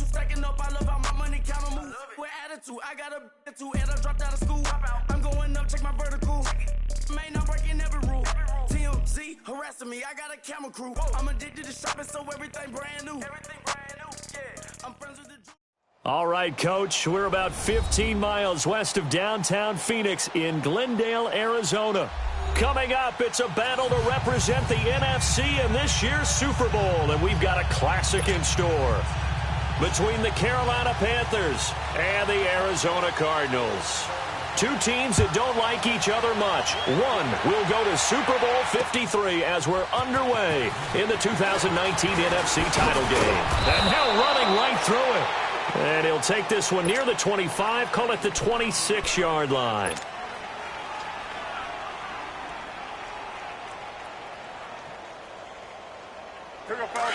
attitude stacking up. I love how my money count move with attitude. I got a attitude and I dropped out of school. I'm going up, check my vertical. Man, I'm breaking every rule. TMZ harassing me. I got a camera crew. I'm addicted to shopping, so everything brand new. Yeah, I'm friends with the. All right, Coach, we're about 15 miles west of downtown Phoenix in Glendale, Arizona. Coming up, it's a battle to represent the NFC in this year's Super Bowl, and we've got a classic in store between the Carolina Panthers and the Arizona Cardinals. Two teams that don't like each other much. One will go to Super Bowl 53 as we're underway in the 2019 NFC title game. And now running right through it. And he'll take this one near the 25, call it the 26-yard line. Here we go, fellas.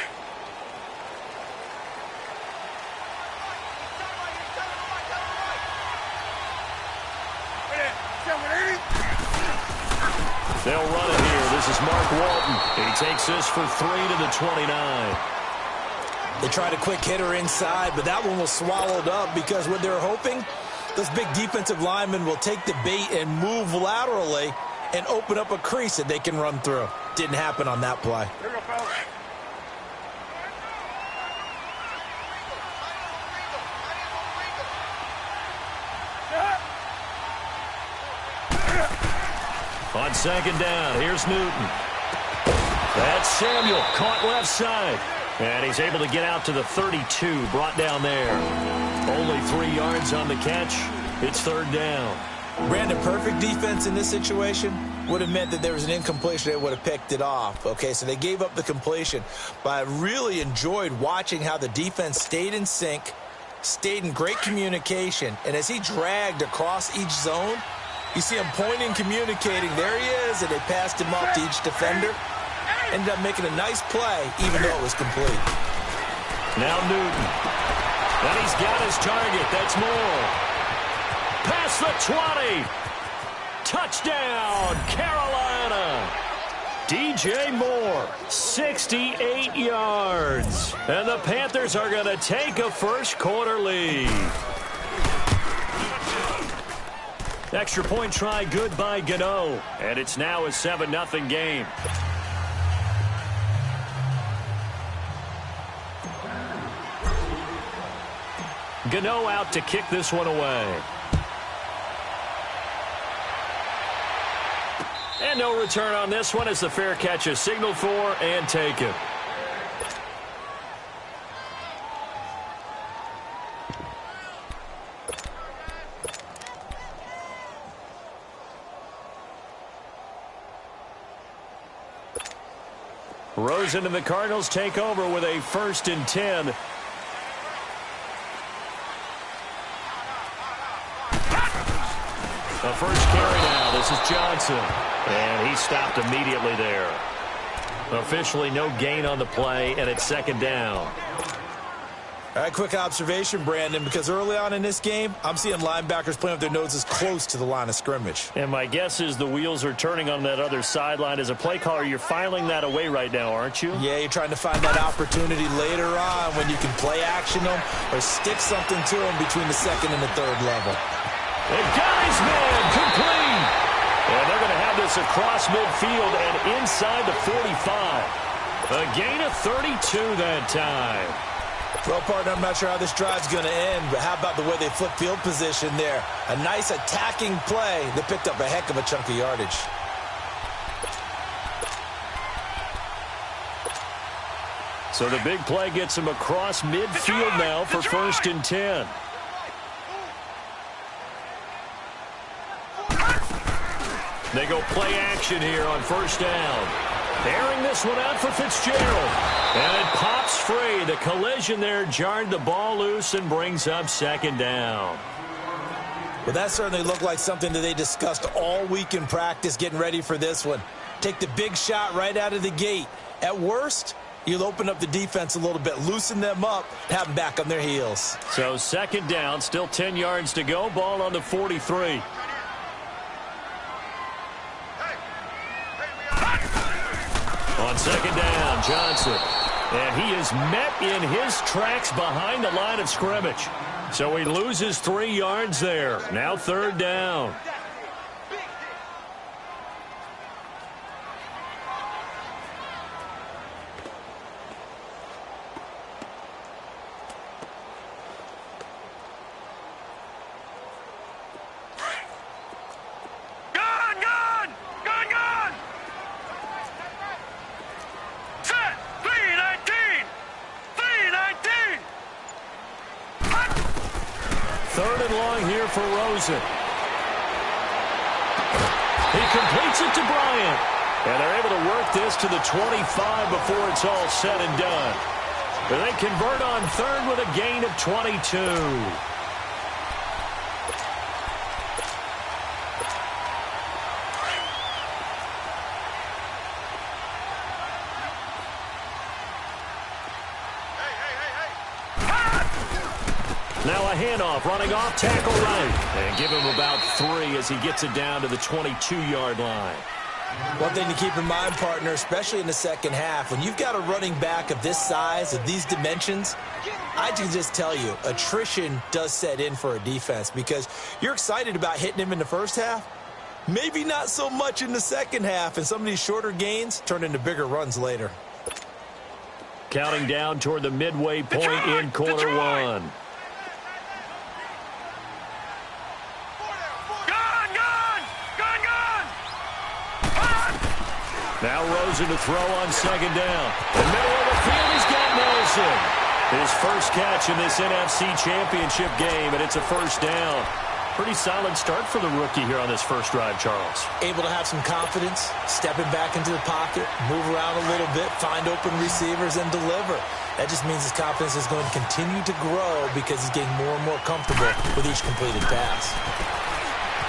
They'll run it here. This is Mark Walton. He takes this for 3 to the 29. They tried a quick hitter inside, but that one was swallowed up because what they're hoping, those big defensive linemen will take the bait and move laterally and open up a crease that they can run through. Didn't happen on that play. Here we go, fellas. On second down, here's Newton. That's Samuel, caught left side. And he's able to get out to the 32, brought down there. Only 3 yards on the catch. It's third down. Brandon, perfect defense in this situation would have meant that there was an incompletion. They would have picked it off. Okay, so they gave up the completion. But I really enjoyed watching how the defense stayed in sync, stayed in great communication. And as he dragged across each zone, you see him pointing, communicating. There he is, and they passed him up to each defender. Ended up making a nice play, even though it was complete. Now Newton. And he's got his target. That's Moore. Past the 20. Touchdown, Carolina. DJ Moore, 68 yards. And the Panthers are going to take a first quarter lead. Extra point try good by Gano. And it's now a 7-0 game. Gano out to kick this one away. And no return on this one as the fair catch is signaled for and taken. Rosen and the Cardinals take over with a 1st and 10. The first carry now. This is Johnson. And he stopped immediately there. Officially no gain on the play, and it's second down. All right, quick observation, Brandon, because early on in this game, I'm seeing linebackers playing with their noses close to the line of scrimmage. And my guess is the wheels are turning on that other sideline. As a play caller, you're filing that away right now, aren't you? Yeah, you're trying to find that opportunity later on when you can play action them or stick something to them between the second and the third level. And got his man complete. And they're going to have this across midfield and inside the 45. A gain of 32 that time. Well, partner, I'm not sure how this drive's going to end, but how about the way they flip field position there? A nice attacking play that picked up a heck of a chunk of yardage. So the big play gets him across midfield now for 1st and 10. They go play action here on 1st down. Airing this one out for Fitzgerald. And it pops free. The collision there jarred the ball loose and brings up 2nd down. Well, that certainly looked like something that they discussed all week in practice getting ready for this one. Take the big shot right out of the gate. At worst, you'll open up the defense a little bit, loosen them up, have them back on their heels. So 2nd down, still 10 yards to go. Ball on the 43. On 2nd down, Johnson. And he is met in his tracks behind the line of scrimmage. So he loses 3 yards there. Now 3rd down. For Rosen. He completes it to Bryant. And they're able to work this to the 25 before it's all said and done. But they convert on 3rd with a gain of 22. Now a handoff, running off, tackle right. And give him about 3 as he gets it down to the 22-yard line. One thing to keep in mind, partner, especially in the second half, when you've got a running back of this size, of these dimensions, I can just tell you, attrition does set in for a defense because you're excited about hitting him in the first half. Maybe not so much in the second half, and some of these shorter gains turn into bigger runs later. Counting down toward the midway point in quarter 1. Now Rosen to throw on 2nd down. In the middle of the field, he's got Nelson. His first catch in this NFC Championship game, and it's a 1st down. Pretty solid start for the rookie here on this first drive, Charles. Able to have some confidence, stepping back into the pocket, move around a little bit, find open receivers, and deliver. That just means his confidence is going to continue to grow because he's getting more and more comfortable with each completed pass.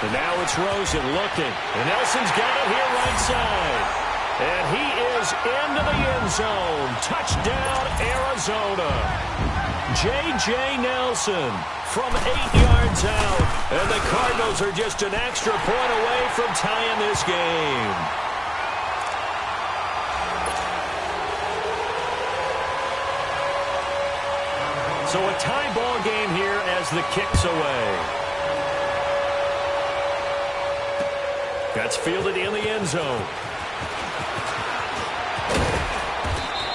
And now it's Rosen looking. And Nelson's got it here right side. And he is into the end zone. Touchdown, Arizona. J.J. Nelson from 8 yards out. And the Cardinals are just an extra point away from tying this game. So a tie ball game here as the kick's away. That's fielded in the end zone.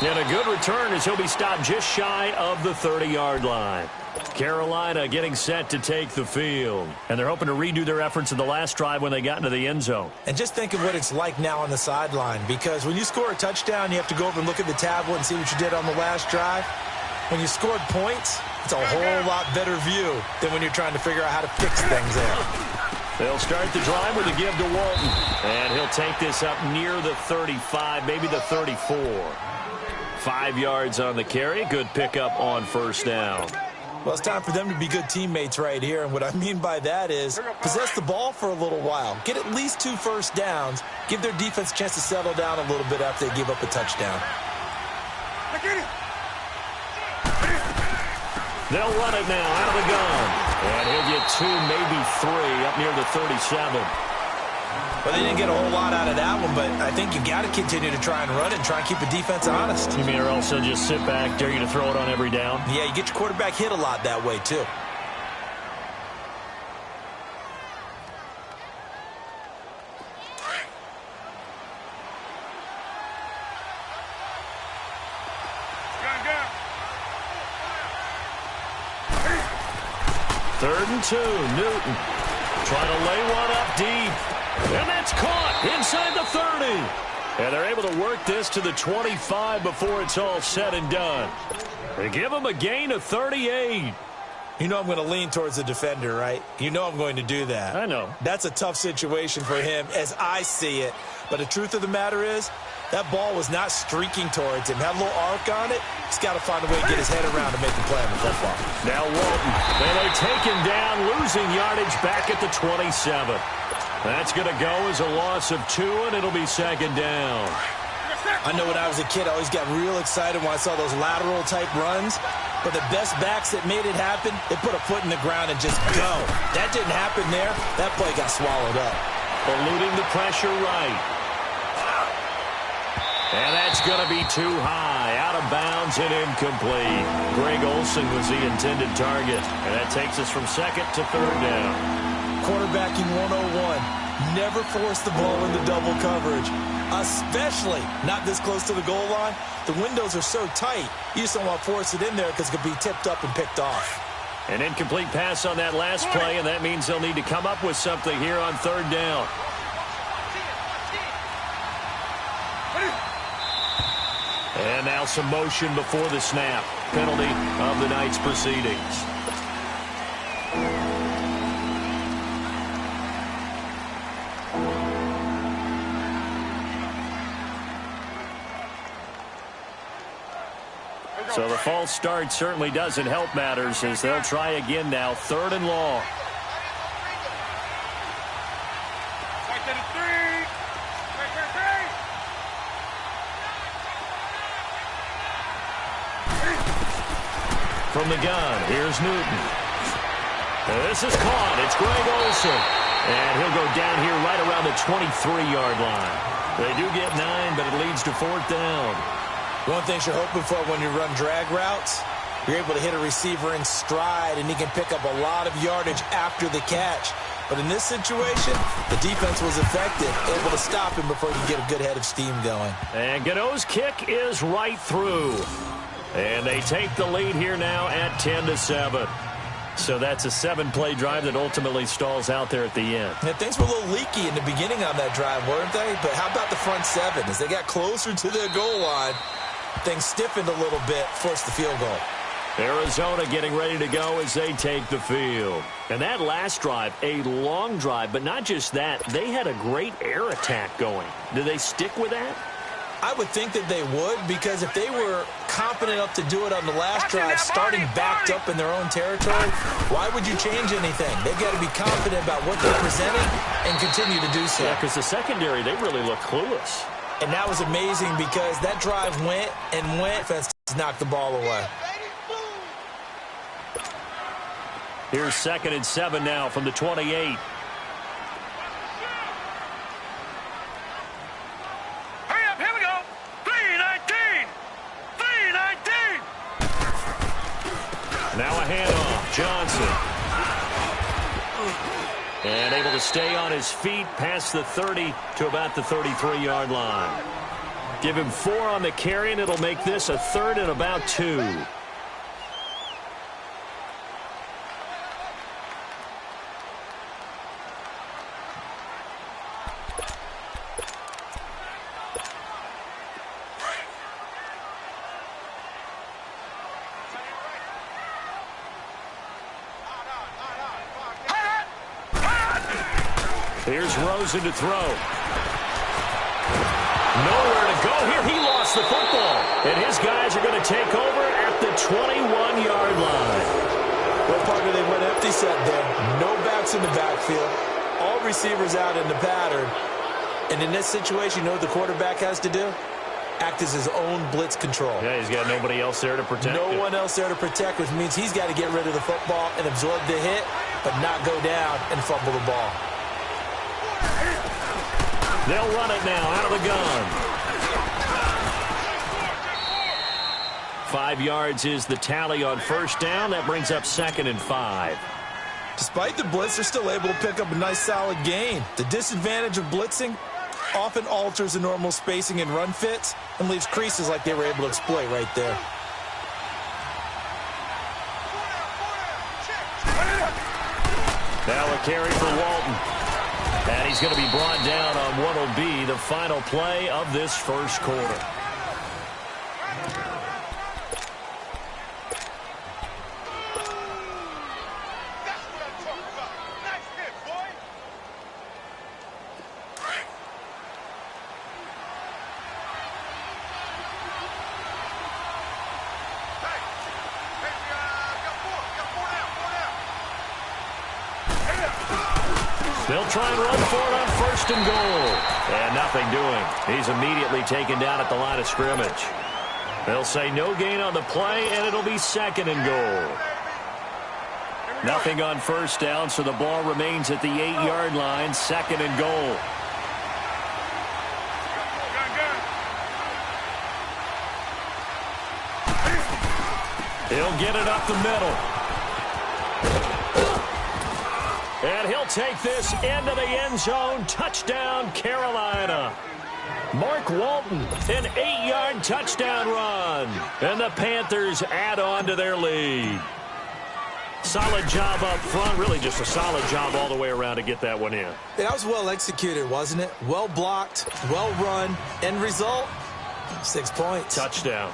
And a good return as he'll be stopped just shy of the 30-yard line. Carolina getting set to take the field. And they're hoping to redo their efforts in the last drive when they got into the end zone. And just think of what it's like now on the sideline. Because when you score a touchdown, you have to go over and look at the tablet and see what you did on the last drive. When you scored points, it's a whole lot better view than when you're trying to figure out how to fix things there. They'll start the drive with a give to Walton. And he'll take this up near the 35, maybe the 34. 5 yards on the carry. Good pickup on 1st down. Well, it's time for them to be good teammates right here. And what I mean by that is possess the ball for a little while. Get at least 2 first downs. Give their defense a chance to settle down a little bit after they give up a touchdown. They'll run it now out of the gun. And he'll get 2, maybe 3 up near the 37. Well, they didn't get a whole lot out of that one, but I think you got to continue to try and run it and try and keep the defense honest. You mean or also just sit back, dare you to throw it on every down? Yeah, you get your quarterback hit a lot that way, too. Third and 2, Newton trying to lay one up deep. And that's caught inside the 30. And they're able to work this to the 25 before it's all said and done. They give him a gain of 38. You know I'm going to lean towards the defender, right? You know I'm going to do that. I know. That's a tough situation for him as I see it. But the truth of the matter is, that ball was not streaking towards him. Had a little arc on it. He's got to find a way to get his head around to make the play on the football. Now Walton. And they take him down, losing yardage back at the 27. That's going to go as a loss of 2, and it'll be 2nd down. I know when I was a kid, I always got real excited when I saw those lateral-type runs. But the best backs that made it happen, they put a foot in the ground and just go. That didn't happen there. That play got swallowed up. Eluding the pressure right. And that's going to be too high, out of bounds and incomplete. Greg Olsen was the intended target, and that takes us from second to third down. Quarterbacking 101. Never force the ball into double coverage, especially not this close to the goal line. The windows are so tight, you just don't want to force it in there because it could be tipped up and picked off. An incomplete pass on that last play, and that means they'll need to come up with something here on third down. And now some motion before the snap. Penalty of the night's proceedings. So the false start certainly doesn't help matters as they'll try again now. Third and long. From the gun, here's Newton. This is caught. It's Greg Olsen. And he'll go down here right around the 23-yard line. They do get 9, but it leads to fourth down. One thing you're hoping for when you run drag routes, you're able to hit a receiver in stride, and he can pick up a lot of yardage after the catch. But in this situation, the defense was effective, able to stop him before he could get a good head of steam going. And Gano's kick is right through. And they take the lead here now at 10-7. So that's a 7-play drive that ultimately stalls out there at the end. Yeah, things were a little leaky in the beginning on that drive, weren't they? But how about the front seven? As they got closer to their goal line, things stiffened a little bit, forced the field goal. Arizona getting ready to go as they take the field. And that last drive, a long drive, but not just that. They had a great air attack going. Do they stick with that? I would think that they would, because if they were confident enough to do it on the last drive, starting backed up in their own territory, why would you change anything? They've got to be confident about what they're presenting and continue to do so. Yeah, because the secondary, they really look clueless. And that was amazing because that drive went and went. Defense knocked the ball away. Here's 2nd and 7 now from the 28. Now a handoff. Johnson. And able to stay on his feet past the 30 to about the 33-yard line. Give him 4 on the carry, and it'll make this a 3rd and about 2. Here's Rosen to throw. Nowhere to go here. He lost the football. And his guys are going to take over at the 21-yard line. Well, partner, they went empty set there. No backs in the backfield. All receivers out in the pattern. And in this situation, you know what the quarterback has to do? Act as his own blitz control. Yeah, he's got nobody else there to protect him. No one else there to protect, which means he's got to get rid of the football and absorb the hit, but not go down and fumble the ball. They'll run it now out of the gun. 5 yards is the tally on first down. That brings up 2nd and 5. Despite the blitz, they're still able to pick up a nice solid gain. The disadvantage of blitzing often alters the normal spacing and run fits and leaves creases like they were able to exploit right there. Now a carry for Walton. And he's going to be brought down on what will be the final play of this first quarter. They'll try and run for it on 1st and goal. And nothing doing. He's immediately taken down at the line of scrimmage. They'll say no gain on the play, and it'll be 2nd and goal. Nothing on first down, so the ball remains at the 8-yard line, 2nd and goal. He'll get it up the middle. And he'll take this into the end zone. Touchdown, Carolina. Mark Walton, an 8-yard touchdown run. And the Panthers add on to their lead. Solid job up front. Really just a solid job all the way around to get that one in. That was well executed, wasn't it? Well blocked, well run. End result, 6 points. Touchdown.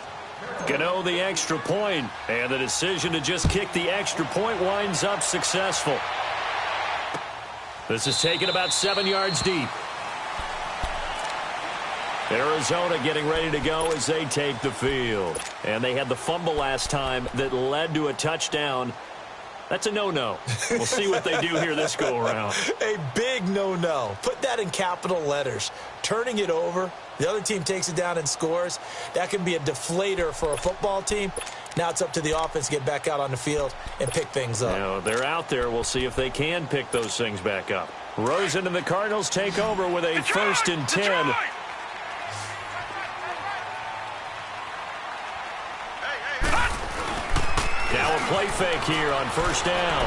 Gano the extra point, and the decision to just kick the extra point winds up successful. This is taken about 7 yards deep. Arizona getting ready to go as they take the field. And they had the fumble last time that led to a touchdown. That's a no-no. We'll see what they do here this go-around. A big no-no. Put that in capital letters. Turning it over, the other team takes it down and scores. That can be a deflator for a football team. Now it's up to the offense to get back out on the field and pick things up. You know, they're out there. We'll see if they can pick those things back up. Rosen and the Cardinals take over with a 1st and 10. Now a play fake here on 1st down.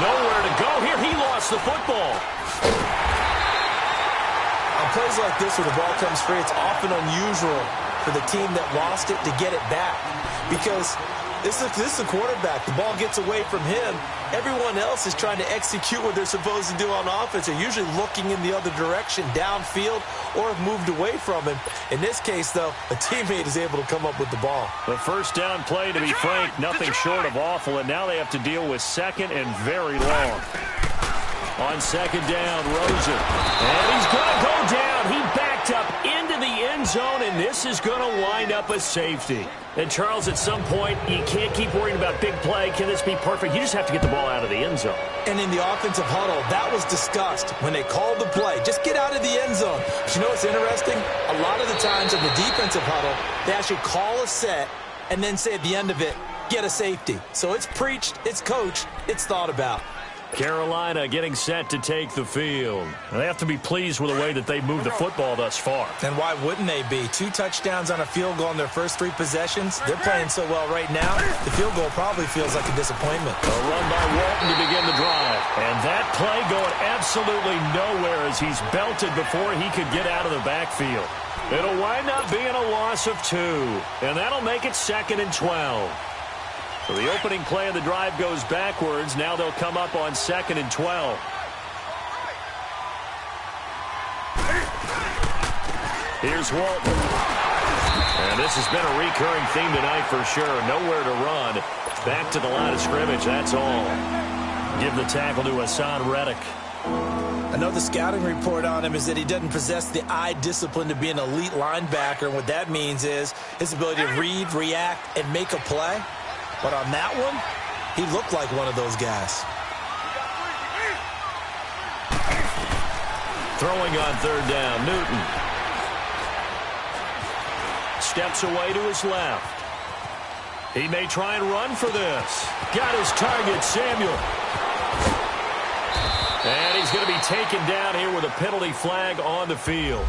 Nowhere to go here. He lost the football. On plays like this where the ball comes free, it's often unusual for the team that lost it to get it back. Because this is the quarterback. The ball gets away from him. Everyone else is trying to execute what they're supposed to do on offense. They're usually looking in the other direction, downfield, or have moved away from him. In this case, though, a teammate is able to come up with the ball. The 1st down play, to be frank, nothing short of awful, and now they have to deal with 2nd and very long. On 2nd down, Rosen. And he's going to go down. He backed up into the end zone, and this is going to wind up a safety. And, Charles, at some point, you can't keep worrying about big play. Can this be perfect? You just have to get the ball out of the end zone. And in the offensive huddle, that was discussed when they called the play. Just get out of the end zone. But you know what's interesting? A lot of the times in the defensive huddle, they actually call a set and then say at the end of it, get a safety. So it's preached, it's coached, it's thought about. Carolina getting set to take the field. They have to be pleased with the way that they moved the football thus far. And why wouldn't they be? 2 touchdowns on a field goal in their first 3 possessions. They're playing so well right now, the field goal probably feels like a disappointment. A run by Walton to begin the drive. And that play going absolutely nowhere as he's belted before he could get out of the backfield. It'll wind up being a loss of 2. And that'll make it 2nd and 12. So the opening play of the drive goes backwards. Now they'll come up on 2nd and 12. Here's Walton. And this has been a recurring theme tonight for sure. Nowhere to run. Back to the line of scrimmage, that's all. Give the tackle to Hassan Reddick. Another scouting report on him is that he doesn't possess the eye discipline to be an elite linebacker. And what that means is his ability to read, react, and make a play. But on that one, he looked like one of those guys. Throwing on 3rd down, Newton. Steps away to his left. He may try and run for this. Got his target, Samuel. And he's going to be taken down here with a penalty flag on the field.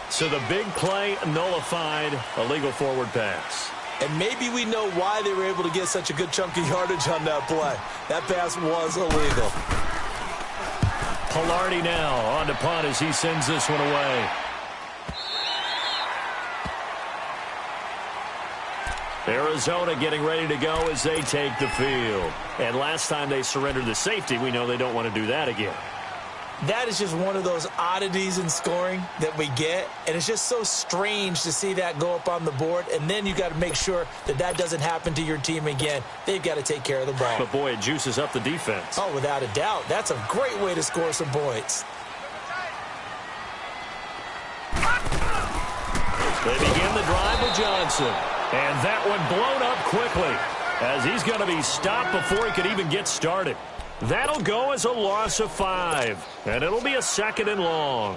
So the big play nullified, a legal forward pass. And maybe we know why they were able to get such a good chunk of yardage on that play. That pass was illegal. Pilardi now on to punt as he sends this one away. Arizona getting ready to go as they take the field. And last time they surrendered the safety, we know they don't want to do that again. That is just one of those oddities in scoring that we get, and it's just so strange to see that go up on the board, and then you got to make sure that that doesn't happen to your team again. They've got to take care of the ball. But, boy, it juices up the defense. Oh, without a doubt. That's a great way to score some points. They begin the drive with Johnson, and that one blown up quickly as he's going to be stopped before he could even get started. That'll go as a loss of 5, and it'll be a 2nd and long.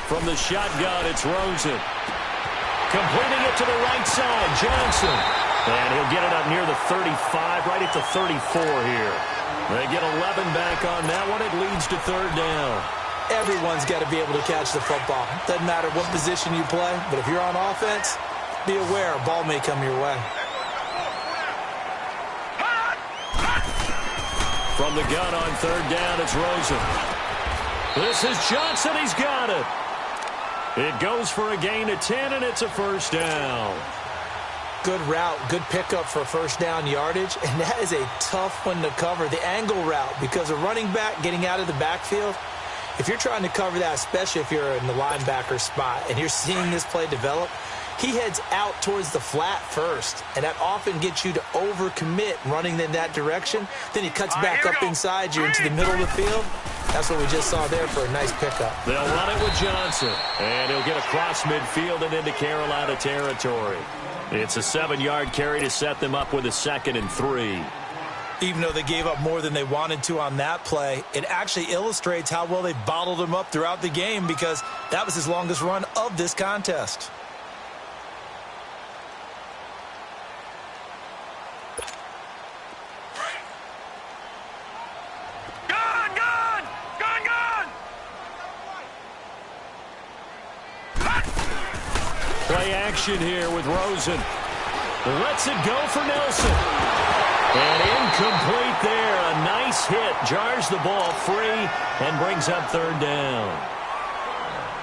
From the shotgun, it's Rosen. Completing it to the right side, Johnson. And he'll get it up near the 35, right at the 34 here. They get 11 back on that one. It leads to third down. Everyone's got to be able to catch the football. Doesn't matter what position you play, but if you're on offense, be aware a ball may come your way. From the gun on third down, it's Rosen. This is Johnson. He's got it. It goes for a gain of 10, and it's a first down. Good route, good pickup for first down yardage, and that is a tough one to cover, the angle route, because a running back getting out of the backfield, if you're trying to cover that, especially if you're in the linebacker spot and you're seeing this play develop, he heads out towards the flat first, and that often gets you to overcommit running in that direction. Then he cuts back up inside you into the middle of the field. That's what we just saw there for a nice pickup. They'll run it with Johnson, and he'll get across midfield and into Carolina territory. It's a 7-yard carry to set them up with a 2nd and 3. Even though they gave up more than they wanted to on that play, it actually illustrates how well they bottled him up throughout the game, because that was his longest run of this contest. Play action here with Rosen. Lets it go for Nelson. And incomplete there. A nice hit. Jars the ball free and brings up third down.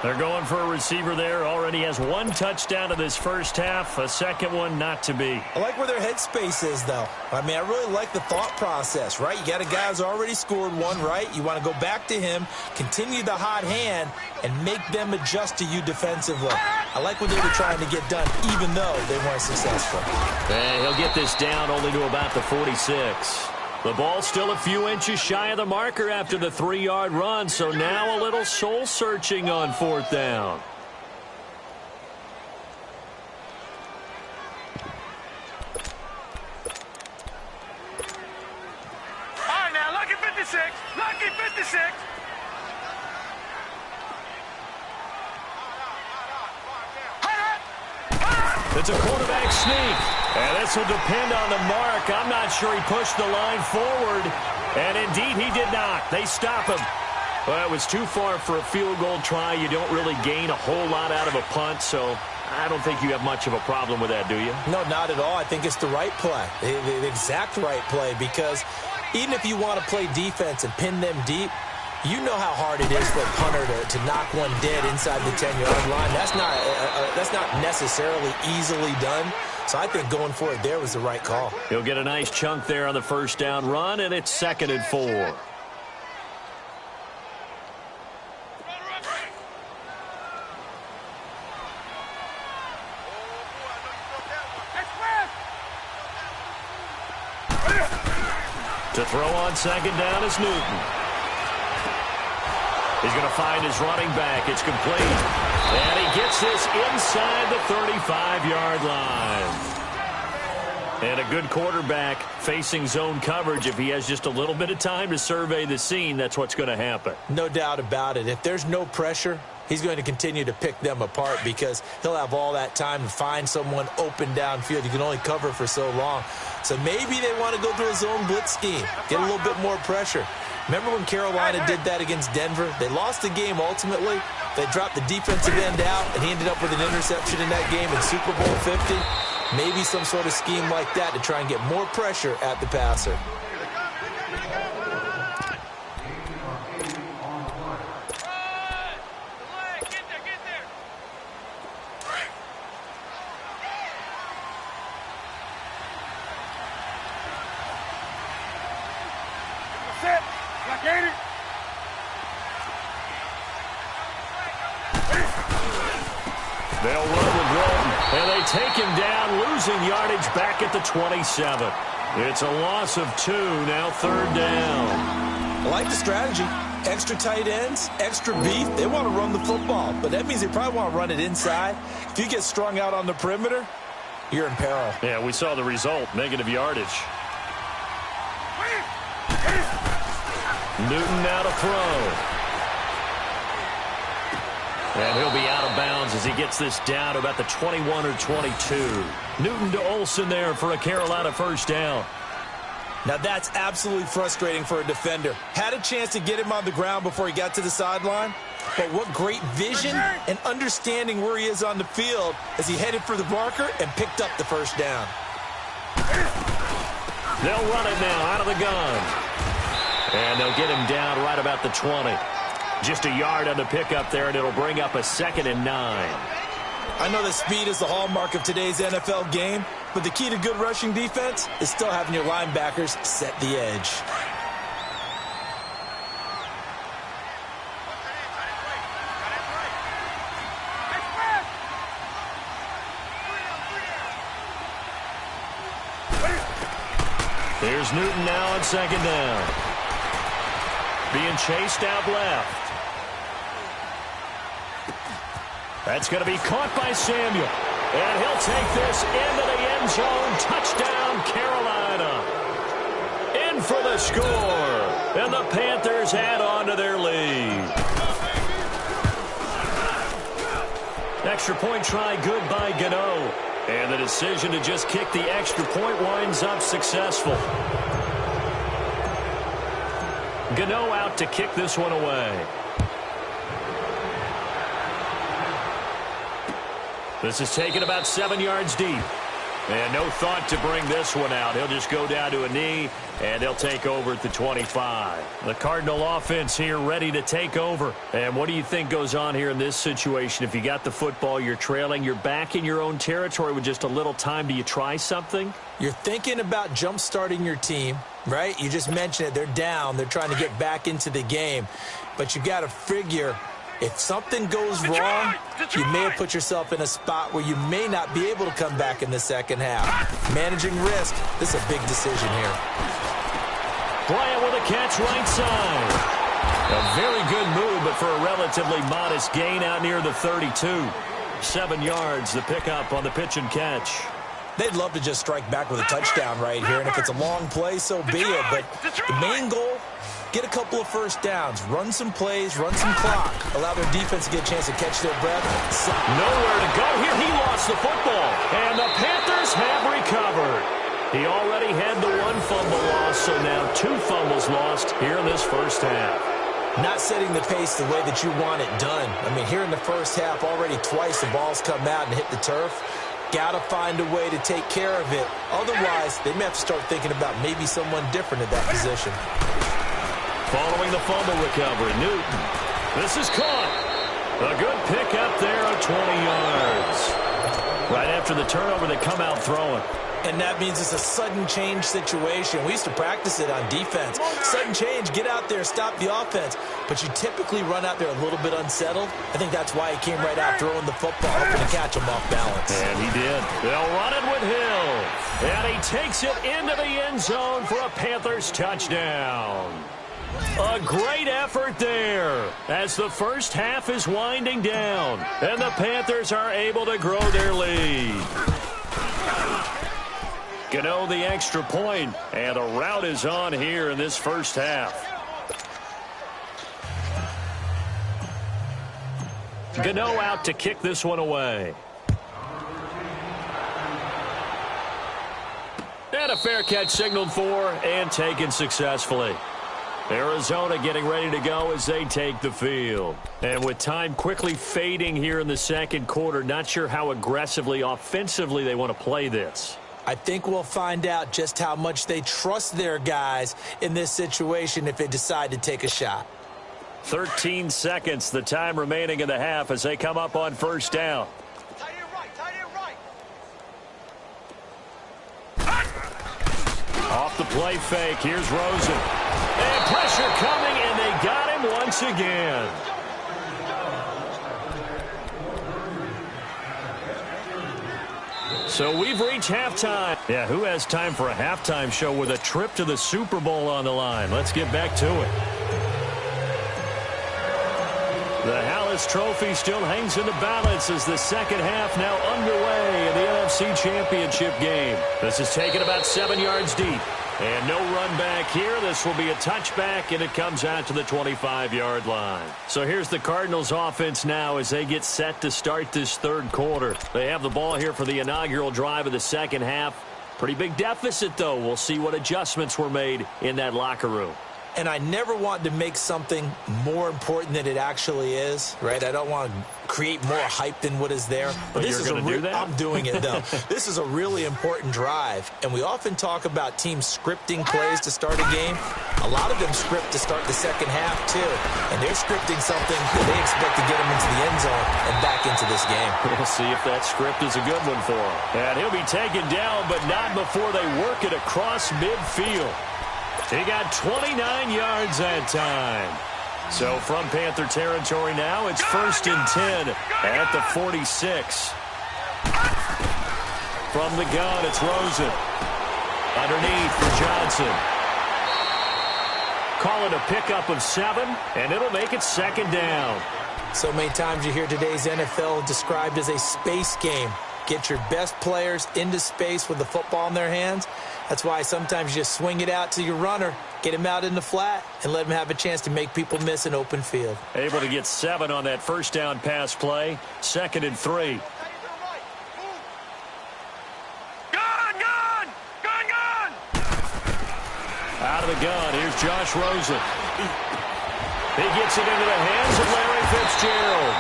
They're going for a receiver there. Already has 1 touchdown in this first half. A second one not to be. I like where their headspace is, though. I mean, I really like the thought process, right? You got a guy who's already scored one, right? You want to go back to him, continue the hot hand, and make them adjust to you defensively. I like what they were trying to get done, even though they weren't successful. And he'll get this down only to about the 46. The ball still a few inches shy of the marker after the 3-yard run, so now a little soul-searching on 4th down. All right, now, lucky 56. Lucky 56. It's a quarterback sneak, and this will depend on the mark. I'm not sure he pushed the line forward, and indeed he did not. They stop him. Well, it was too far for a field goal try. You don't really gain a whole lot out of a punt, so I don't think you have much of a problem with that, do you? No, not at all. I think it's the right play, the exact right play, because even if you want to play defense and pin them deep, you know how hard it is for a punter to knock one dead inside the 10-yard line. That's not necessarily easily done. So I think going for it there was the right call. He'll get a nice chunk there on the first down run, and it's 2nd and 4. To throw on 2nd down is Newton. He's going to find his running back. It's complete. And he gets this inside the 35-yard line. And a good quarterback facing zone coverage. If he has just a little bit of time to survey the scene, that's what's going to happen. No doubt about it. If there's no pressure, he's going to continue to pick them apart, because he'll have all that time to find someone open downfield. You can only cover for so long. So maybe they want to go to a zone blitz scheme, get a little bit more pressure. Remember when Carolina did that against Denver? They lost the game ultimately. They dropped the defensive end out, and he ended up with an interception in that game in Super Bowl 50. Maybe some sort of scheme like that to try and get more pressure at the passer. They'll run with Walton, and they take him down, losing yardage back at the 27. It's a loss of 2, now 3rd down. I like the strategy. Extra tight ends, extra beef. They want to run the football, but that means they probably want to run it inside. If you get strung out on the perimeter, you're in peril. Yeah, we saw the result, negative yardage. Newton now to throw. And he'll be out of bounds as he gets this down to about the 21 or 22. Newton to Olsen there for a Carolina first down. Now that's absolutely frustrating for a defender. Had a chance to get him on the ground before he got to the sideline, but what great vision and understanding where he is on the field as he headed for the marker and picked up the first down. They'll run it now out of the gun. And they'll get him down right about the 20. Just a yard on the pickup there, and it'll bring up a 2nd and 9. I know that speed is the hallmark of today's NFL game, but the key to good rushing defense is still having your linebackers set the edge. Here's Newton now on 2nd down. Being chased out left. That's going to be caught by Samuel. And he'll take this into the end zone. Touchdown, Carolina. In for the score. And the Panthers add on to their lead. Extra point try good by Gano. And the decision to just kick the extra point winds up successful. Gano out to kick this one away. This is taken about 7 yards deep. And no thought to bring this one out. He'll just go down to a knee, and he'll take over at the 25. The Cardinal offense here ready to take over. And what do you think goes on here in this situation? If you got the football, you're trailing, you're back in your own territory with just a little time. Do you try something? You're thinking about jump-starting your team, right? You just mentioned it. They're down. They're trying to get back into the game. But you got to figure, if something goes wrong, you may have put yourself in a spot where you may not be able to come back in the second half. Managing risk, this is a big decision here. Bryant with a catch right side. A very good move, but for a relatively modest gain out near the 32. 7 yards, the pickup on the pitch and catch. They'd love to just strike back with a touchdown right here, and if it's a long play, so be it. But the main goal, get a couple of first downs, run some plays, run some clock, allow their defense to get a chance to catch their breath. Nowhere to go here. He lost the football, and the Panthers have recovered. He already had the 1 fumble loss, so now 2 fumbles lost here in this first half. Not setting the pace the way that you want it done. I mean, here in the first half, already twice the ball's come out and hit the turf. Got to find a way to take care of it. Otherwise, they may have to start thinking about maybe someone different in that position. Following the fumble recovery, Newton. This is caught. A good pickup there of 20 yards. Right after the turnover, they come out throwing. And that means it's a sudden change situation. We used to practice it on defense. Sudden change, get out there, stop the offense. But you typically run out there a little bit unsettled. I think that's why he came right out throwing the football, hoping to catch him off balance. And he did. They'll run it with Hill. And he takes it into the end zone for a Panthers touchdown. A great effort there as the first half is winding down. And the Panthers are able to grow their lead. Gano the extra point, and the route is on here in this first half. Gano out to kick this one away. And a fair catch signaled for and taken successfully. Arizona getting ready to go as they take the field. And with time quickly fading here in the second quarter, not sure how aggressively, offensively they want to play this. I think we'll find out just how much they trust their guys in this situation if they decide to take a shot. 13 seconds, the time remaining in the half as they come up on first down. Tight end right. Off the play fake, here's Rosen. And pressure coming, and they got him once again. So we've reached halftime. Yeah, who has time for a halftime show with a trip to the Super Bowl on the line? Let's get back to it. The Hallis Trophy still hangs in the balance as the second half now underway in the NFC Championship game. This is taken about 7 yards deep. And no run back here. This will be a touchback, and it comes out to the 25-yard line. So here's the Cardinals offense now as they get set to start this third quarter. They have the ball here for the inaugural drive of the second half. Pretty big deficit, though. We'll see what adjustments were made in that locker room. And I never want to make something more important than it actually is, right? I don't want to create more hype than what is there. But this is do that? I'm doing it, though. This is a really important drive. And we often talk about teams scripting plays to start a game. A lot of them script to start the second half, too. And they're scripting something that they expect to get them into the end zone and back into this game. We'll see if that script is a good one for him. And he'll be taken down, but not before they work it across midfield. He got 29 yards that time. So from Panther territory now, it's 1st and 10 at the 46. From the gun, it's Rosen. Underneath for Johnson. Call it a pickup of 7, and it'll make it 2nd down. So many times you hear today's NFL described as a space game. Get your best players into space with the football in their hands. That's why sometimes you just swing it out to your runner, get him out in the flat, and let him have a chance to make people miss an open field. Able to get 7 on that first down pass play. 2nd and 3. Gun! Out of the gun, here's Josh Rosen. He gets it into the hands of Larry Fitzgerald.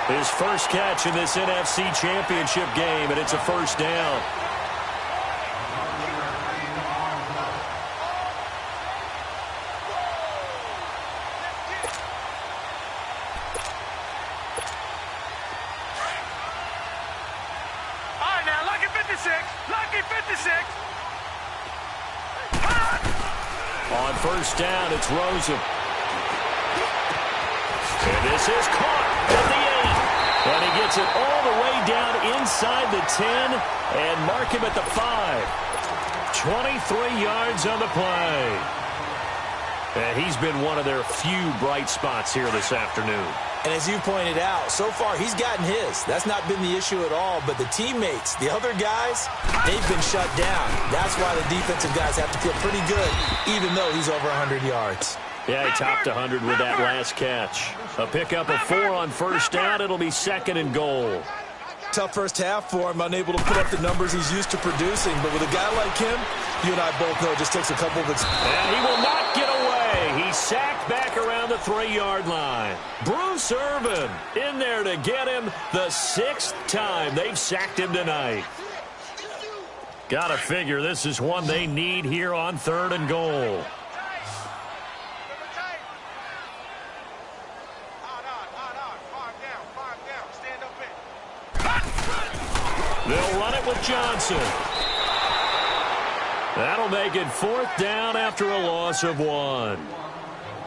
His first catch in this NFC Championship game, and it's a first down. All right, now, lucky 56. On first down, it's Rosen. And this is caught at the 8. And he gets it all the way down inside the 10 and mark him at the 5. 23 yards on the play. And he's been one of their few bright spots here this afternoon. And as you pointed out, so far he's gotten his. That's not been the issue at all. But the teammates, the other guys, they've been shut down. That's why the defensive guys have to feel pretty good, even though he's over 100 yards. Yeah, he topped 100 with that last catch. A pickup of 4 on first down. It'll be 2nd and goal. Tough first half for him, unable to put up the numbers he's used to producing. But with a guy like him, you and I both know it just takes a couple of... And he will not get away. He's sacked back around the 3-yard line. Bruce Irvin in there to get him the 6th time they've sacked him tonight. Gotta figure this is one they need here on 3rd and goal. They'll run it with Johnson. That'll make it 4th down after a loss of 1.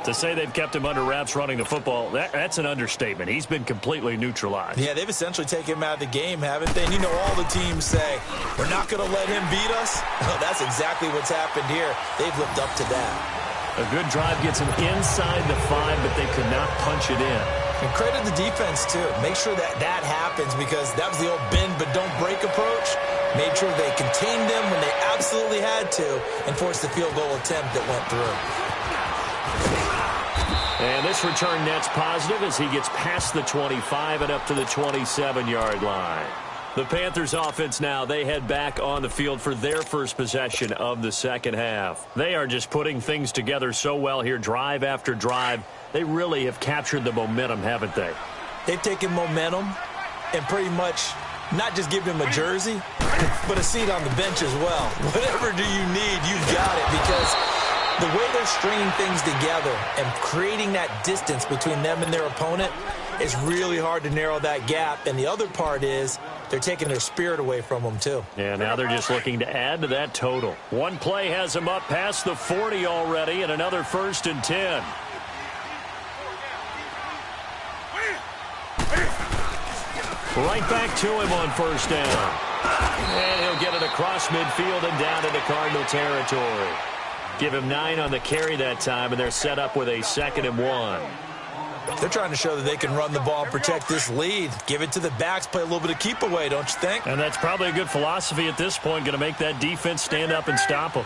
To say they've kept him under wraps running the football, that's an understatement. He's been completely neutralized. Yeah, they've essentially taken him out of the game, haven't they? And you know all the teams say, we're not going to let him beat us. Well, that's exactly what's happened here. They've lived up to that. A good drive gets him inside the 5, but they could not punch it in. And credit the defense, too. Make sure that happens because that was the old bend but don't break approach. Made sure they contained them when they absolutely had to and forced the field goal attempt that went through. And this return net's positive as he gets past the 25 and up to the 27-yard line. The Panthers offense now, they head back on the field for their first possession of the second half. They are just putting things together so well here, drive after drive. They really have captured the momentum, haven't they? They've taken momentum and pretty much not just given him a jersey, but a seat on the bench as well. Whatever do you need, you've got it because the way they're stringing things together and creating that distance between them and their opponent is really hard to narrow that gap. And the other part is they're taking their spirit away from them, too. Yeah, now they're just looking to add to that total. One play has them up past the 40 already and another 1st and 10. Right back to him on first down. And he'll get it across midfield and down into Cardinal territory. Give him 9 on the carry that time, and they're set up with a 2nd and 1. They're trying to show that they can run the ball and protect this lead. Give it to the backs, play a little bit of keep away, don't you think? And that's probably a good philosophy at this point, going to make that defense stand up and stop them.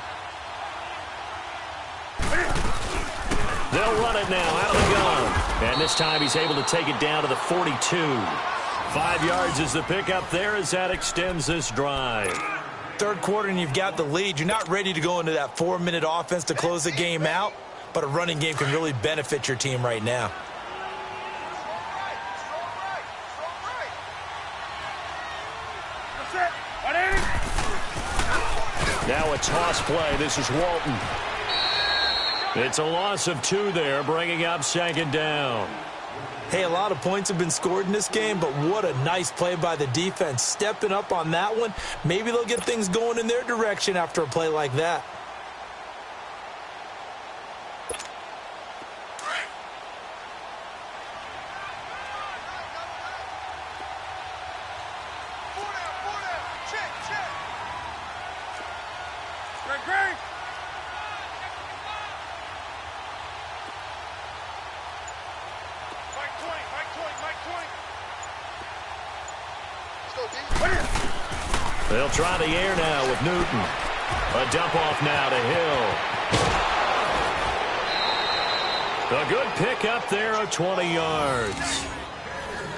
it now out of the gun. And this time he's able to take it down to the 42. 5 yards is the pickup there as that extends this drive. Third quarter and you've got the lead. You're not ready to go into that 4-minute offense to close the game out, but a running game can really benefit your team right now. Now a toss play. This is Walton. It's a loss of 2 there, bringing up second down. Hey, a lot of points have been scored in this game, but what a nice play by the defense. Stepping up on that one. Maybe they'll get things going in their direction after a play like that. They'll try the air now with Newton. A dump off now to Hill. A good pickup there of 20 yards.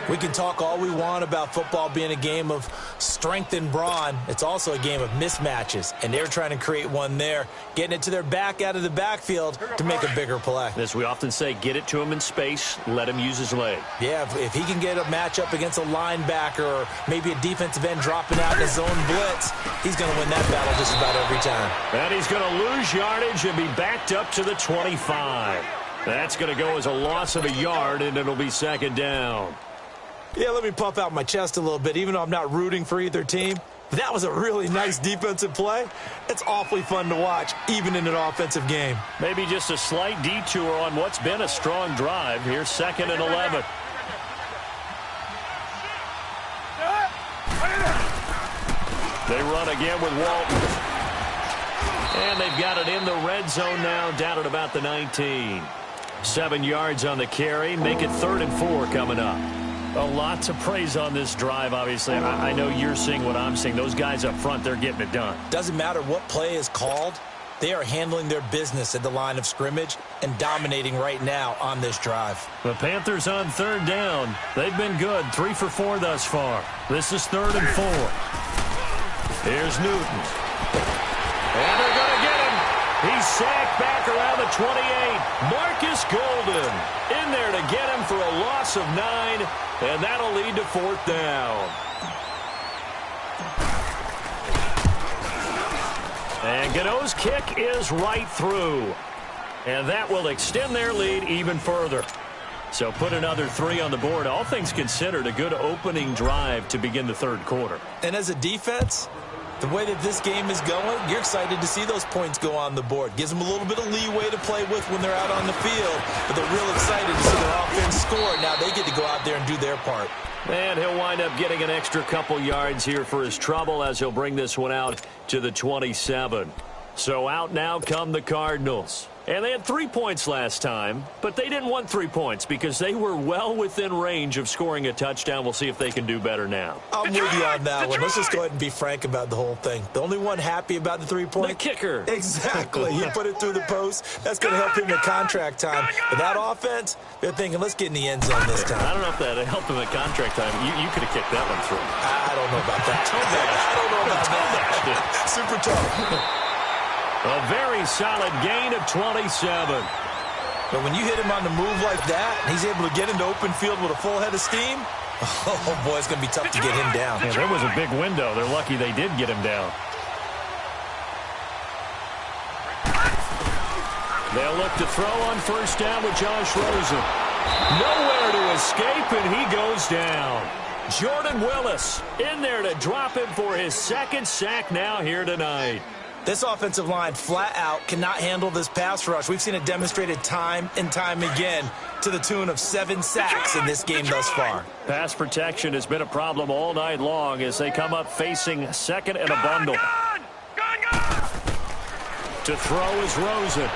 We can talk all we want about football being a game of strength and brawn. It's also a game of mismatches, and they're trying to create one there, getting it to their back out of the backfield to make a bigger play. As we often say, get it to him in space, let him use his leg. Yeah, if he can get a matchup against a linebacker or maybe a defensive end dropping out in his zone blitz, he's going to win that battle just about every time. And he's going to lose yardage and be backed up to the 25. That's going to go as a loss of a yard, and it'll be second down. Yeah, let me puff out my chest a little bit, even though I'm not rooting for either team. That was a really nice defensive play. It's awfully fun to watch, even in an offensive game. Maybe just a slight detour on what's been a strong drive. Here's 2nd and 11. They run again with Walton. And they've got it in the red zone now, down at about the 19. 7 yards on the carry. Make it 3rd and 4 coming up. A lot to praise on this drive, obviously. I know you're seeing what I'm seeing. Those guys up front, they're getting it done. Doesn't matter what play is called. They are handling their business at the line of scrimmage and dominating right now on this drive. The Panthers on 3rd down. They've been good. 3 for 4 thus far. This is 3rd and 4. Here's Newton. And they're going to get him. He's sacked back around the 28. Marcus Golden in there to get him for a loss of 9. And that'll lead to 4th down. And Gano's kick is right through. And that will extend their lead even further. So put another 3 on the board. All things considered, a good opening drive to begin the 3rd quarter. And as a defense, the way that this game is going, you're excited to see those points go on the board. Gives them a little bit of leeway to play with when they're out on the field. But they're real excited to see their offense score. Now they get to go out there and do their part. And he'll wind up getting an extra couple yards here for his trouble as he'll bring this one out to the 27. So out now come the Cardinals. And they had 3 points last time, but they didn't want 3 points because they were well within range of scoring a touchdown. We'll see if they can do better now. I'm with you on that one. Let's just go ahead and be frank about the whole thing. The only one happy about the 3-point? The kicker. Exactly. He put it through the post. That's going to help him at contract time. But that offense, they're thinking, let's get in the end zone this time. I don't know if that helped him at contract time. You could have kicked that one through. I don't know about that. I don't know about that. Super tough. A very solid gain of 27. But when you hit him on the move like that, and he's able to get into open field with a full head of steam, oh, boy, it's going to be tough to get him down. Yeah, there was a big window. They're lucky they did get him down. They'll look to throw on 1st down with Josh Rosen. Nowhere to escape, and he goes down. Jordan Willis in there to drop him for his 2nd sack now here tonight. This offensive line flat out cannot handle this pass rush. We've seen it demonstrated time and time again to the tune of 7 sacks in this game thus far. Pass protection has been a problem all night long as they come up facing 2nd and a bundle. To throw is Rosen.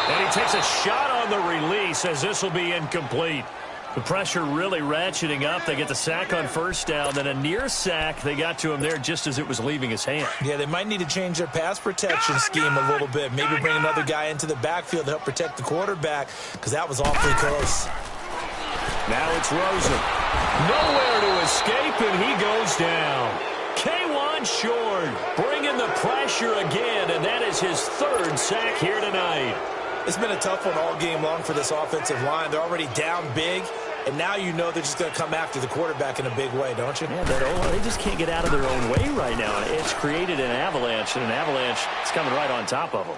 And he takes a shot on the release as this will be incomplete. The pressure really ratcheting up. They get the sack on first down, then a near sack. They got to him there just as it was leaving his hand. Yeah, they might need to change their pass protection scheme a little bit. Maybe bring another guy into the backfield to help protect the quarterback, because that was awfully close. Now it's Rosen. Nowhere to escape, and he goes down. K1 Short bringing the pressure again, and that is his third sack here tonight. It's been a tough one all game long for this offensive line. They're already down big, and now you know they're just going to come after the quarterback in a big way, don't you? Yeah, they just can't get out of their own way right now. It's created an avalanche, and an avalanche is coming right on top of them.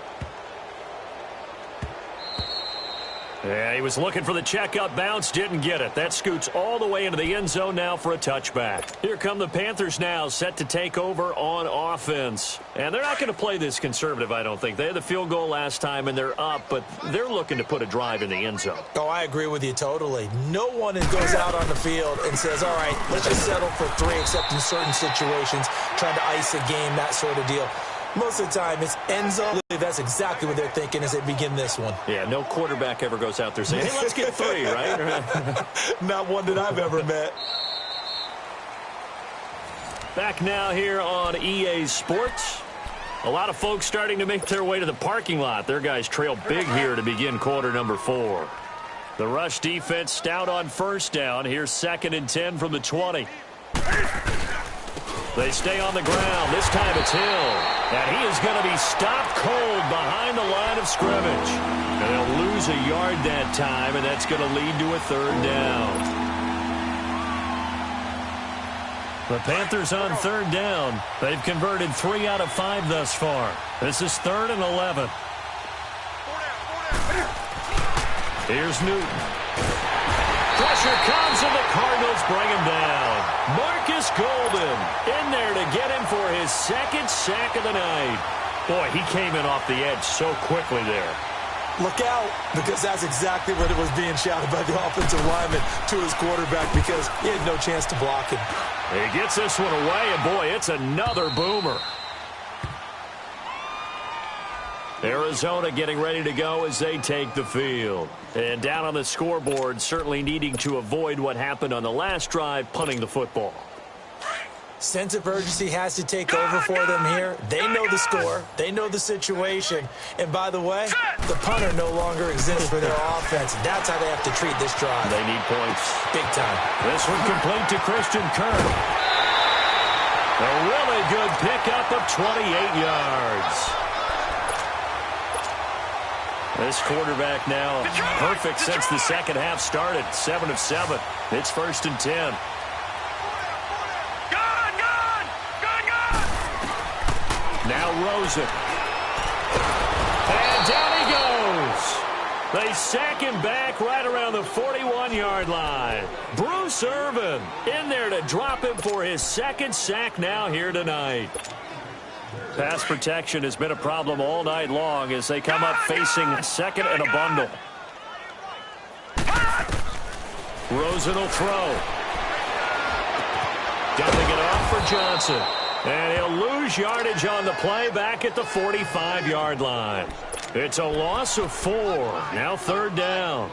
Yeah, he was looking for the checkup bounce, didn't get it. That scoots all the way into the end zone now for a touchback. Here come the Panthers now, set to take over on offense. And they're not going to play this conservative, I don't think. They had the field goal last time, and they're up, but they're looking to put a drive in the end zone. Oh, I agree with you totally. No one goes out on the field and says, all right, let's just settle for 3, except in certain situations, trying to ice a game, that sort of deal. Most of the time, it's end zone. That's exactly what they're thinking as they begin this one. Yeah, no quarterback ever goes out there saying, hey, let's get 3, right? Not one that I've ever met. Back now here on EA Sports. A lot of folks starting to make their way to the parking lot. Their guys trail big here to begin quarter number 4. The rush defense stout on first down. Here's 2nd and 10 from the 20. They stay on the ground. This time it's Hill. And he is going to be stopped cold behind the line of scrimmage. And they'll lose a yard that time, and that's going to lead to a 3rd down. The Panthers on 3rd down. They've converted 3 out of 5 thus far. This is 3rd and 11. Here's Newton. Pressure comes, and the Cardinals bring him down. Marcus Golden in there to get him for his 2nd sack of the night. Boy, he came in off the edge so quickly there. Look out, because that's exactly what it was being shouted by the offensive lineman to his quarterback, because he had no chance to block him. He gets this one away, and boy, it's another boomer. Arizona getting ready to go as they take the field. And down on the scoreboard, certainly needing to avoid what happened on the last drive, punting the football. Sense of urgency has to take over for them here. They know the score. They know the situation. And by the way, the punter no longer exists for their offense. That's how they have to treat this drive. They need points. Big time. This one complete to Christian Kirk. A really good pickup of 28 yards. This quarterback now perfect since the second half started. 7 of 7. It's 1st and 10. Now Rosen. And down he goes. They sack him back right around the 41-yard line. Bruce Irvin in there to drop him for his 2nd sack now here tonight. Pass protection has been a problem all night long as they come up facing 2nd and a bundle. Rosen will throw. Dumping it off for Johnson. And he'll lose yardage on the play back at the 45-yard line. It's a loss of 4. Now 3rd down.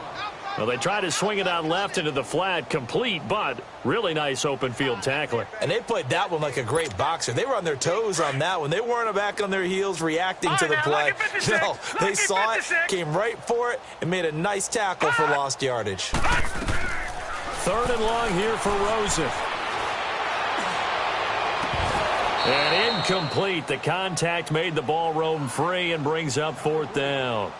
Well, they try to swing it out left into the flat, complete, but really nice open field tackling. And they played that one like a great boxer. They were on their toes on that one. They weren't back on their heels reacting to the play. No, they saw it, came right for it, and made a nice tackle for lost yardage. 3rd and long here for Rosen. And incomplete. The contact made the ball roam free and brings up 4th down.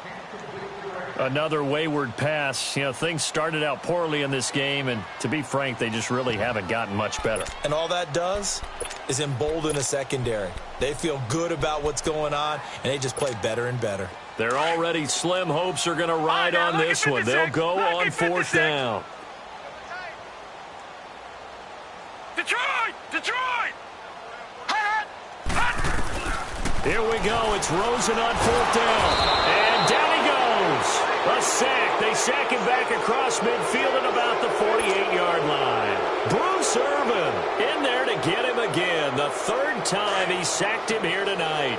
Another wayward pass. You know, things started out poorly in this game, and to be frank, they just really haven't gotten much better. And all that does is embolden a secondary. They feel good about what's going on, and they just play better and better. Their already slim hopes are going to ride on this one. They'll go on 4th down. Detroit! Here we go. It's Rosen on 4th down. And down he goes. A sack. They sack him back across midfield at about the 48-yard line. Bruce Irvin in there to get him again. The 3rd time he sacked him here tonight.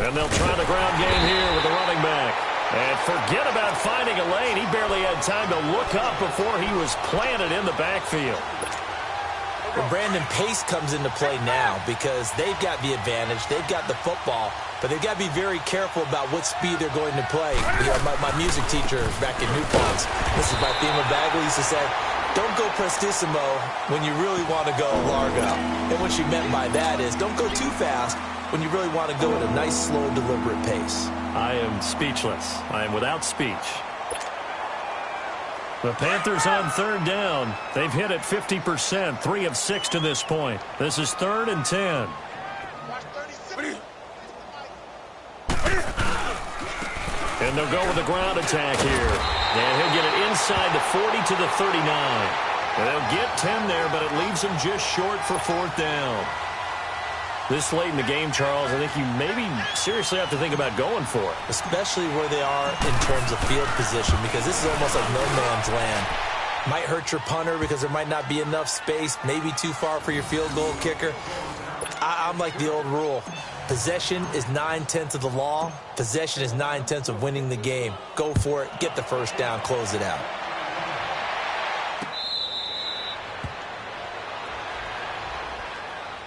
And they'll try the ground game here with the running back. And forget about finding a lane. He barely had time to look up before he was planted in the backfield. Well, Brandon, pace comes into play now because they've got the advantage. They've got the football, but they've got to be very careful about what speed they're going to play. You know, my music teacher back in New Paltz, this is my theme of Bagley, used to say, don't go prestissimo when you really want to go largo. And what she meant by that is don't go too fast when you really want to go at a nice, slow, deliberate pace. I am speechless. I am without speech. The Panthers on third down. They've hit it 50%, 3 of 6 to this point. This is 3rd and 10. And they'll go with the ground attack here. And he'll get it inside the 40 to the 39. And they'll get 10 there, but it leaves them just short for 4th down. This late in the game, Charles, I think you maybe seriously have to think about going for it. Especially where they are in terms of field position, because this is almost like no man's land. Might hurt your punter because there might not be enough space, maybe too far for your field goal kicker. I'm like the old rule. Possession is 9/10 of the law. Possession is 9/10 of winning the game. Go for it, get the first down, close it out.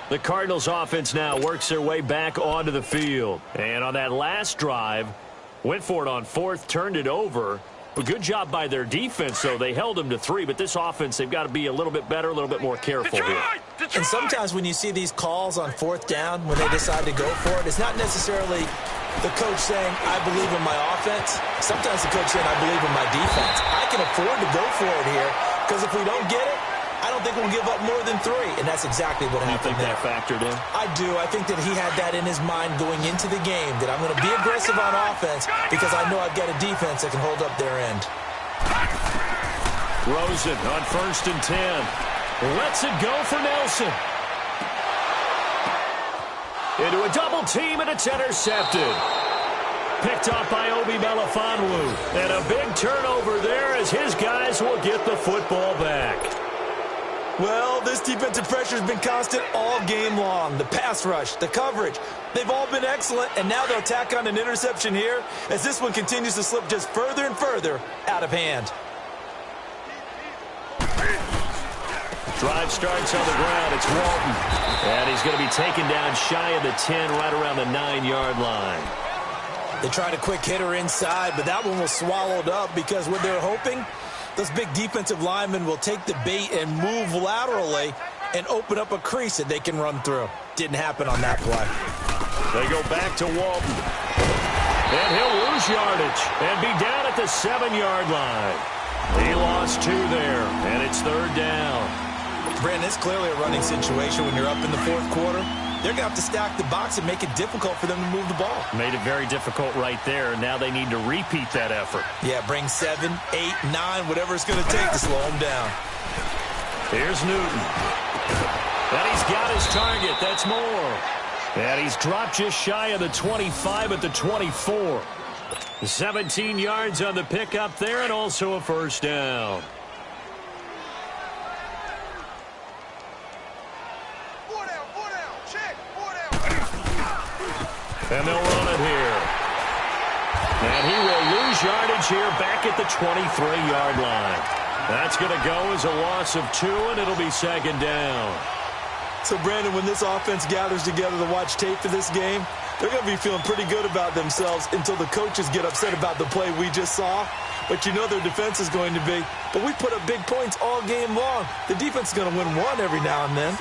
The Cardinals offense now works their way back onto the field. And on that last drive, went for it on 4th, turned it over. A good job by their defense, though. They held them to 3, but this offense, they've got to be a little bit better, a little bit more careful here. And sometimes when you see these calls on 4th down, when they decide to go for it, it's not necessarily the coach saying, I believe in my offense. Sometimes the coach saying, I believe in my defense. I can afford to go for it here, because if we don't get it, I don't think we'll give up more than 3, and that's exactly what happened there. You think that factored in? I do. I think that he had that in his mind going into the game, that I'm going to be aggressive on offense because I know I've got a defense that can hold up their end. Rosen on 1st and 10. Lets it go for Nelson. Into a double team, and it's intercepted. Picked up by Obi Melifonwu. And a big turnover there as his guys will get the football back. Well, this defensive pressure has been constant all game long. The pass rush, the coverage, they've all been excellent, and now they'll tack on an interception here as this one continues to slip just further and further out of hand. Drive starts on the ground. It's Walton. And he's going to be taken down shy of the 10, right around the 9-yard line. They tried a quick hitter inside, but that one was swallowed up because what they're hoping, those big defensive linemen will take the bait and move laterally and open up a crease that they can run through. Didn't happen on that play. They go back to Walton. And he'll lose yardage and be down at the 7-yard line. He lost 2 there, and it's 3rd down. Brandon, it's clearly a running situation when you're up in the 4th quarter. They're going to have to stack the box and make it difficult for them to move the ball. Made it very difficult right there, and now they need to repeat that effort. Yeah, bring 7, 8, 9, whatever it's going to take to slow them down. Here's Newton. And he's got his target. That's more. And he's dropped just shy of the 25 at the 24. 17 yards on the pickup there, and also a 1st down. And they'll run it here. And he will lose yardage here back at the 23-yard line. That's going to go as a loss of 2, and it'll be 2nd down. So, Brandon, when this offense gathers together to watch tape for this game, they're going to be feeling pretty good about themselves until the coaches get upset about the play we just saw. But you know their defense is going to be. But we put up big points all game long. The defense is going to win one every now and then.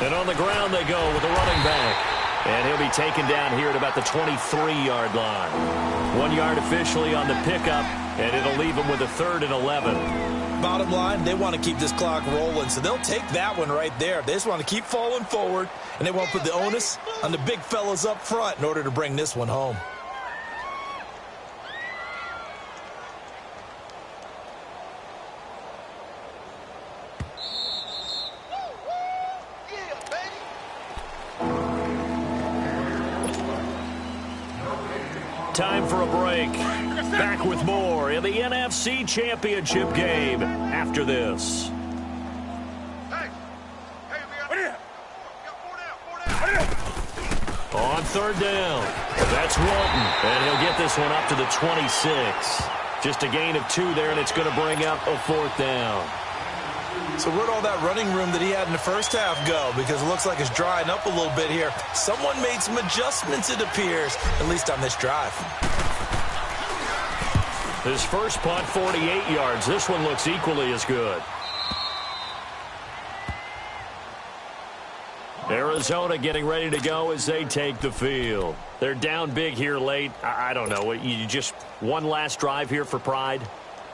And on the ground they go with a running back. And he'll be taken down here at about the 23-yard line. 1 yard officially on the pickup, and it'll leave him with a 3rd and 11. Bottom line, they want to keep this clock rolling, so they'll take that one right there. They just want to keep falling forward, and they won't put the onus on the big fellas up front in order to bring this one home. Time for a break. Back with more in the NFC Championship game after this. On third down, that's Walton, and he'll get this one up to the 26. Just a gain of 2 there, and it's going to bring up a 4th down. So where'd all that running room that he had in the first half go? Because it looks like it's drying up a little bit here. Someone made some adjustments, it appears, at least on this drive. His first punt, 48 yards. This one looks equally as good. Arizona getting ready to go as they take the field. They're down big here late. I don't know. You just one last drive here for pride?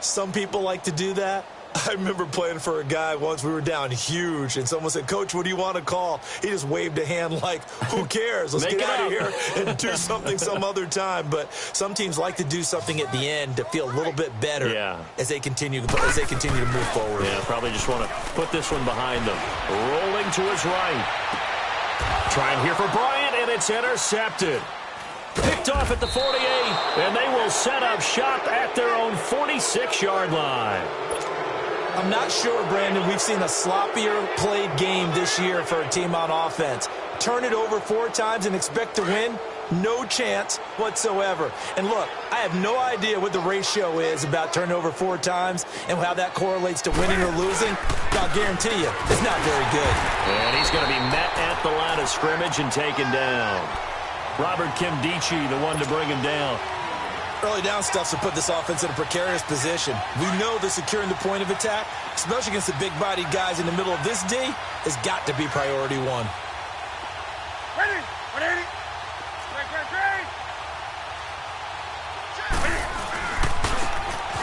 Some people like to do that. I remember playing for a guy once. We were down huge, and someone said, "Coach, what do you want to call?" He just waved a hand like, who cares? Let's get out of here and do something some other time. But some teams like to do something at the end to feel a little bit better as they continue to move forward. Yeah, probably just want to put this one behind them. Rolling to his right. Trying here for Bryant, and it's intercepted. Picked off at the 48, and they will set up shop at their own 46-yard line. I'm not sure, Brandon, we've seen a sloppier played game this year for a team on offense. Turn it over 4 times and expect to win? No chance whatsoever. And look, I have no idea what the ratio is about turning over 4 times and how that correlates to winning or losing. But I'll guarantee you, it's not very good. And he's going to be met at the line of scrimmage and taken down. Robert Kimdichie, the one to bring him down. Early down stuffs will put this offense in a precarious position. We know that securing the point of attack, especially against the big-bodied guys in the middle of this D, has got to be priority 1. Ready! Ready!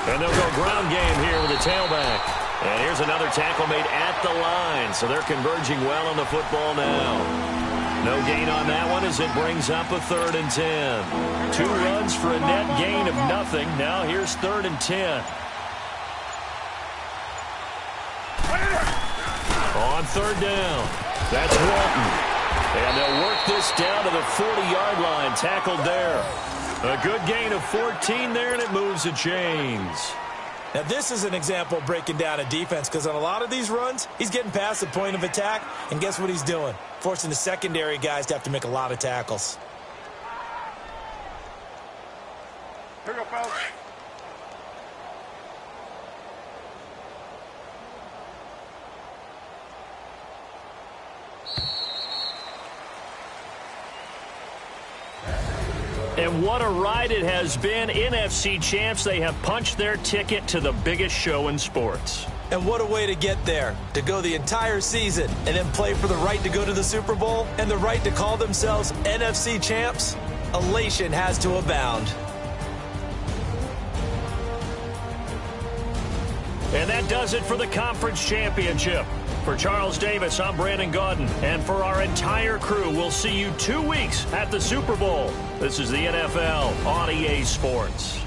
And they'll go ground game here with a tailback. And here's another tackle made at the line. So they're converging well on the football now. No gain on that one as it brings up a 3rd and 10. 2 runs for a net gain of nothing. Now here's 3rd and 10. On 3rd down, that's Walton. And they'll work this down to the 40-yard line, tackled there. A good gain of 14 there, and it moves the chains. Now, this is an example of breaking down a defense because on a lot of these runs, he's getting past the point of attack, and guess what he's doing? Forcing the secondary guys to have to make a lot of tackles. Here we go, fellas. And what a ride it has been. NFC champs, they have punched their ticket to the biggest show in sports. And what a way to get there, to go the entire season and then play for the right to go to the Super Bowl and the right to call themselves NFC champs. Elation has to abound. And that does it for the conference championship. For Charles Davis, I'm Brandon Gaudin. And for our entire crew, we'll see you 2 weeks at the Super Bowl. This is the NFL on EA Sports.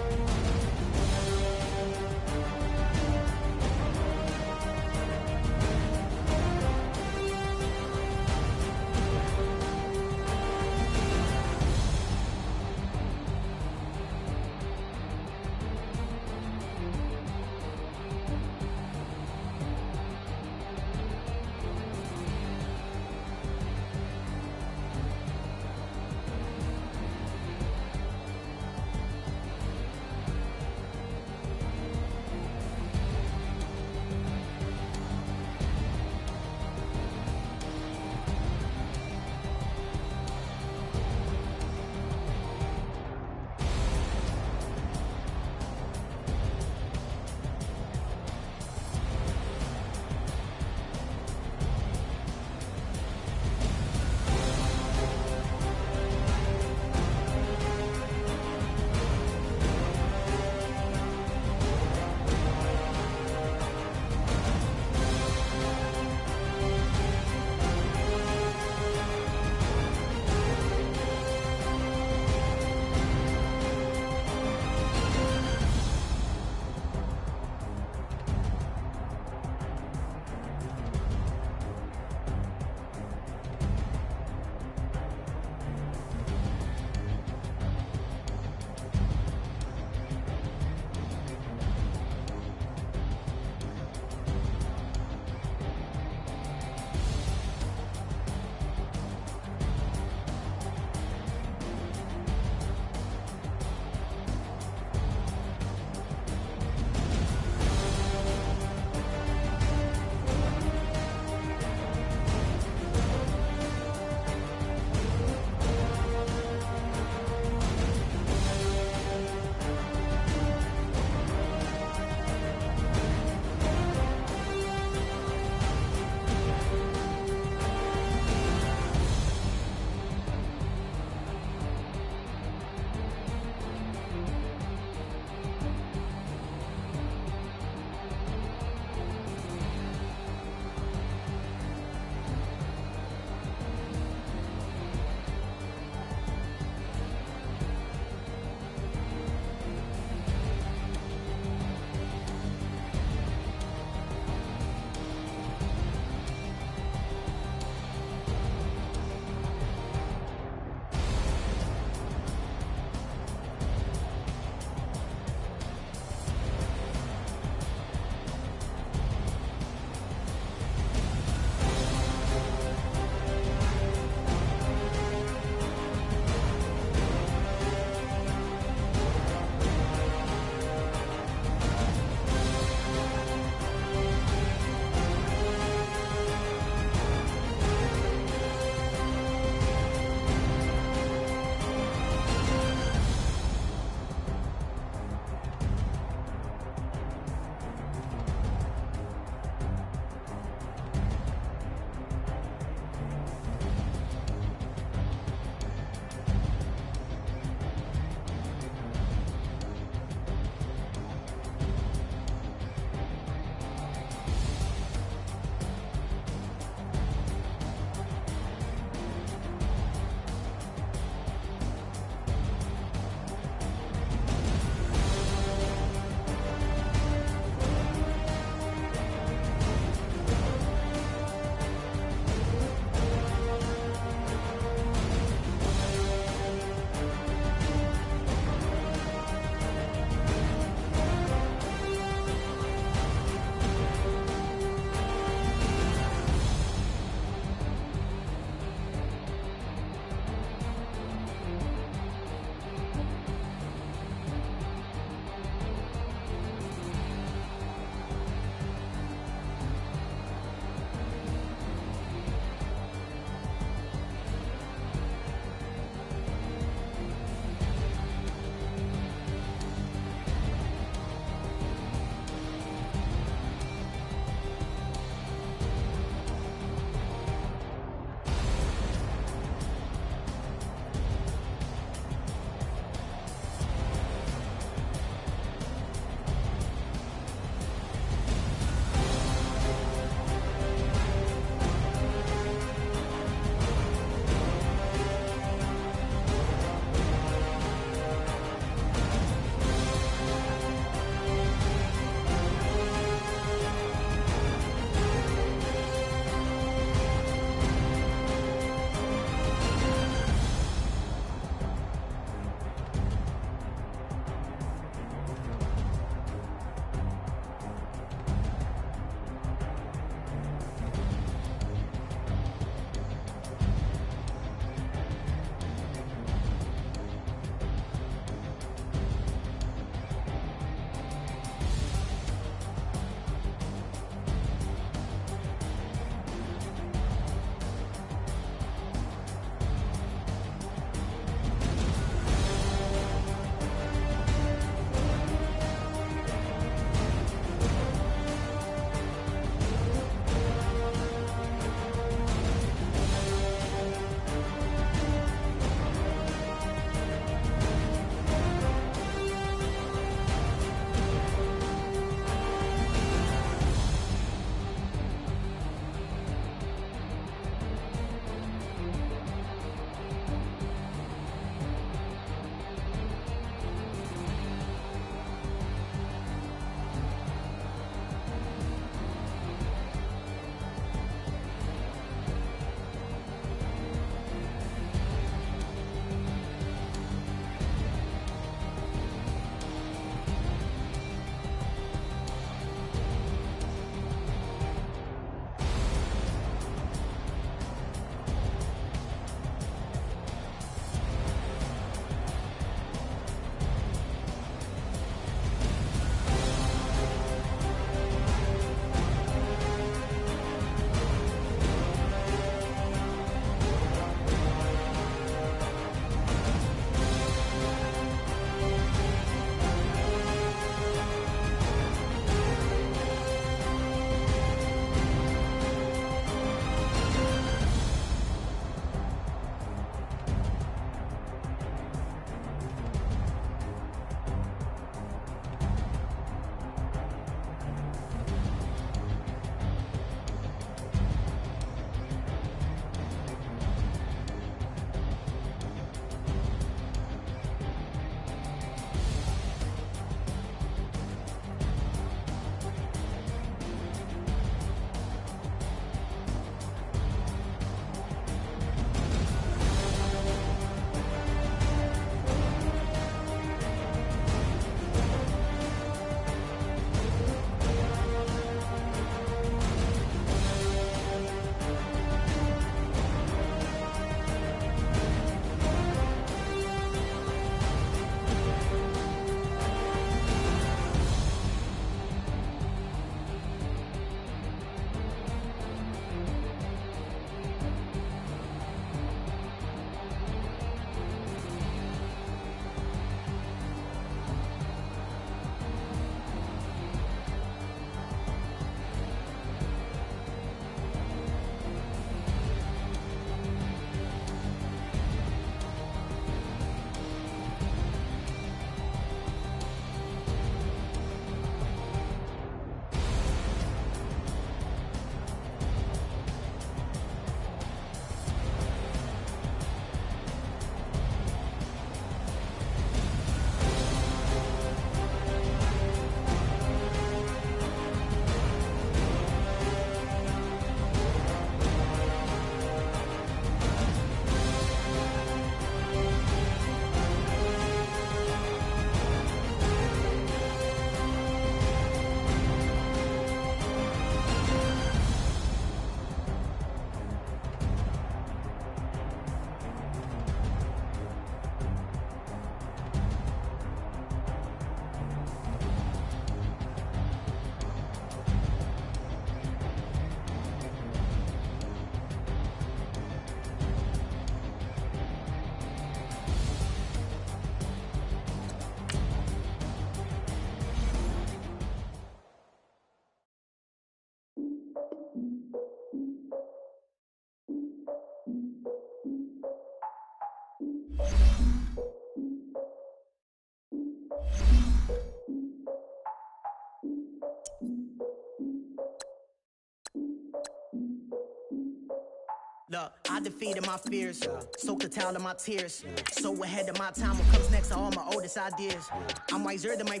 Look, I defeated my fears, soaked the towel of my tears. So ahead of my time, what comes next are all my oldest ideas. I'm wiser than my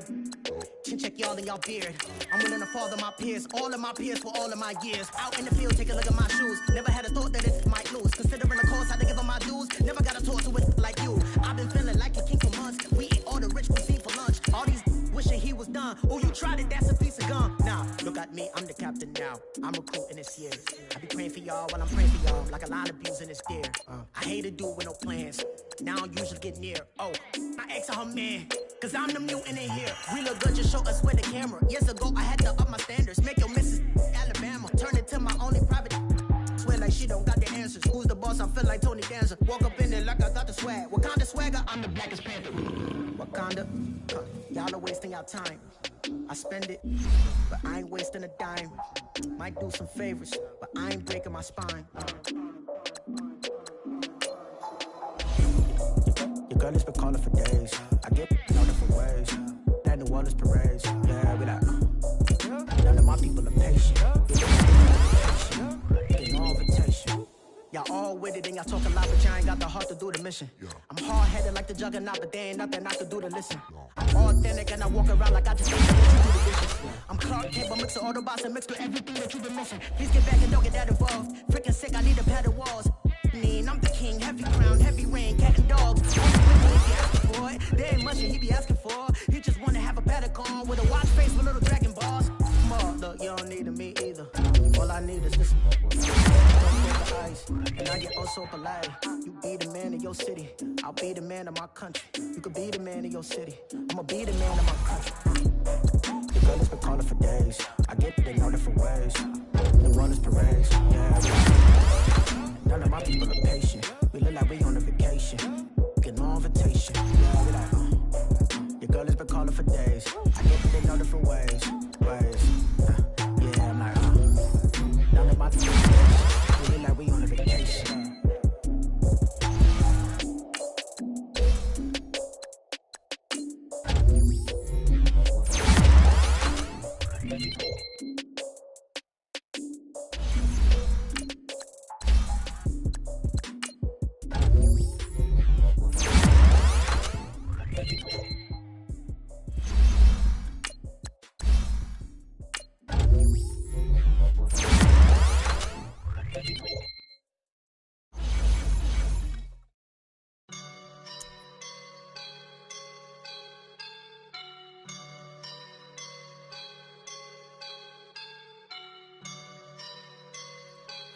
chin check y'all in y'all beard. I'm willing to father my peers, all of my peers for all of my years. Out in the field, take a look at my shoes. Never had a thought that it might lose. Considering the cost, I had to give them my dues. Never got a talk to it like you. I've been feeling like a king for months. We eat all the rich cuisine for lunch. All these wishing he was done. Oh, you tried it, that's a piece of gum. Now, look at me, I'm the captain now. I'm recruiting this year. I be praying for y'all while I'm praying for y'all. Like a line of bees in this deer. I hate to do with no plans. Now I usually get near. Oh, my ex are her man. Cause I'm the mutant in here. We look good, just show us where the camera. Years ago, I had to up my standards. Make your missus Alabama. Turn it to my only private. Swear like she don't got the answers. Who's the boss? I feel like Tony Danza. Walk up in there like I got the swag. What kind of swagger? I'm the blackest panther. Wakanda. Y'all are wasting our time. I spend it, but I ain't wasting a dime. Might do some favors, but I ain't breaking my spine. Your girl has been calling for days. I get all different ways. That New Orleans parades. Yeah, we like, none of my people are patient. Get no invitation. Y'all all with it and y'all talk a lot, but y'all ain't got the heart to do the mission. I'm hard-headed like the juggernaut, but there ain't nothing I can do to listen. I'm authentic and I walk around like I just ain't gonna let you do the dishes. I'm Clark Kent, but mix of Autobots and mixed with everything that you've been missing. Please get back and don't get that involved. Freaking sick, I need a pad of walls. I'm the king, heavy crown, heavy rain, cat and dogs. If he asking for it, there ain't much that he be asking for. He just wanna have a paddock on with a watch face with little dragon balls. Look, you don't need me either. All I need is this. And I get oh so polite. You be the man of your city, I'll be the man of my country. You could be the man of your city, I'ma be the man of my country. The girl has been calling for days. I get it in all different ways. New Orleans parades, yeah. None of my people are patient. We look like we on a vacation. Get no invitation. Yeah, we like, your girl has been calling for days. I get it in all different ways. Yeah, I'm like, none of my people are patient. We look like we on a vacation.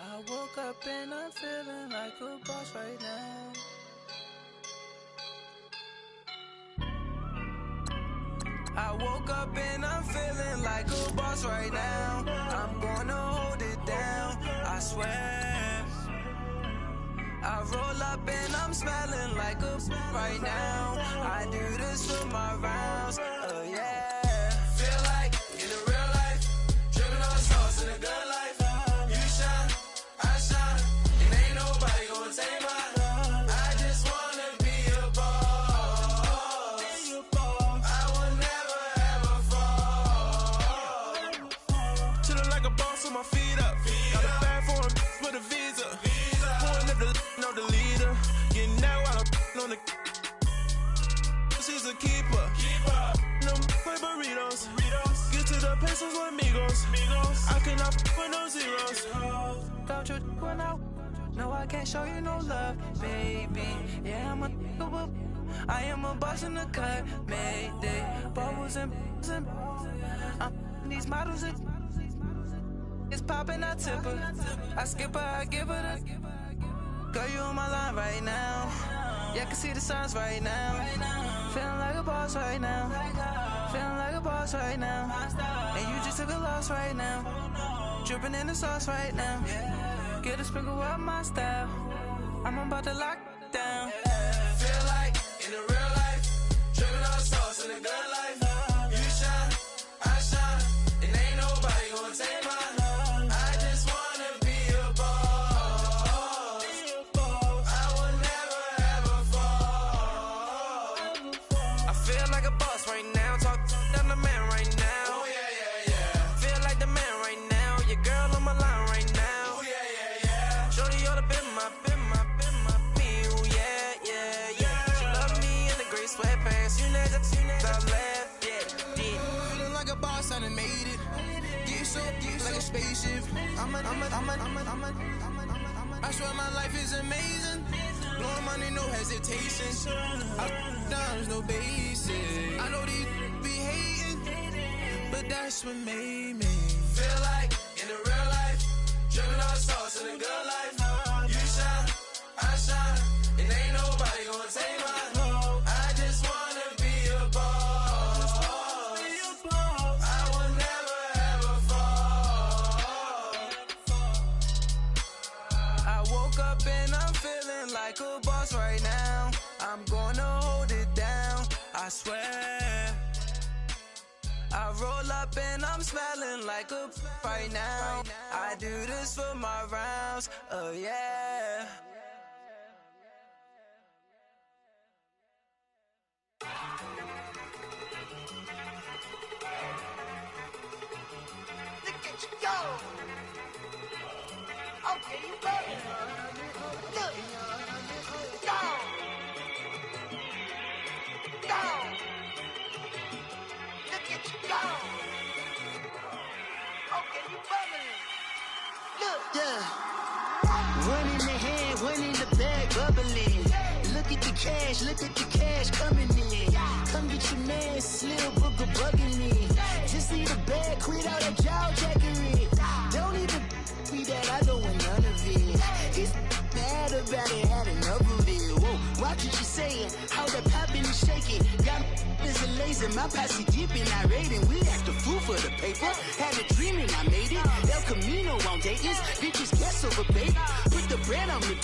I woke up and I'm feeling like a boss right now. I woke up and I'm feeling like a boss right now. I'm gonna hold it down, I swear. I roll up and I'm smelling like a right now. I do this for my rounds, oh yeah. Feel like in the real life, dripping on sauce in a good life. You shine, I shine, and ain't nobody gonna take mine. I just wanna be a boss. I will never ever fall. Chillin' like a boss with my feet up. Got a bag for him with a visa. Pulling up know the leader. You know I don't on the. She's a keeper. No play burritos. Get to the pesos with amigos. I cannot with no zeros. Don't you run out? No, I can't show you no love, baby. Yeah, I am a boss in the cut. Mayday. Bubbles and I'm these models. It's popping, I tip her. I skip her, I give her the. Girl, you on my line right now. Yeah, I can see the signs right now. Feeling like a boss right now. Feeling like a boss right now. And you just took a loss right now. Dripping in the sauce right now. Get a sprinkle up my style. I'm about to lock down. Feel like in the real life, dripping on sauce in a good life. You shine, I shine, and ain't nobody gonna take mine. I just want so like a spaceship. I swear my life is amazing. Blowing money, no hesitation. There's no basic. I know these be hating, but that's what made me feel like in the real life. Driven all the sauce in the good life. You shine, I shine, and ain't nobody gonna take mine. I just wanna be a boss. I will never ever fall. I woke up and I'm feeling like a boss right now. I'm gonna hold it down, I swear. I roll up and I'm smelling like a right now. I do this for my rounds, oh yeah. Look at you go. Okay, you better. Look. Go. Go. Look at you go. Okay, you bubbling. Look, yeah. One in the hand, one in the bag, bubbling. Look at the cash coming in. Come get your man, Slim Booker bugging me. Just need a bag, quit all that jaw jackery. Don't even be that, I don't want none of it. It's bad about it, had enough of it. Whoa, watch what you saying, how that poppin' and shaking. Got is a laser, my posse deep and I raiding. We act a fool for the paper. Had a dream and I made it. El Camino on Dayton's, bitches guess over baby. Put the bread on me,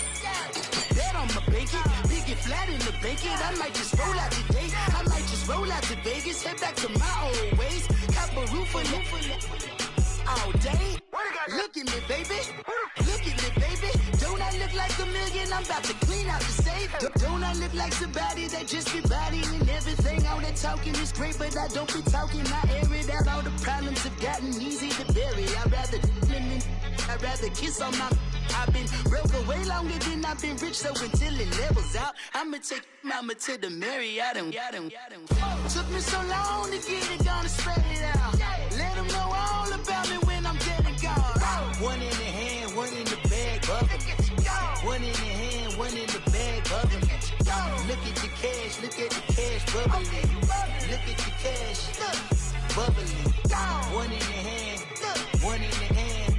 bet on my bacon. Big and flat in the bacon. I might just roll out today. I might just roll out to Vegas. Head back to my old ways. Cop a roof for all day. Look at me, baby. Look at me, baby. Don't I look like a million? I'm about to clean out the safe. Don't I look like somebody that just be bodying everything? All that talking is great, but I don't be talking. I air it out. All the problems have gotten easy to bury. I'd rather kiss on my. I've been broke way longer than I've been rich, so until it levels out, I'ma take mama to the Marriott and took me so long to get it, gonna spread it out. Let them know all about me when I'm dead and gone. One in the hand, one in the bag, bubbling. One in the hand, one in the bag, bubbling. Look at the cash, bubbling. Look at the cash, bubbling. One in the hand, one in the hand,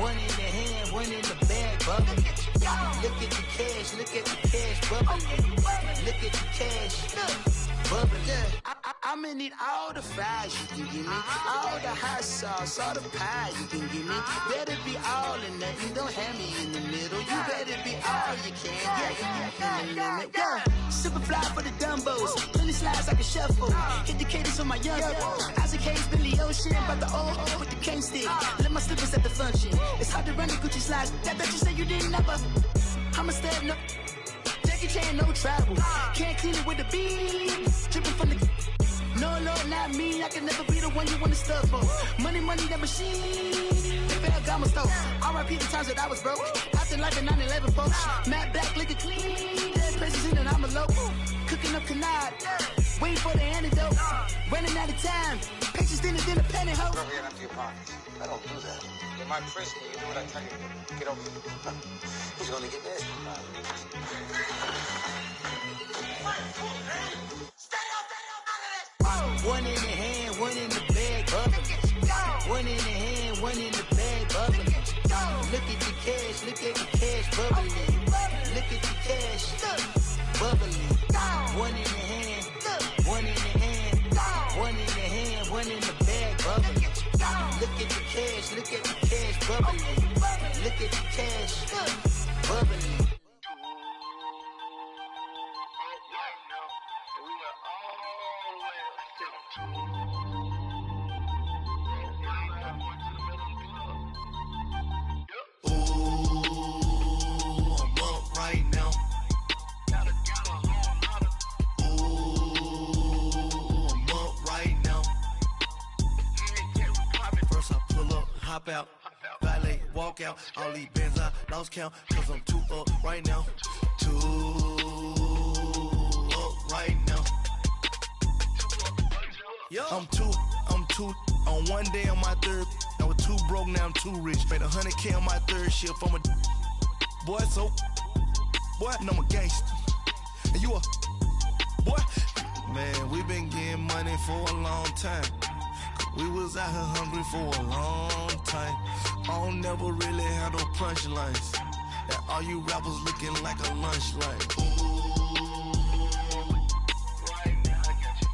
one in the hand, one in the bag, bubbling. Look at the cash, bubbling. Look at the cash, bubbling. I'ma need all the fries you can give me, all the hot sauce, all the pie you can give me. Better be all or nothing, don't have me in the middle. You better be all you can, yeah. Super fly for the Dumbos, plenty slides like a shuffle. Hit the cadence on my young Isaac Hayes, Billy Ocean, but the old with the cane stick. Let my slippers at the function. It's hard to run the Gucci slides. That you say you didn't never. I'ma step no. Jackie Chan, no travel. Can't clean it with the beat. Dripping from the. No, Lord, not me. I can never be the one you wanna stuff for. Money, that machine. Ferragamo store. R.I.P. the times that I was broke. After life in 9/11, folks. Matte black, liquor clean. Dead places in and I'm a local. Cooking up canard. Waiting for the antidote. Running out of time. Patience than a penny hoe. Don't get empty your pockets. I don't do that. In my prison, you do what I tell you. Get over here. He's gonna get this. One in the hand, one in the bag, bubbling. One in the hand, one in the bag, bubbling. Look at the cash, bubbling. Look at the cash, bubbling. One in the hand, one in the hand, one in the hand, one in the bag, bubbling. Look at the cash, bubbling. Look at the cash, bubbling. Hop out, valet, walk out. All these bands I lost count, cause I'm too up right now. Too up right now. I'm too on one day on my third. I was too broke, now I'm too rich. Made 100K on my third shift. I'm a boy, so boy, and I'm a gangster. And you a boy? Man, we been getting money for a long time. We was out here hungry for a long time. I don't never really have no punchlines. And all you rappers looking like a lunch line. Right now, I got you.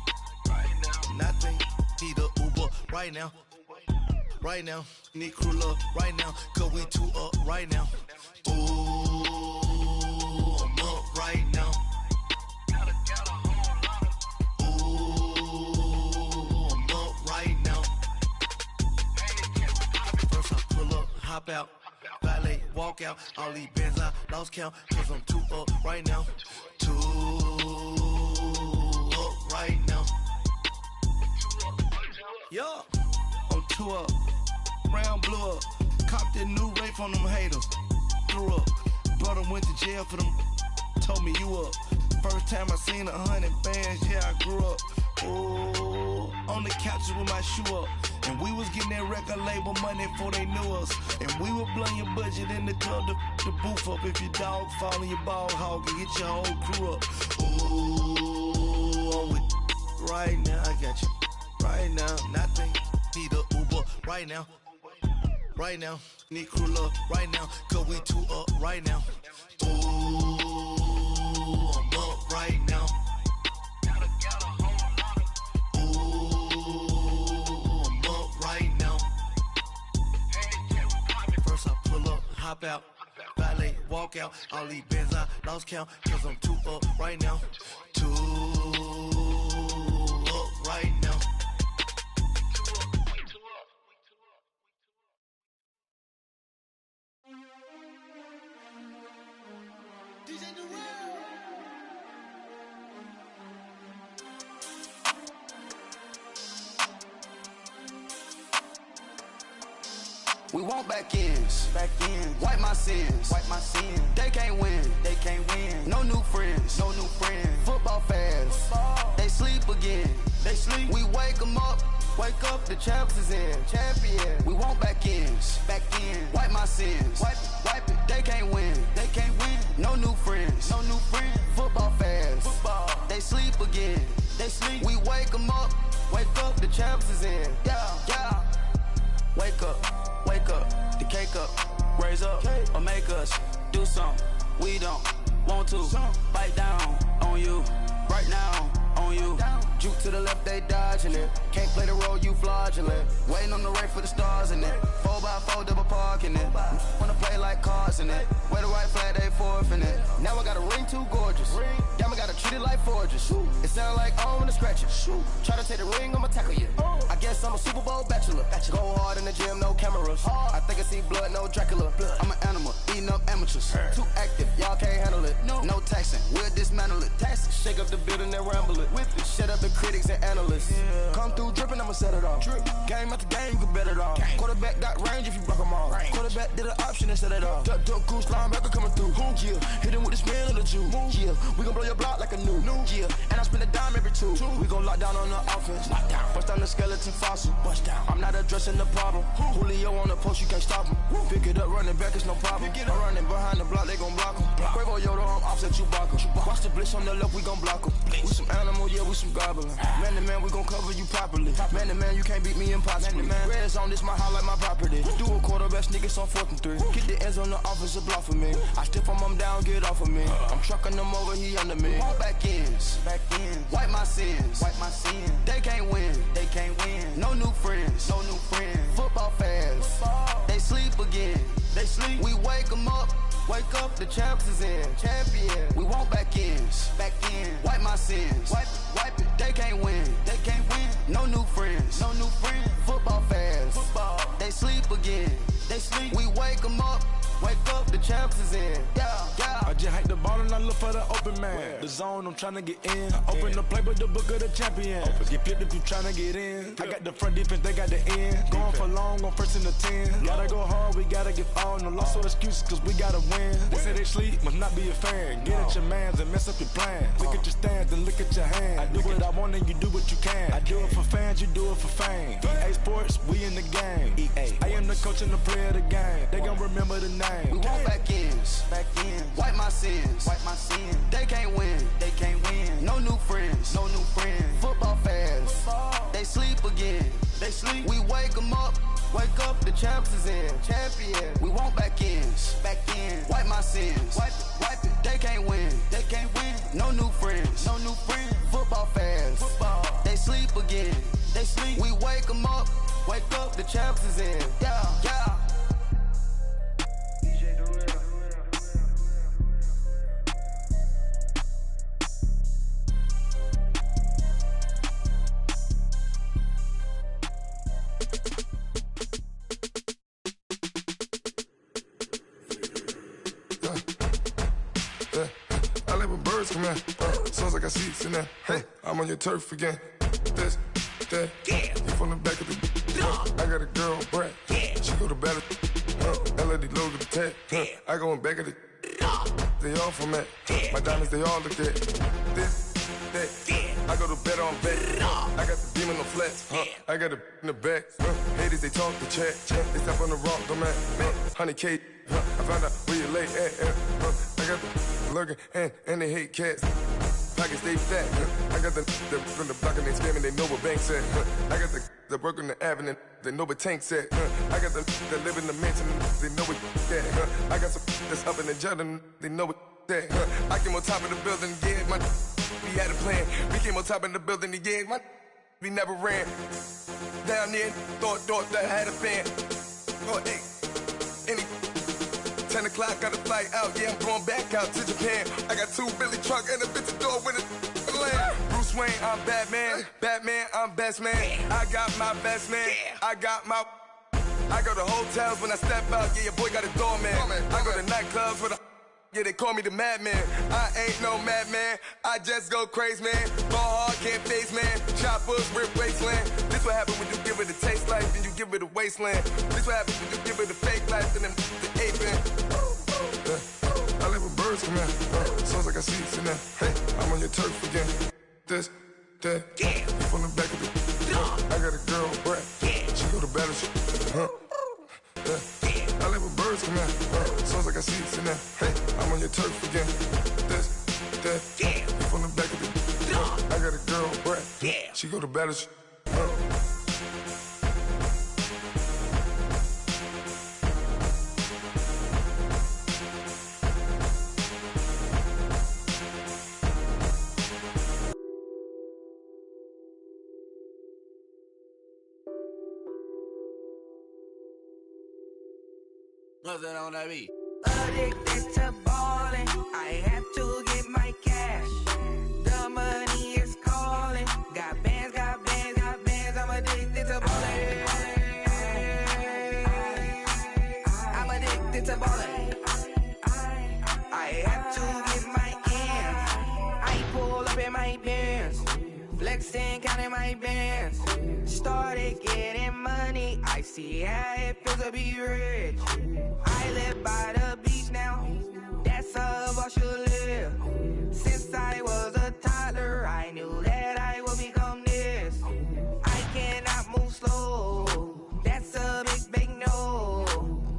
Right now. Nothing, need a Uber right now. Right now, need crew up right now. Cause we two up right now. Ooh, I'm up right now. Hop out, valet, walk out, all these bands I lost count, cause I'm too up right now, too up right now. Yo, I'm too up, round blew up, copped that new rape from them haters, threw up, brother went to jail for them, told me you up, first time I seen 100 bands, yeah I grew up, ooh, on the couches with my shoe up. And we was getting that record label money before they knew us. And we were blowing your budget in the club to boof up. If your dog fall in your ball hog and get your whole crew up. Ooh, I'm with right now, I got you. Right now, nothing, need a Uber right now. Right now, need crew love right now. Cause we two up right now. Ooh, I'm up right now. Hop out, valet, walk out, all these bands I lost count, cause I'm too up right now, too up right now. We want back ends, wipe my sins, they can't win, no new friends, football fans, they sleep again, we wake them up, the champs is in, we want back ends, wipe my sins, wipe it, they can't win, no new friends, football fans, they sleep again, we wake them up, the champs is in, yeah, wake up, the cake up, raise up, or make us do something we don't want to. Bite down on you, right now on you. Juke to the left, they dodging it. Can't play the role, you fraudulent. Waiting on the race for the stars in it. 4x4 double parking it. Wanna play like cars in it. Wear the right flag, they forfeit it. Now I got a ring too gorgeous. Damn, I gotta treat it like forges. It sound like I don't wanna scratch it. Try to take the ring, I'ma tackle you. I guess I'm a Super Bowl bachelor. Go hard in the gym, no cameras. I think I see blood, no Dracula. I'm an animal, eating up amateurs. Too active, y'all can't handle it. No taxing, we'll dismantle it. Shake up the building and ramble it. With it, shut up the critics and analysts. Come through dripping, I'ma set it off. Game after game, you can bet it off. Quarterback got range if you block them off. Quarterback did an option and set it off. Duck goose linebacker coming through. Yeah, hit him with the spin of the Jew. Yeah, we gon' blow your block like a new. Yeah, and I spend a dime every two. We gon' lock down on the offense. Bust down the skeleton fossil. I'm not addressing the problem. Julio on the post, you can't stop him. Pick it up, running back, it's no problem. I'm running behind the block, they gon' block him. Quavo Yoda, I'm offset Chewbacca. Watch the blitz on the left, we gon' block him. We some animal, yeah, we some goblin. Man to man, we gon' cover you properly. Man to man, you can't beat me impossibly. Red zone, this my highlight, my property. Do a quarterback sneakers on 4th and 3. Get the ends on the offensive block for me. I stiff him, I'm down, get off of me. I'm trucking them over, he under me. Walk back ends, wipe my sins, they can't win, no new friends, football fans, they sleep again, we wake them up, the champs is in, we want back ends, wipe my sins, wipe it, they can't win, no new friends, football fans, they sleep again, we wake them up, the champs is in, yeah. just hike the ball and I look for the open man. The zone, I'm tryna get in. Open the playbook, the book of the champion. Get flipped if you tryna get in. I got the front defense, they got the end. Going for long, on first and the 10. Gotta go hard, we gotta give all. No loss or excuses, cause we gotta win. They say they sleep, must not be a fan. Get at your mans and mess up your plans. Look at your stands and look at your hands. I do what I want and you do what you can. I do it for fans, you do it for fame. EA Sports, we in the game. I am the coach and the player of the game. They gon' remember the name. We want back ends. Wipe my sins. They can't win. No new friends. Football fans. They sleep again. We wake them up. Wake up, the champs is in. Champion. We want back ends. Wipe my sins. Wipe it. They can't win. No new friends. Football fans. They sleep again. We wake them up. Wake up, the champs is in. Yeah. I like when birds come in. Sounds like I seats in there. Hey, I'm on your turf again. This, that, yeah. You from the back of the. I got a girl, Brad. Yeah. She go to battle. LED logo the tag. I go in back of the. They all from that. My diamonds, they all look at. This, that. I go to bed on bed. I got the demon on flats. I got it in the back. Haters, they talk the chat. They step on the rock, the man. 100K. I found out where you lay at. I got the lurking and they hate cats. Pockets stay fat. I got the from the block and they scamming. They know what banks at. I got the work on the avenue. They know what tanks at. I got the live in the mansion. They know what that. I got some that's up in the Jordan. They know what that. I came on top of the building. Yeah, we had a plan. We came on top of the building. Yeah, we never ran. Down there, thought that I had a fan. Oh, hey, 10 o'clock, got a flight out, yeah, I'm going back out to Japan. I got 2 Billy truck and a bitch door with a land. Bruce Wayne, I'm Batman. Batman, I'm best man. I got my best man. I go to hotels when I step out, yeah, your boy got a doorman. I go to nightclubs with a yeah, they call me the madman. I ain't no madman. I just go crazy, man. Ball hard, can't face, man. Choppers, rip wasteland. This what happen when you give it a taste life and you give it a wasteland. This what happen when you give it a fake life and then the aping. I live with birds come in. Sounds like I seats in there. Hey, I'm on your turf again. This, that. Yeah. You from the back of the. I got a girl, Brad. Yeah. She go to battle. I live with birds come in. Sounds like I seats in there. Hey, I'm on your turf again. This, that. Yeah. You from the back of the. I got a girl, Brad. Yeah. She go to battle. What's that on that beat? Addicted to ballin', I have to get my cash. The money is calling. Got bands, I'm addicted to ballin'. I'm addicted to ballin'. I have to get my ends. I pull up in my Benz, flexing, counting my bands. Started getting money, I see how it feels to be rich. I live by the beach now, that's how I should live. Since I was a toddler, I knew that I would become this. I cannot move slow, that's a big no.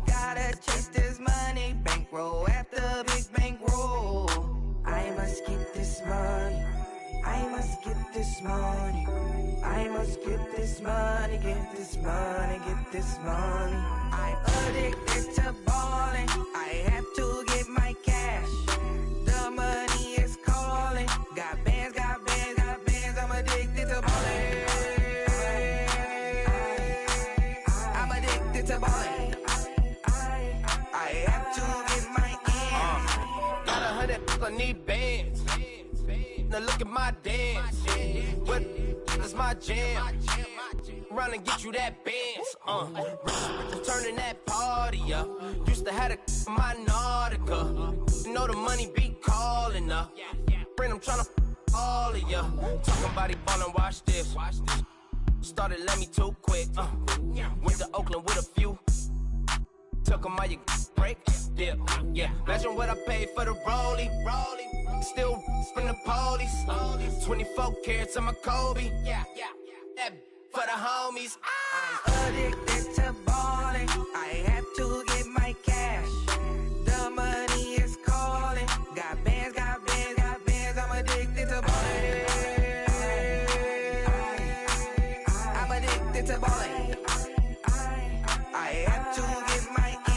Gotta chase this money, bankroll after big bankroll. I must get this money, I must get this money. I must get this money, get this money, get this money. I'm addicted to ballin', I have to get my cash. The money is calling. Got bands, I'm addicted to ballin'. I'm addicted to ballin'. I have to get my ends. Got 100, I need bands. Now look at my dance. What is my jam? Run and get you that Benz. Turning that party up. Used to have my Nautica. You know the money be calling up. Friend, I'm tryna all of ya. Talking about it ballin', watch this. Started let me too quick. Went to Oakland with a few. Took 'em all you break. Yeah. Imagine what I paid for the rollie. Still from the police. 24 carats on my Kobe. That for the homies. I'm addicted to ballin'. I have to get my cash. The money is calling. Got bands, got bands, got bands. I'm addicted to ballin'. I'm addicted to ballin'. I have to get my ends.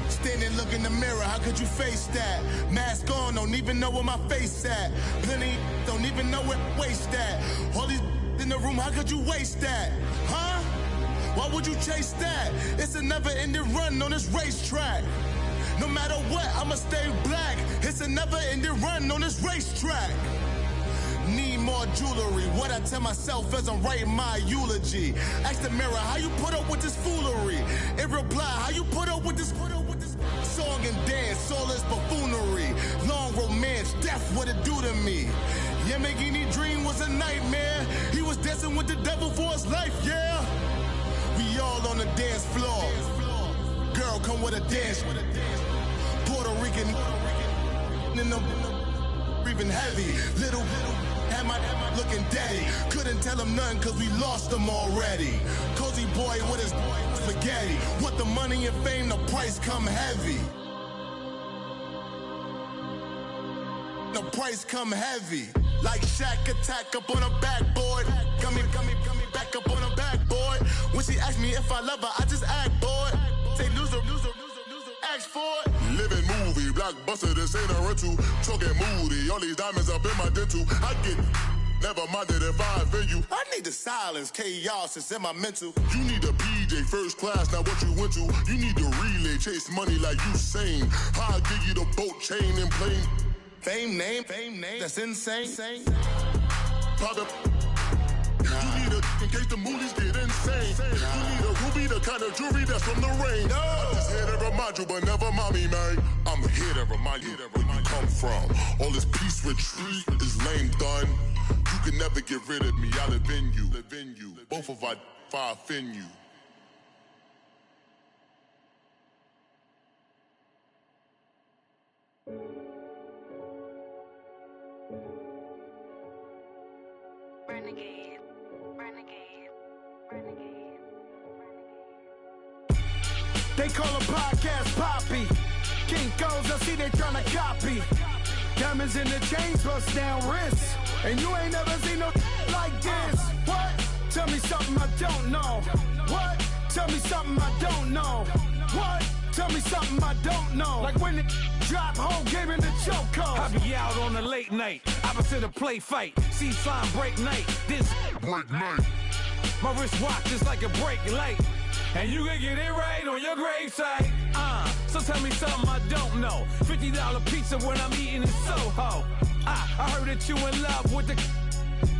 Standing, look in the mirror, how could you face that? Mask on, don't even know where my face at. Plenty, don't even know where waist at. All these in the room, how could you waste that? Huh? Why would you chase that? It's a never-ending run on this racetrack. No matter what, I'ma stay black. It's a never-ending run on this racetrack. Need more jewelry. What I tell myself as I'm writing my eulogy. Ask the mirror, how you put up with this foolery? It reply, how you put up with this song and dance, all this buffoonery. Long romance, death, what it do to me? Yamagini dream was a nightmare. He was dancing with the devil for his life, yeah. We all on the dance floor. Girl, come with a dance. Puerto Rican in the breathing heavy. Little had my looking daddy. Couldn't tell him nothing cause we lost him already. Cozy boy with his spaghetti. With the money and fame, the price come heavy. The price come heavy. Like Shaq attack up on a backboard. Coming back up on a backboard. When she asked me if I love her, I just act bored. Say loser, ask for it. Living movie, blockbuster, this ain't a rental. Talking moody, all these diamonds up in my dental. I get never minded if I offend you. I need the silence, chaos is in my mental. You need a PJ first class, not what you went to. You need the relay, chase money like you sane. I'll give you the boat chain and plane. Fame name, that's insane. Private. You need a in case the movies get insane. You need a ruby, the kind of jewelry that's from the rain. I'm just here to remind you, but never mommy, man. I'm here to remind you where you come from. All this peace retreat is lame done. You can never get rid of me. I live in you. Both of our fire offend you. They call a podcast Poppy. Kinkos, I see they tryna copy. Diamonds in the chains, bust down wrists. And you ain't never seen no like this. What? Tell me something I don't know. What? Tell me something I don't know. What? Tell me something I don't know. Like when it drop, whole game in the chokehold. I be out on a late night, opposite a play fight. See sign break night, this break night. My wristwatch is like a break light. And you can get it right on your gravesite. So tell me something I don't know. $50 pizza when I'm eating in Soho. I heard that you in love with the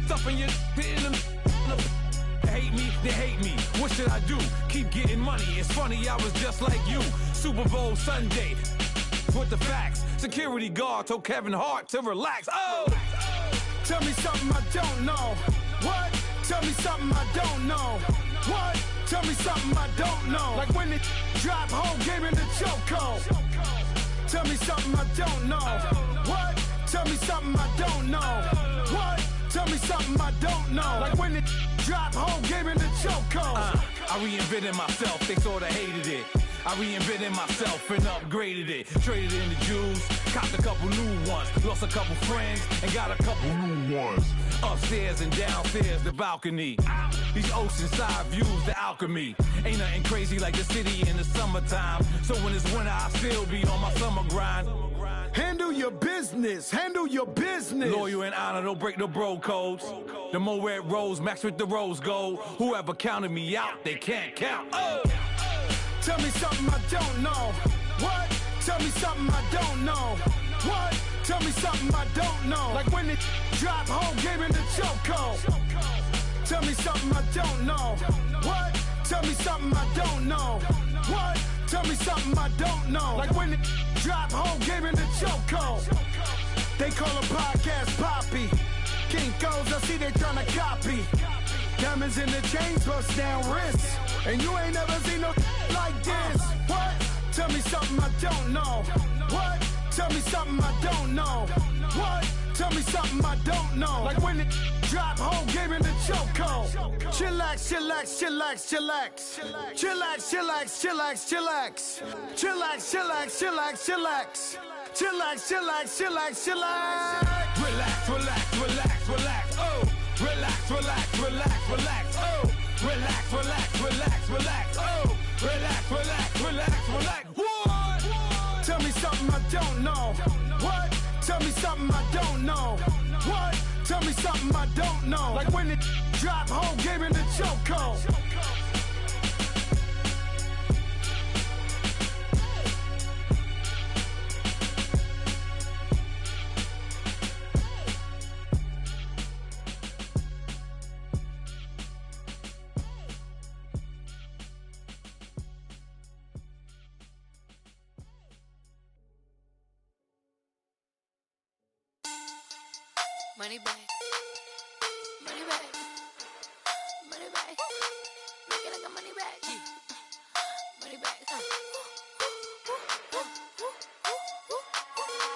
stuff in your in them. Hate me, they hate me. What should I do? Keep getting money. It's funny, I was just like you. Super Bowl Sunday. With the facts. Security guard told Kevin Hart to relax. Oh! Tell me something I don't know. What? Tell me something I don't know. What? Tell me something I don't know. Like when it drop, whole game in the chokehold. Tell me something I don't know. What? Tell me something I don't know. What? Tell me something I don't know. Like when it drop, whole game in the chokehold. I reinvented myself, they sorta hated it. I reinvented myself and upgraded it. Traded in the Jews, copped a couple new ones. Lost a couple friends and got a couple new ones. Upstairs and downstairs, the balcony. These oceanside views, the alchemy. Ain't nothing crazy like the city in the summertime. So when it's winter, I still be on my summer grind. Handle your business, handle your business. Loyal and honor, don't break the bro codes. The more red rose, max with the rose gold. Whoever counted me out, they can't count. Oh! Tell me something I don't know. What? Tell me something I don't know. What? Tell me something I don't know. Like when it drop home, game in the chokehold. Tell me something I don't know. What? Tell me something I don't know. What? Tell me something I don't know. Like when it drop home, game in the chokehold. They call a podcast Poppy. Kinkos, I see they tryna copy. Diamonds in the chains, bust down wrists. And you ain't never seen no like this. What? Tell me something I don't know. What? Tell me something I don't know. What? Tell me something I don't know. Like when it drop home, game in the chokehold. Chillax, chillax, chillax, chillax. Chillax, chillax, chillax, chillax. Chillax, chillax, chillax, chillax. Chillax, chillax, chillax, chillax. Relax, relax, relax, relax. Oh! Relax, relax, relax, relax. Oh! Relax, relax, relax, relax. Oh! Relax, relax, relax, relax. What? Tell me something I don't know. What? Tell me something I don't know. What? Tell me something I don't know. Like when it drop home, game in the chokehold. Money back, money back, money back. Make it like a money back, money back.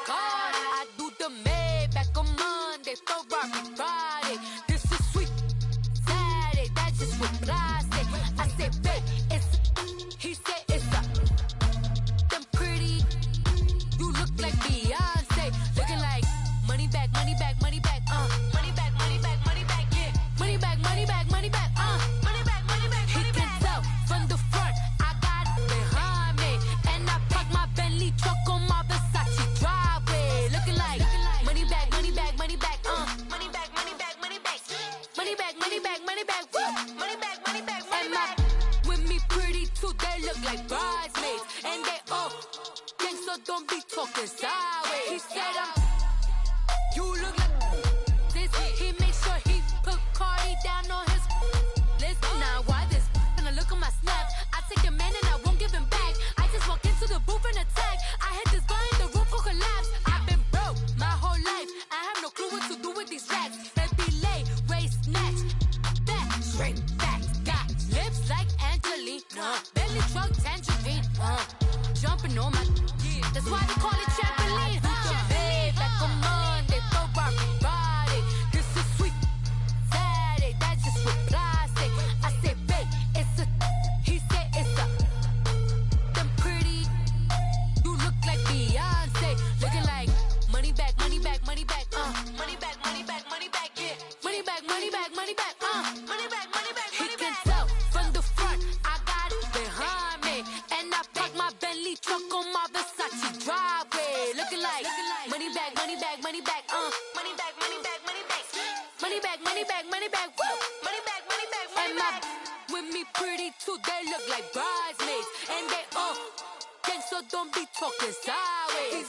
God, I do the Maybach on Monday, Ferrari Friday. This is sweet Saturday, that's just what I say. I say, babe, it's he said it's a them pretty. You look like Beyonce, looking like money back, money back, money back. Money back, money back, money back, yeah. Money back, money back, money back, money back, money back, money back. He can tell from the front, I got it behind me. And I park my Bentley truck on my Versace driveway. Looking like money back, money back, money back, money back, money back, money back. Money back, money back, money back, woo. Money back, money back, money back. With me pretty too, they look like bridesmaids. And they all gang, so don't be talking sideways. He said you look like this. He make sure he put Cardi down on his list. Now why this? When I look at my snap, I take a man and I won't give him back. I just walk into the booth and attack. I hit this guy in the roof will collapse. I've been broke my whole life. I have no clue what to do with these racks. Baby lay, waist snatch, back, straight back. Got lips like Angelina, belly truck tangerine. Jumping on my, that's why they call it trampoline. Back on Monday, Ferrari Friday. This is sweet Saturday, that's just what I say. I say, babe, it's a, he said it's a, them pretty. You look like Beyonce, looking like money back, money back, money back, money back, money back, money back, yeah. Money back, money back, money back, money back, money back. He can tell from the front, I got it behind me, and I park my Bentley truck on my Versace driveway. Looking like money back, money back, money back, money back, money back, money back, money back, money back, money back, woo. Money back, money back, money back. With me pretty too, they look like bridesmaids, and they all gang, so don't be talking sideways.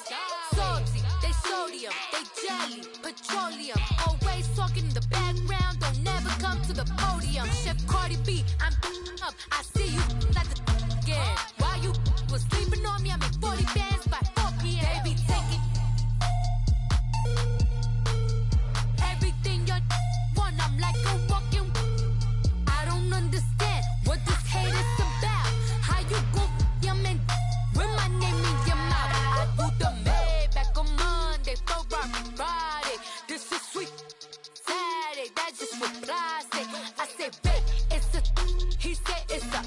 Salty, they sodium, they jelly, petroleum. Always talking in the background, don't never come to the podium. Chef Cardi B, I'm up, I see you like the again. While you was sleeping on me, I make 40 bands by 4 p.m. They be taking everything you want, I'm like a walking. I don't understand what this hate is about. How you gon' your man with my name in your mouth? I do the Maybach on Monday, Ferrari Friday. This is sweet Saturday, that's just what I say. I say, babe, it's a, he said it's a,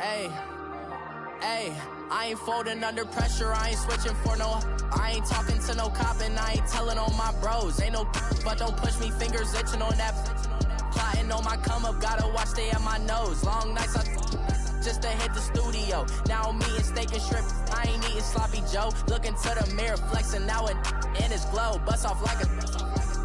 Ayy, I ain't folding under pressure, I ain't switching for no. I ain't talking to no cop and I ain't telling on my bros. Ain't no but don't push me, fingers itching on that. Plotting on my come up, gotta watch stay at my nose. Long nights just to hit the studio. Now I'm eating steak and shrimp, I ain't eating sloppy Joe. Looking to the mirror, flexing now it in his glow. Bust off like a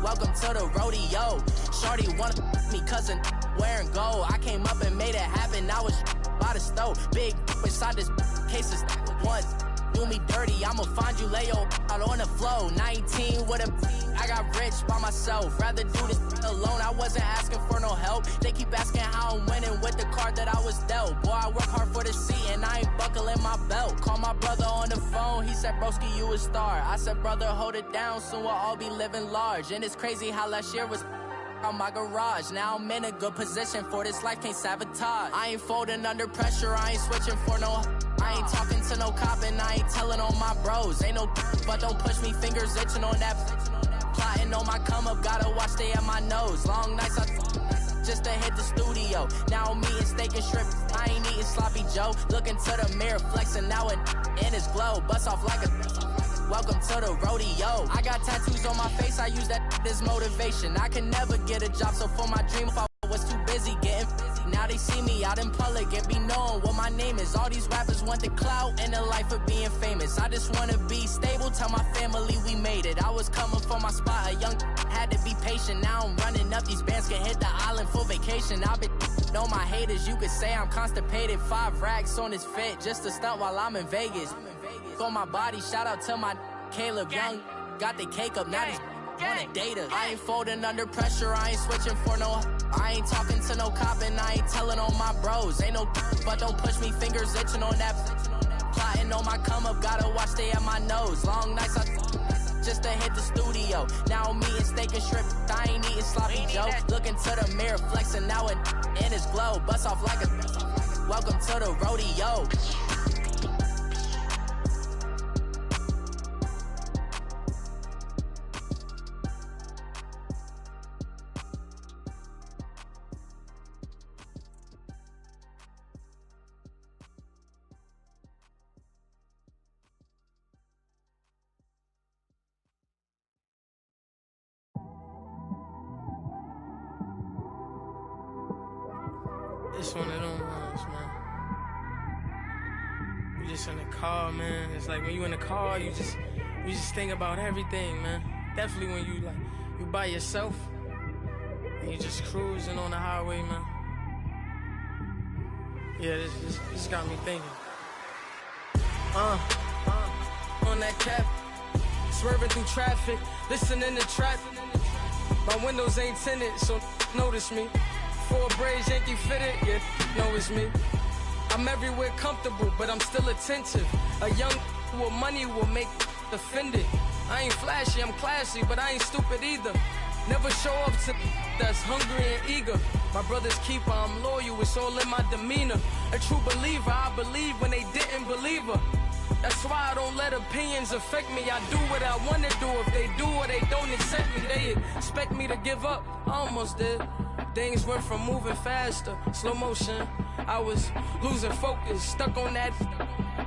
welcome to the rodeo. Shorty wanna me cousin wearing gold. I came up and made it happen, now it's by the stove. Big inside this cases once do me dirty, I'ma find you lay your out on the floor. 19 with a I got rich by myself, rather do this alone. I wasn't asking for no help, they keep asking how I'm winning with the card that I was dealt. Boy, I work hard for the seat and I ain't buckling my belt. Call my brother on the phone, he said broski you a star. I said brother hold it down, soon we'll all be living large. And it's crazy how last year was on my garage. Now I'm in a good position for this life, can't sabotage. I ain't folding under pressure, I ain't switching for no. I ain't talking to no cop and I ain't telling on my bros. Ain't no but don't push me, fingers itching on that. Plotting on my come up, gotta watch stay at my nose. Long nights just to hit the studio. Now I'm eating steak and shrimp, I ain't eating sloppy Joe. Looking to the mirror, flexing now it in his glow. Bust off like a welcome to the rodeo. I got tattoos on my face, I use that as motivation. I can never get a job, so for my dream if I was too busy getting busy. Now they see me out in public and be knowing what my name is. All these rappers want the clout and the life of being famous. I just wanna be stable, tell my family we made it. I was coming for my spot, a young had to be patient. Now I'm running up, these bands can hit the island for vacation. I've been know my haters, you could say I'm constipated. 5 racks on his fit, just to stunt while I'm in Vegas. On my body, shout out to my Caleb Young. Got the cake up, now these wanna date us. I ain't folding under pressure, I ain't switching for no. I ain't talking to no cop and I ain't telling on my bros. Ain't no but don't push me, fingers itching on that. Plotting on my come up, gotta watch stay at my nose. Long nights just to hit the studio. Now I'm eating steak and shrimp, I ain't eating sloppy Joe. Looking to the mirror, flexing now it in his glow. Bust off like a welcome to the rodeo. It's one of them ones, man. You just in the car, man. It's like when you in the car, you just think about everything, man. Definitely when you by yourself and you just cruising on the highway, man. Yeah, this got me thinking. On that cap, swerving through traffic, listening to trap. My windows ain't tinted, so notice me. 4 braids, Yankee fitted, yeah, know it's me. I'm everywhere comfortable, but I'm still attentive. A young with money will make offended. I ain't flashy, I'm classy, but I ain't stupid either. Never show up to that's hungry and eager. My brother's keeper, I'm loyal, it's all in my demeanor. A true believer, I believe when they didn't believe her. That's why I don't let opinions affect me. I do what I want to do. If they do or they don't accept me, they expect me to give up. I almost did. Things went from moving faster, slow motion. I was losing focus, stuck on that.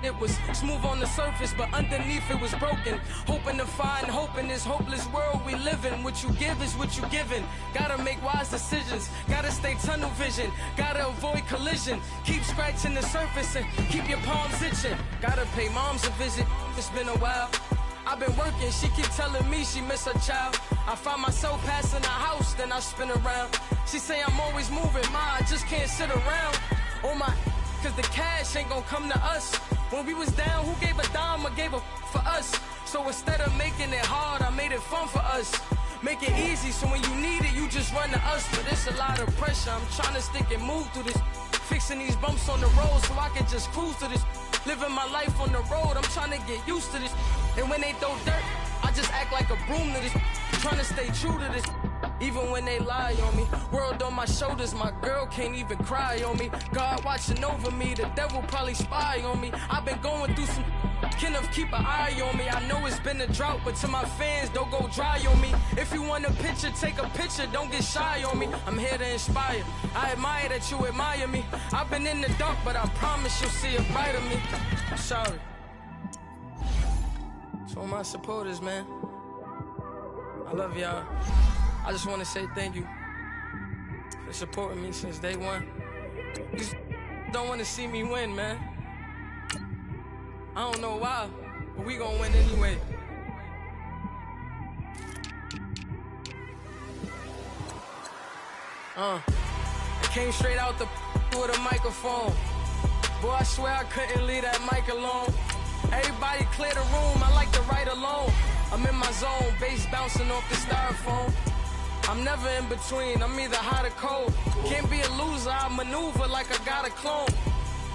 It was smooth on the surface, but underneath it was broken. Hoping to find hope in this hopeless world we live in. What you give is what you given. Gotta make wise decisions, gotta stay tunnel vision, gotta avoid collision. Keep scratching the surface and keep your palms itching. Gotta pay moms a visit, it's been a while. I've been working, she keep telling me she miss her child. I find myself passing the house, then I spin around. She say I'm always moving, ma, I just can't sit around. Oh my, cause the cash ain't gonna come to us. When we was down, who gave a dime or gave a for us? So instead of making it hard, I made it fun for us. Make it easy, so when you need it, you just run to us. But it's a lot of pressure, I'm trying to stick and move through this. Fixing these bumps on the road so I can just cruise to this. Living my life on the road, I'm trying to get used to this. And when they throw dirt, I just act like a broom to this. Trying to stay true to this. Even when they lie on me, world on my shoulders, my girl can't even cry on me. God watching over me, the devil probably spy on me. I've been going through some, Ask enough, keep an eye on me. I know it's been a drought, but to my fans, don't go dry on me. If you want a picture, take a picture, don't get shy on me. I'm here to inspire. I admire that you admire me. I've been in the dark, but I promise you'll see a brighter me. I'm sorry. To all my supporters, man. I love y'all. I just want to say thank you for supporting me since day one. You just don't want to see me win, man. I don't know why, but we gonna win anyway. I came straight out the with a microphone. Boy, I swear I couldn't leave that mic alone. Everybody clear the room, I like to write alone. I'm in my zone, bass bouncing off the styrofoam. I'm never in between, I'm either hot or cold. Can't be a loser, I maneuver like I got a clone.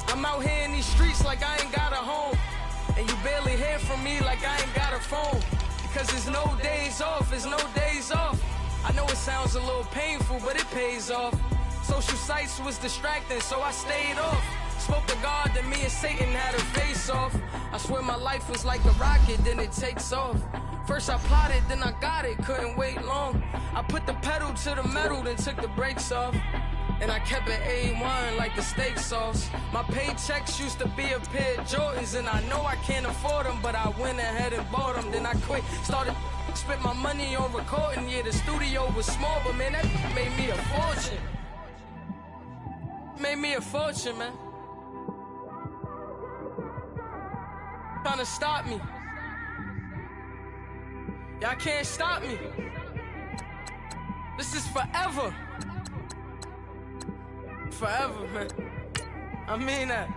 I'm out here in these streets like I ain't got a home. And you barely hear from me like I ain't got a phone. Because there's no days off, there's no days off. I know it sounds a little painful, but it pays off. Social sites was distracting, so I stayed off. Spoke to God that me and Satan had a face off. I swear my life was like a rocket, then it takes off. First I plotted, then I got it, couldn't wait long. I put the pedal to the metal, then took the brakes off. And I kept it A1 like the steak sauce. My paychecks used to be a pair of Jordans, and I know I can't afford them, but I went ahead and bought them. Then I quit, started spent my money on recording. Yeah, the studio was small, but man, that made me a fortune. Made me a fortune, man. Trying to stop me. Y'all can't stop me. This is forever. Forever, man. I mean that.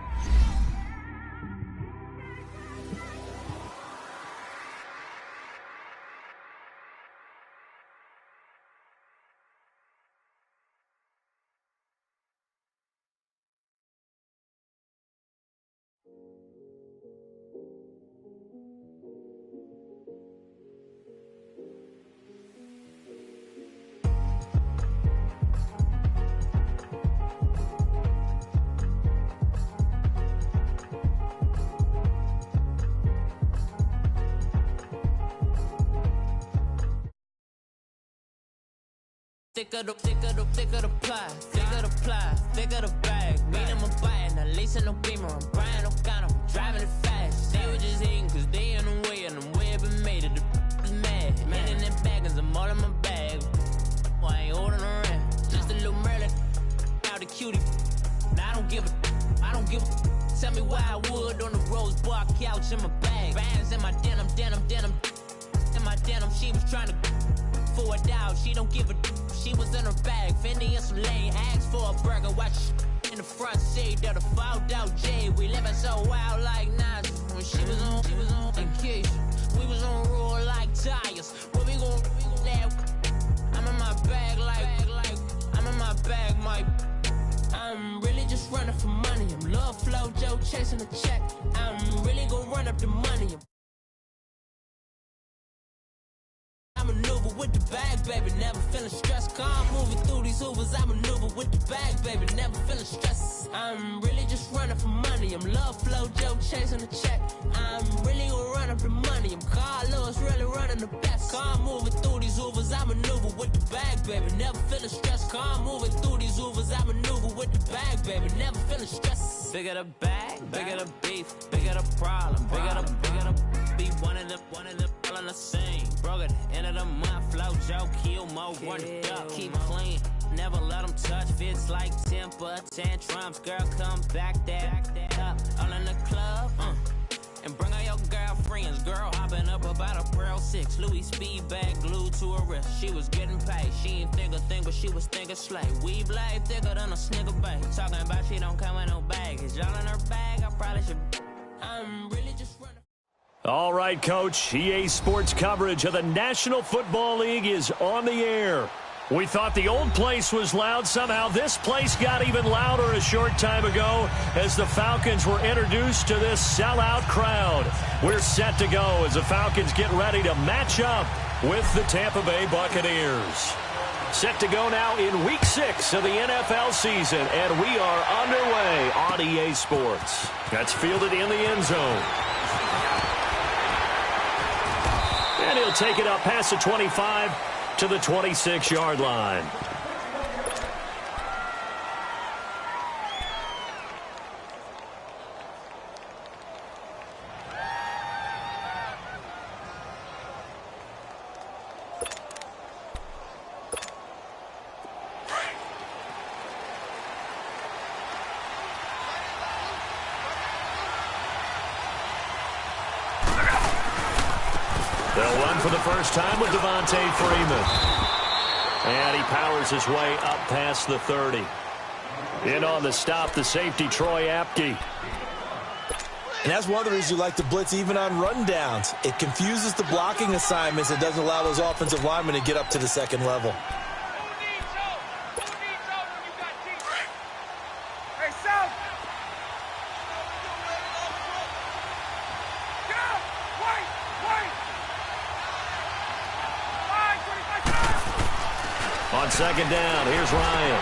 Thicker the ply, thicker the ply, thicker the bag. Mean I'm a buying, at least in no beamer. I'm Brian O'Connor, I'm driving it fast. They were just hating cause they in the way, and the way I've been made it, the is mad. Man in them baggins, I'm all in my bag. Well, I ain't holding around. Just a little Merlin, out the cutie. Now I don't give a. Tell me why I would on the rose bar couch in my bag. Bands in my denim. In my denim, she was trying to for a doubt. She don't give a. She was in her bag, Fendi and some lane. Asked for a burger, watch in the front seat of the fouled out J. We living so wild like Nas. When she was on vacation, we was on roll like tires. Where we gon' that? I'm in my bag like I'm in my bag, Mike. I'm really just running for money. I'm Love Flow Joe chasing a check. I'm really gon' run up the money. I maneuver with the bag, baby, never feeling stressed. Calm moving through these Ubers, I maneuver with the bag, baby, never feeling stressed. I'm really just running for money. I'm Love Flow Joe chasing a check. I'm really gonna run up the money. I'm Carlos, really running the best. Calm moving through these Ubers, I maneuver with the bag, baby, never feeling stressed. Calm moving through these Ubers, I maneuver with the bag, baby, never feeling stressed. Bigger the bag, bigger the beef, bigger the problem, bigger the be one of the all in the same. Broke at the end of the month, Flow Joe, kill more, run it up, keep clean. Never let them touch, fits like temper tantrums. Girl, come back that up, all in the club, and bring all your girlfriends. Girl hopping up about a Pearl 6, Louis speed bag glued to her wrist. She was getting paid, she ain't think a thing, but she was thinking slay. Weave blade thicker than a Snicker bag. Talking about she don't come with no baggage. Y'all in her bag, I probably should. I'm really just running. All right, Coach. EA Sports coverage of the National Football League is on the air. We thought the old place was loud. Somehow this place got even louder a short time ago as the Falcons were introduced to this sellout crowd. We're set to go as the Falcons get ready to match up with the Tampa Bay Buccaneers. Set to go now in Week 6 of the NFL season, and we are underway on EA Sports. That's fielded in the end zone. And he'll take it up past the 25 to the 26-yard line. They'll run for the first time with Devontae Freeman. And he powers his way up past the 30. In on the stop, the safety, Troy Apke. And that's one of the reasons you like to blitz even on rundowns. It confuses the blocking assignments. It doesn't allow those offensive linemen to get up to the second level. On second down, here's Ryan.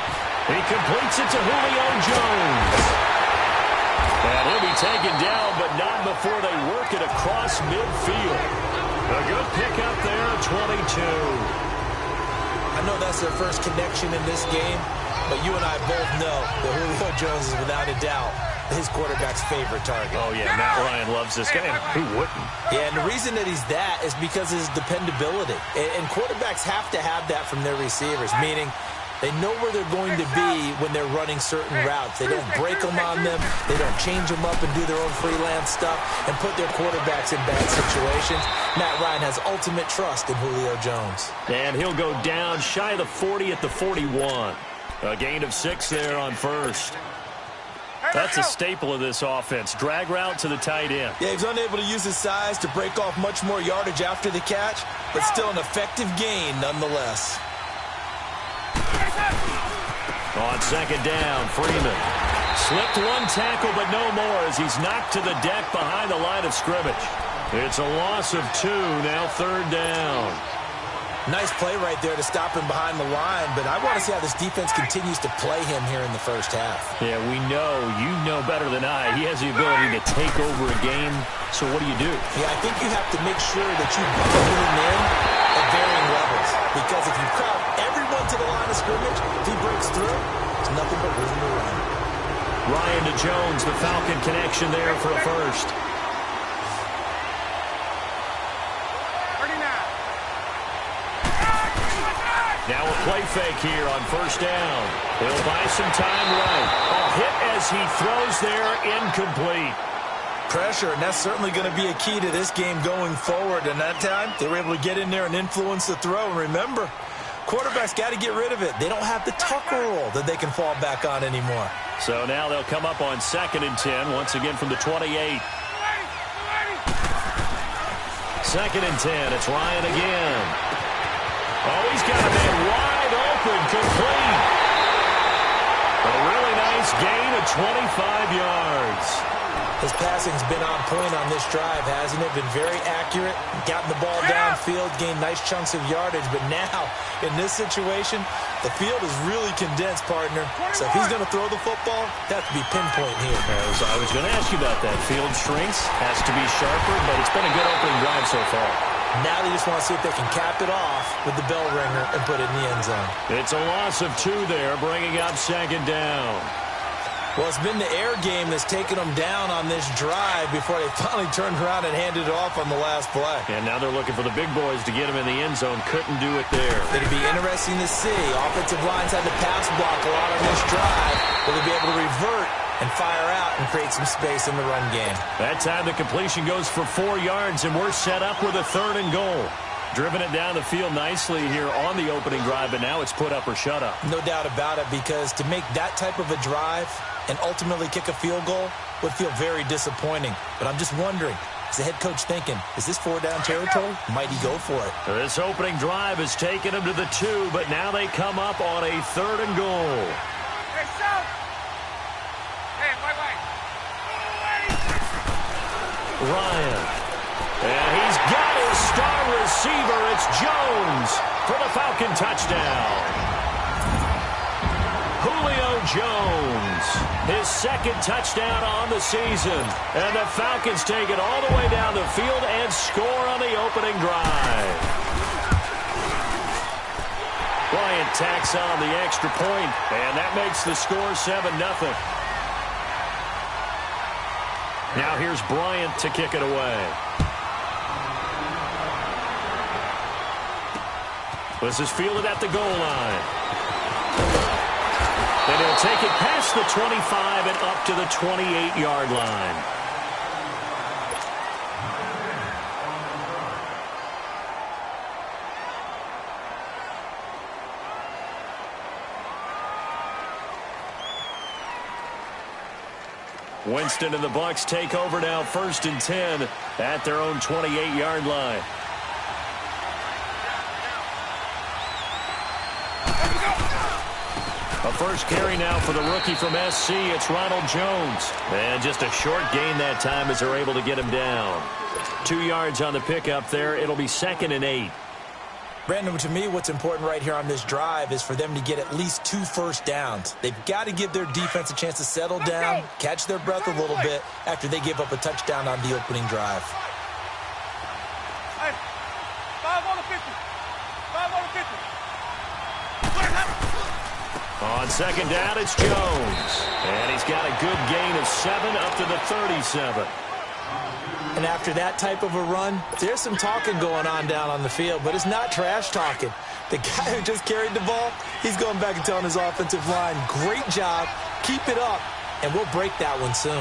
He completes it to Julio Jones. And he'll be taken down, but not before they work it across midfield. A good pickup there, 22. I know that's their first connection in this game, but you and I both know that Julio Jones is without a doubt his quarterback's favorite target. Oh, yeah, Matt Ryan loves this guy. Who wouldn't? Yeah, and the reason that he's that is because of his dependability. And quarterbacks have to have that from their receivers, meaning they know where they're going to be when they're running certain routes. They don't break them on them. They don't change them up and do their own freelance stuff and put their quarterbacks in bad situations. Matt Ryan has ultimate trust in Julio Jones. And he'll go down shy of the 40 at the 41. A gain of 6 there on first. That's a staple of this offense. Drag route to the tight end. Yeah, he's unable to use his size to break off much more yardage after the catch, but still an effective gain nonetheless. On second down, Freeman slipped one tackle, but no more as he's knocked to the deck behind the line of scrimmage. It's a loss of 2, now third down. Nice play right there to stop him behind the line, but I want to see how this defense continues to play him here in the first half. Yeah, we know. You know better than I. He has the ability to take over a game, so what do you do? Yeah, I think you have to make sure that you bundle him in at varying levels, because if you crowd everyone to the line of scrimmage, if he breaks through, there's nothing but room to run. Ryan to Jones, the Falcon connection there for a first. Now a play fake here on first down. He'll buy some time right. A hit as he throws there, incomplete. Pressure, and that's certainly going to be a key to this game going forward. And that time, they were able to get in there and influence the throw. And remember, quarterbacks got to get rid of it. They don't have the Tucker rule that they can fall back on anymore. So now they'll come up on 2nd and 10, once again from the 28. 2nd and 10, it's Ryan again. Oh, he's got a man wide open, complete. A really nice gain of 25 yards. His passing's been on point on this drive, hasn't it? Been very accurate, gotten the ball downfield, gained nice chunks of yardage. But now, in this situation, the field is really condensed, partner. So if he's going to throw the football, that has to be pinpoint here. I was going to ask you about that. Field shrinks, has to be sharper, but it's been a good opening drive so far. Now they just want to see if they can cap it off with the bell ringer and put it in the end zone. It's a loss of 2 there, bringing up 2nd down. Well, it's been the air game that's taken them down on this drive before they finally turned around and handed it off on the last play. And now they're looking for the big boys to get them in the end zone. Couldn't do it there. It'd be interesting to see. Offensive lines had to pass block a lot on this drive. Will they be able to revert and fire out and create some space in the run game? That time the completion goes for 4 yards, and we're set up with a 3rd and goal. Driven it down the field nicely here on the opening drive, but now it's put up or shut up. No doubt about it, because to make that type of a drive and ultimately kick a field goal would feel very disappointing. But I'm just wondering, is the head coach thinking, is this 4-down territory? Might he go for it? This opening drive has taken him to the 2, but now they come up on a 3rd and goal. Ryan. And he's got his star receiver. It's Jones for the Falcon touchdown. Julio Jones. his second touchdown on the season. And the Falcons take it all the way down the field and score on the opening drive. Bryant tacks on the extra point, and that makes the score 7-0. Now here's Bryant to kick it away. This is fielded at the goal line. And he'll take it past the 25 and up to the 28-yard line. Winston and the Bucs take over now, 1st and 10 at their own 28-yard line. A first carry now for the rookie from SC. It's Ronald Jones. And just a short gain that time as they're able to get him down. 2 yards on the pickup there. It'll be 2nd and 8. Brandon, to me, what's important right here on this drive is for them to get at least 2 first downs. They've got to give their defense a chance to settle down, catch their breath a little bit after they give up a touchdown on the opening drive. Hey, 5 on the 50. 5 on the 50. On second down, it's Jones. And he's got a good gain of 7 up to the 37. And after that type of a run, there's some talking going on down on the field, but it's not trash talking. The guy who just carried the ball, he's going back and telling his offensive line, great job, keep it up, and we'll break that one soon.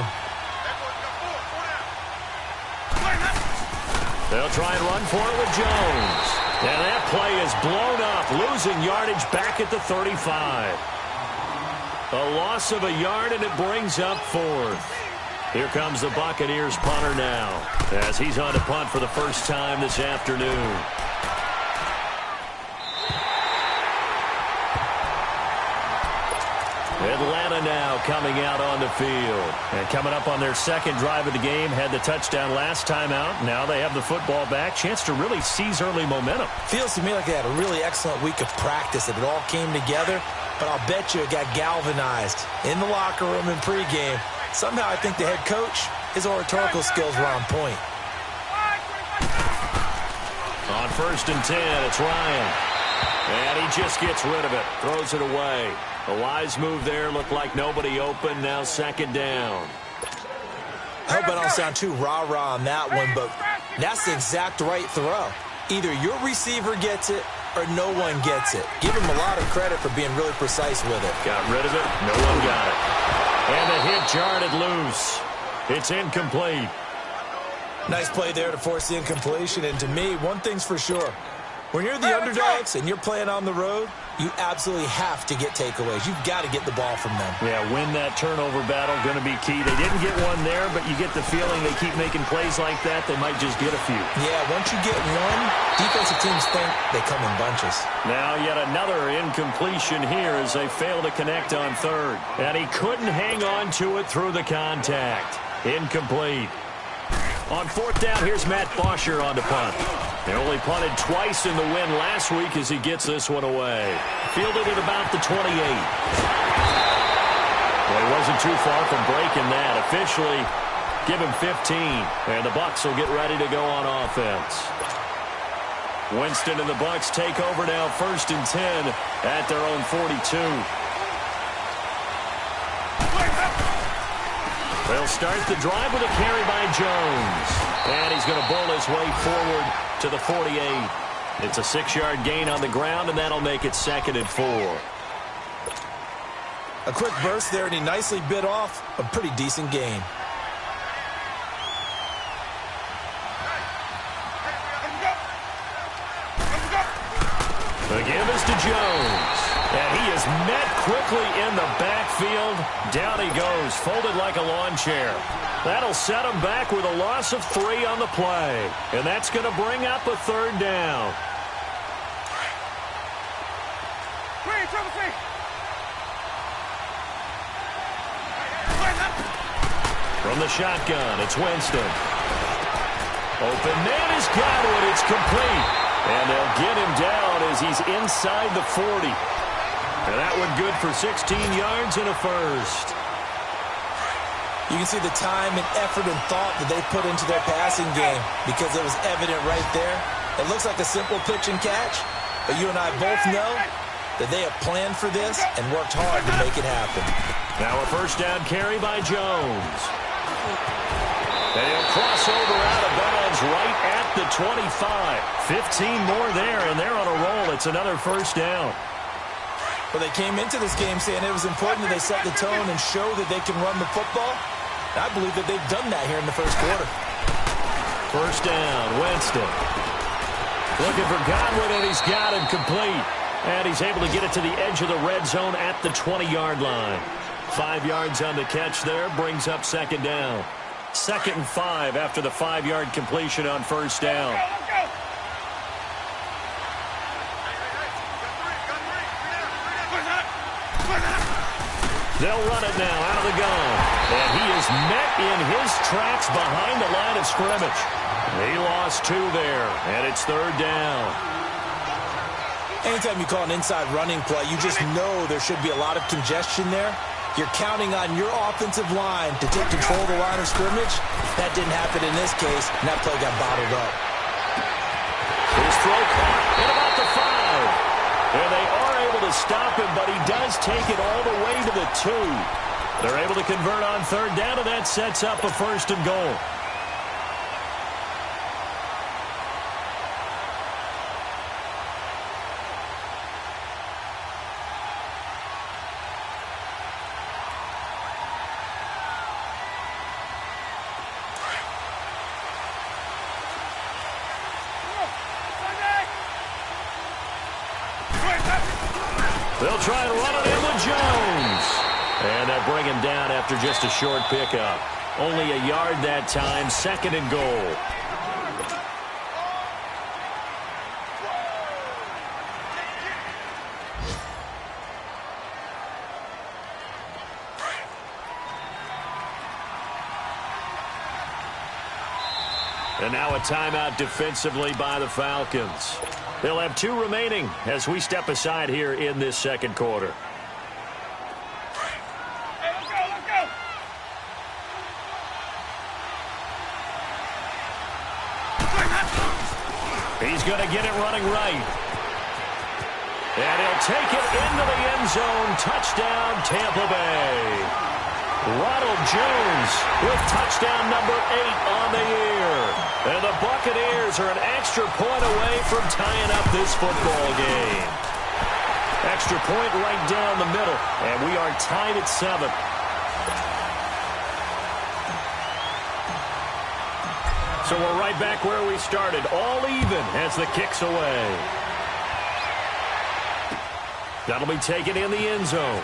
They'll try and run for it with Jones. And that play is blown up, losing yardage back at the 35. A loss of a yard, and it brings up 4th. Here comes the Buccaneers punter now, as he's on to punt for the first time this afternoon. Atlanta now coming out on the field. And coming up on their second drive of the game, had the touchdown last time out. Now they have the football back. Chance to really seize early momentum. Feels to me like they had a really excellent week of practice, that it all came together. But I'll bet you it got galvanized in the locker room in pregame. Somehow I think the head coach, his oratorical skills were on point. On 1st and 10, it's Ryan. And he just gets rid of it, throws it away. A wise move there, looked like nobody open, now 2nd down. I hope I don't sound too rah-rah on that one, but that's the exact right throw. Either your receiver gets it or no one gets it. Give him a lot of credit for being really precise with it. Got rid of it, no one got it. And the hit jarred loose. It's incomplete. Nice play there to force the incompletion. And to me, one thing's for sure. When you're the underdogs and you're playing on the road, you absolutely have to get takeaways. You've got to get the ball from them. Yeah, win that turnover battle, going to be key. They didn't get one there, but you get the feeling they keep making plays like that, they might just get a few. Yeah, once you get one, defensive teams think they come in bunches. Now yet another incompletion here as they fail to connect on 3rd. And he couldn't hang on to it through the contact. Incomplete. On 4th down, here's Matt Bosher on the punt. They only punted twice in the win last week as he gets this one away. Fielded at about the 28. Well, he wasn't too far from breaking that. Officially, give him 15. And the Bucs will get ready to go on offense. Winston and the Bucs take over now, 1st and 10 at their own 42. They'll start the drive with a carry by Jones. And he's going to bowl his way forward to the 48. It's a 6-yard gain on the ground, and that'll make it 2nd and 4. A quick burst there, and he nicely bit off a pretty decent gain. The give is to Jones. And he is met quickly in the backfield. Down he goes, folded like a lawn chair. That'll set him back with a loss of 3 on the play. And that's going to bring up a 3rd down. From the shotgun, it's Winston. Open man is Godwin. It's complete. And they'll get him down as he's inside the 40. And that one good for 16 yards and a first. You can see the time and effort and thought that they put into their passing game because it was evident right there. It looks like a simple pitch and catch, but you and I both know that they have planned for this and worked hard to make it happen. Now a first down carry by Jones. And he'll cross over out of bounds right at the 25. 15 more there, and they're on a roll. It's another first down. Well, they came into this game saying it was important that they set the tone and show that they can run the football. I believe that they've done that here in the first quarter. First down, Winston. Looking for Godwin, and he's got him complete. And he's able to get it to the edge of the red zone at the 20-yard line. 5 yards on the catch there, brings up second down. 2nd and 5 after the 5-yard completion on first down. They'll run it now out of the gun. And he is met in his tracks behind the line of scrimmage. He lost 2 there, and it's third down. Anytime you call an inside running play, you just know there should be a lot of congestion there. You're counting on your offensive line to take control of the line of scrimmage. That didn't happen in this case, and that play got bottled up. His throw caught at about the 5. And they are able to stop him, but he does take it all the way to the 2. They're able to convert on third down, and that sets up a first and goal. They'll try and run it in with Jones. And they'll bring him down after just a short pickup. Only a yard that time, 2nd and goal. And now a timeout defensively by the Falcons. They'll have 2 remaining as we step aside here in this second quarter. He's going to get it running right. And he'll take it into the end zone. Touchdown, Tampa Bay. Ronald Jones with touchdown number 8 on the year. And the Buccaneers are an extra point away from tying up this football game. Extra point right down the middle, and we are tied at 7. So we're right back where we started, all even as the kick's away. That'll be taken in the end zone.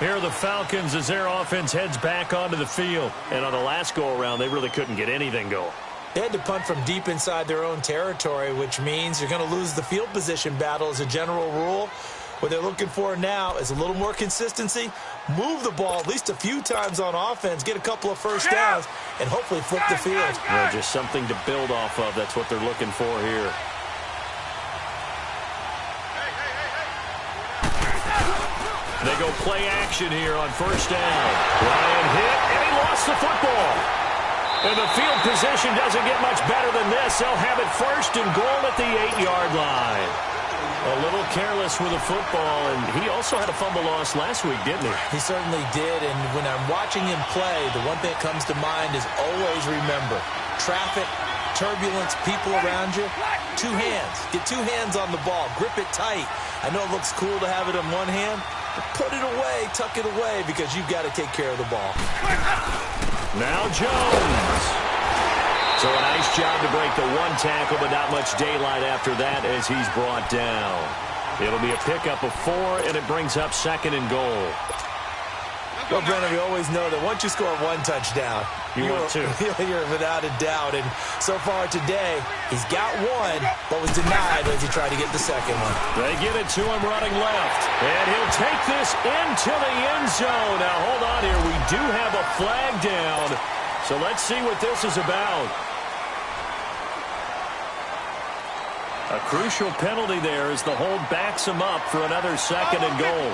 Here are the Falcons as their offense heads back onto the field. And on the last go-around, they really couldn't get anything going. They had to punt from deep inside their own territory, which means you're going to lose the field position battle as a general rule. What they're looking for now is a little more consistency, move the ball at least a few times on offense, get a couple of first downs, and hopefully flip the field. Yeah, just something to build off of. That's what they're looking for here. They go play action here on first down. Ryan hit, and he lost the football. And the field position doesn't get much better than this. They'll have it first and goal at the 8-yard line. A little careless with the football, and he also had a fumble loss last week, didn't he? He certainly did, and when I'm watching him play, the one thing that comes to mind is always remember, traffic, turbulence, people around you, 2 hands. Get 2 hands on the ball. Grip it tight. I know it looks cool to have it in one hand, but put it away, tuck it away, because you've got to take care of the ball. Now Jones. So a nice job to break the 1 tackle, but not much daylight after that as he's brought down. It'll be a pickup of 4, and it brings up 2nd and goal. Well, Brennan, we always know that once you score 1 touchdown, you're without a doubt. And so far today, he's got 1, but was denied as he tried to get the second one. They get it to him running left. And he'll take this into the end zone. Now, hold on here. We do have a flag down. So let's see what this is about. A crucial penalty there as the hold backs him up for another second and goal.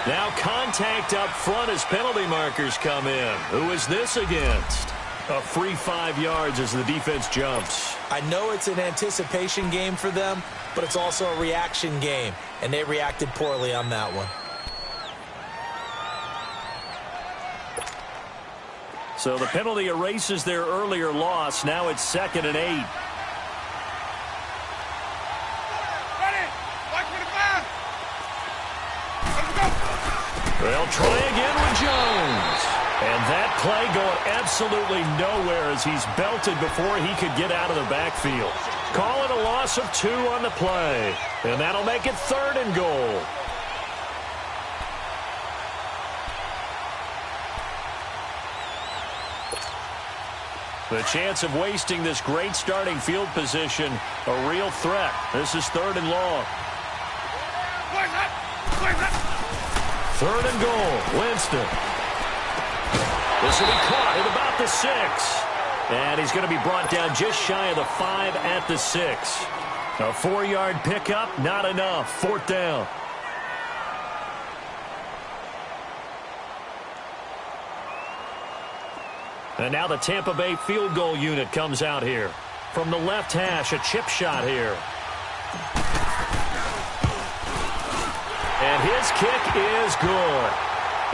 Now contact up front as penalty markers come in. Who is this against? A free 5 yards as the defense jumps. I know it's an anticipation game for them, but it's also a reaction game, and they reacted poorly on that one. So the penalty erases their earlier loss. Now it's 2nd and 8. They'll try again with Jones. And that play going absolutely nowhere as he's belted before he could get out of the backfield. Call it a loss of 2 on the play. And that'll make it 3rd and goal. The chance of wasting this great starting field position, a real threat. This is 3rd and long. 3rd and goal, Winston. This will be caught at about the 6. And he's going to be brought down just shy of the 5 at the 6. A 4-yard pickup, not enough. 4th down. And now the Tampa Bay field goal unit comes out here. From the left hash, a chip shot here. And his kick is good.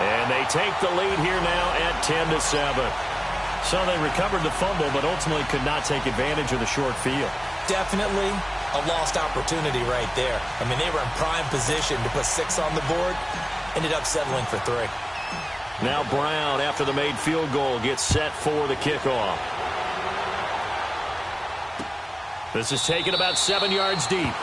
And they take the lead here now at 10-7. So they recovered the fumble, but ultimately could not take advantage of the short field. Definitely a lost opportunity right there. I mean, they were in prime position to put 6 on the board. Ended up settling for 3. Now Brown, after the made field goal, gets set for the kickoff. This is taken about 7 yards deep.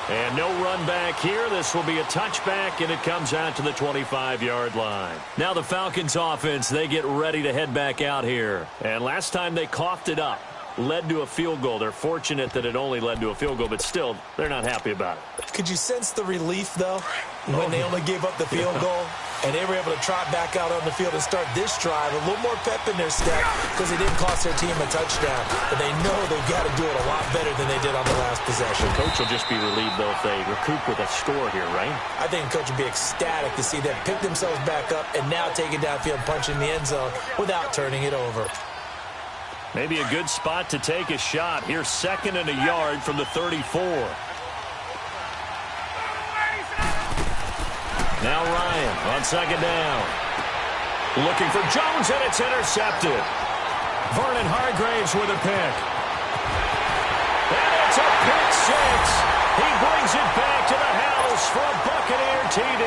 And no run back here. This will be a touchback, and it comes out to the 25-yard line. Now the Falcons offense, they get ready to head back out here. And last time they coughed it up, led to a field goal. They're fortunate that it only led to a field goal, but still, they're not happy about it. Could you sense the relief, though, when they only gave up the field goal? And they were able to trot back out on the field and start this drive. A little more pep in their step because it didn't cost their team a touchdown. But they know they've got to do it a lot better than they did on the last possession. The coach will just be relieved, though, if they recoup with a score here, right? I think the coach will be ecstatic to see them pick themselves back up and now take it downfield, punch in the end zone without turning it over. Maybe a good spot to take a shot. Here's 2nd and a yard from the 34. Now Ryan on 2nd down. Looking for Jones, and it's intercepted. Vernon Hargraves with a pick. And it's a pick 6. He brings it back to the house for a Buccaneer TD.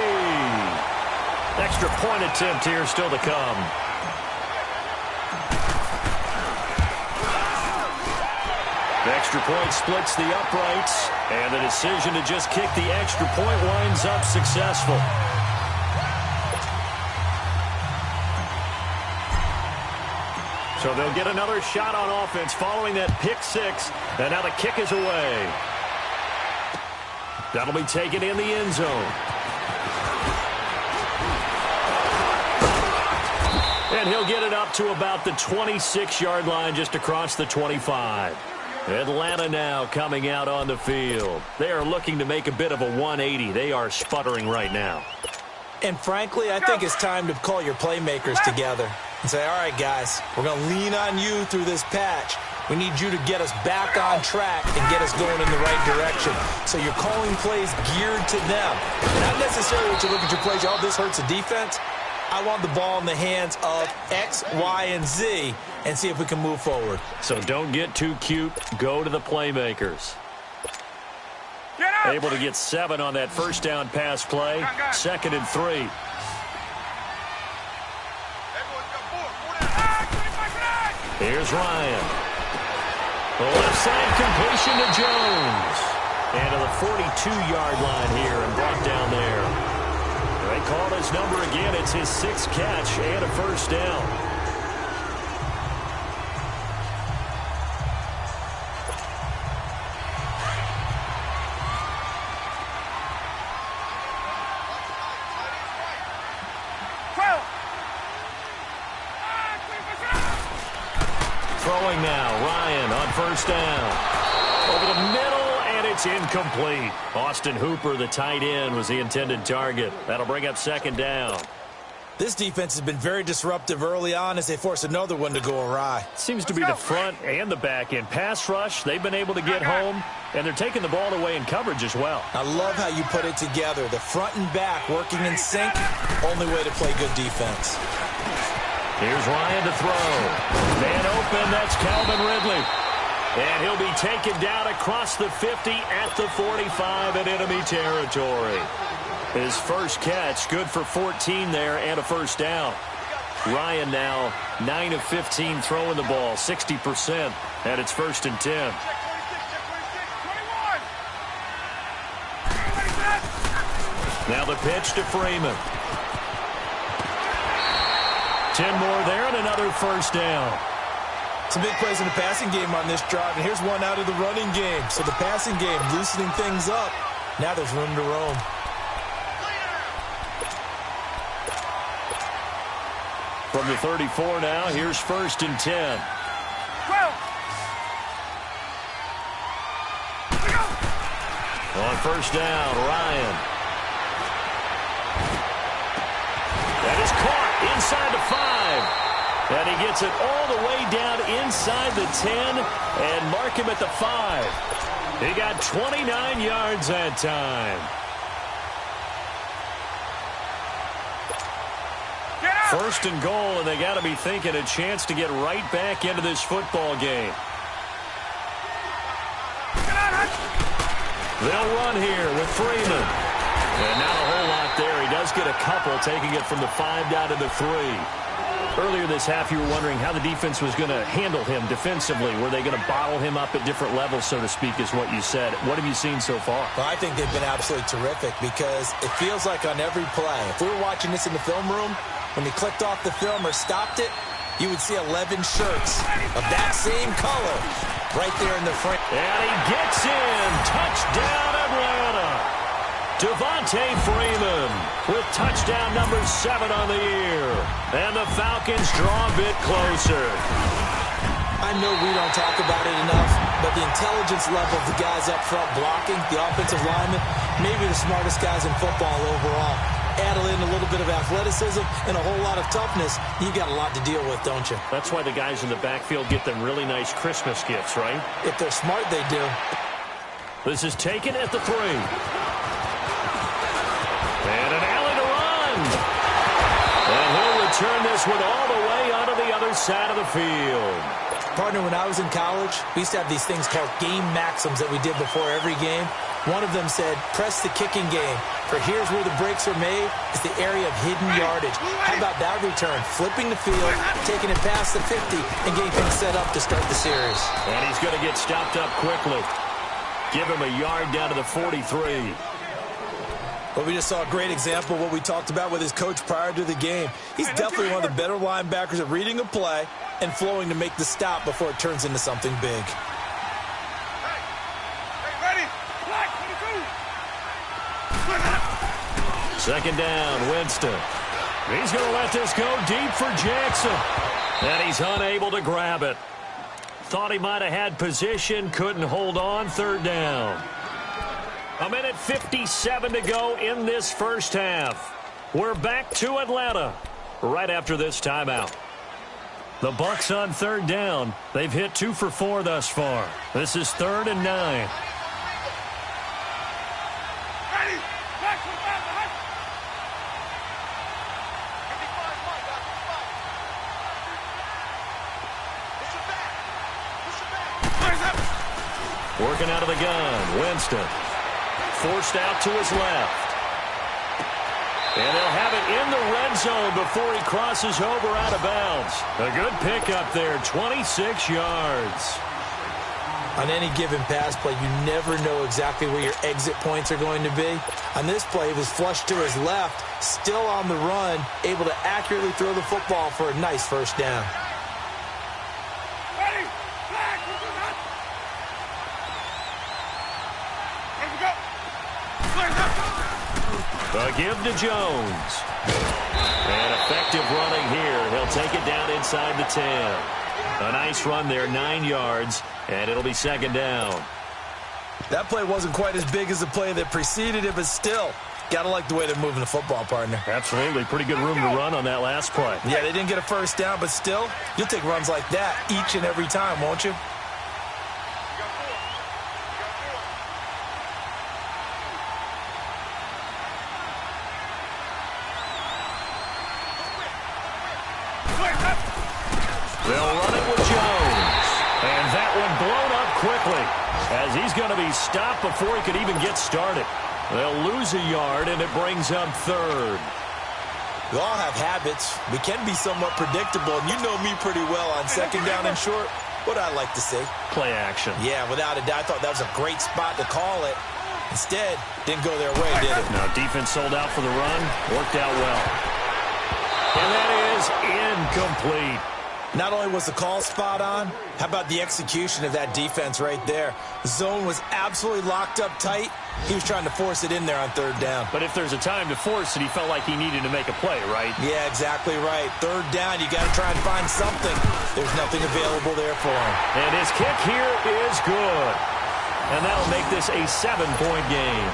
Extra point attempt here still to come. The extra point splits the uprights, and the decision to just kick the extra point winds up successful. So they'll get another shot on offense following that pick 6, and now the kick is away. That'll be taken in the end zone. And he'll get it up to about the 26-yard line just across the 25. Atlanta now coming out on the field. They are looking to make a bit of a 180. They are sputtering right now. And frankly, I think it's time to call your playmakers together and say, all right, guys, we're going to lean on you through this patch. We need you to get us back on track and get us going in the right direction. So you're calling plays geared to them. Not necessarily to look at your plays, oh, this hurts the defense. I want the ball in the hands of X, Y, and Z and see if we can move forward. So don't get too cute. Go to the playmakers. Able to get 7 on that first down pass play. 2nd and 3. Here's Ryan. The left side completion to Jones. And to the 42-yard line here and brought down there. They call his number again. It's his 6th catch and a first down. throwing now. Ryan on first down. Over the middle, and it's incomplete. Austin Hooper, the tight end, was the intended target. That'll bring up second down. This defense has been very disruptive early on as they force another one to go awry. Seems to be the front and the back end. Pass rush, they've been able to get home, and they're taking the ball away in coverage as well. I love how you put it together. The front and back working in sync, only way to play good defense. Here's Ryan to throw. Man open, that's Calvin Ridley. And he'll be taken down across the 50 at the 45 in enemy territory. His first catch, good for 14 there and a first down. Ryan now 9 of 15 throwing the ball, 60%, and it's 1st and 10. Now the pitch to Freeman. 10 more there and another first down. Some big plays in the passing game on this drive, and here's one out of the running game. So the passing game loosening things up. Now there's room to roam. From the 34 now, here's 1st and 10. On first down, Ryan. That is caught inside the 5. And he gets it all the way down inside the 10 and mark him at the 5. He got 29 yards that time. First and goal, and they got to be thinking a chance to get right back into this football game. They'll run here with Freeman. And not a whole lot there. He does get a couple, taking it from the 5 down to the 3. Earlier this half, you were wondering how the defense was going to handle him defensively. Were they going to bottle him up at different levels, so to speak, is what you said. What have you seen so far? Well, I think they've been absolutely terrific because it feels like on every play, if we were watching this in the film room, when they clicked off the film or stopped it, you would see 11 shirts of that same color right there in the front. And he gets in. Touchdown, Atlanta. Devontae Freeman with touchdown number 7 on the year. And the Falcons draw a bit closer. I know we don't talk about it enough, but the intelligence level of the guys up front blocking, the offensive linemen, maybe the smartest guys in football overall. Add in a little bit of athleticism and a whole lot of toughness, you've got a lot to deal with, don't you? That's why the guys in the backfield get them really nice Christmas gifts, right? If they're smart, they do. This is taken at the 3. And an alley to run. And he'll return this one all the way onto the other side of the field. Partner, when I was in college, we used to have these things called game maxims that we did before every game. One of them said, press the kicking game. For here's where the breaks are made. It's the area of hidden yardage. How about that return? Flipping the field, taking it past the 50, and getting things set up to start the series. And he's going to get stopped up quickly. Give him a yard down to the 43. Well, we just saw a great example of what we talked about with his coach prior to the game. He's definitely one of the better linebackers at reading a play and flowing to make the stop before it turns into something big. Second down, Winston. He's going to let this go deep for Jackson. And he's unable to grab it. Thought he might have had position, couldn't hold on. Third down. 1:57 to go in this first half. We're back to Atlanta right after this timeout. The Bucs on third down. They've hit 2 for 4 thus far. This is 3rd and 9. Working out of the gun, Winston. Forced out to his left. And they'll have it in the red zone before he crosses over out of bounds. A good pickup there, 26 yards. On any given pass play, you never know exactly where your exit points are going to be. On this play, he was flushed to his left, still on the run, able to accurately throw the football for a nice first down. A give to Jones. And effective running here. He'll take it down inside the 10. A nice run there, 9 yards, and it'll be second down. That play wasn't quite as big as the play that preceded it, but still, gotta like the way they're moving the football, partner. Absolutely. Pretty good room to run on that last play. Yeah, they didn't get a first down, but still, you'll take runs like that each and every time, won't you? They'll run it with Jones. And that one blown up quickly as he's going to be stopped before he could even get started. They'll lose a yard, and it brings up third. We all have habits. We can be somewhat predictable, and you know me pretty well on second down and short. What I like to see. Play action. Yeah, without a doubt, I thought that was a great spot to call it. Instead, didn't go their way, did it? Now, defense sold out for the run. Worked out well. And that is incomplete. Not only was the call spot on, how about the execution of that defense right there? The zone was absolutely locked up tight. He was trying to force it in there on third down. But if there's a time to force it, he felt like he needed to make a play, right? Yeah, exactly right. Third down, you got to try and find something. There's nothing available there for him. And his kick here is good. And that'll make this a 7-point game.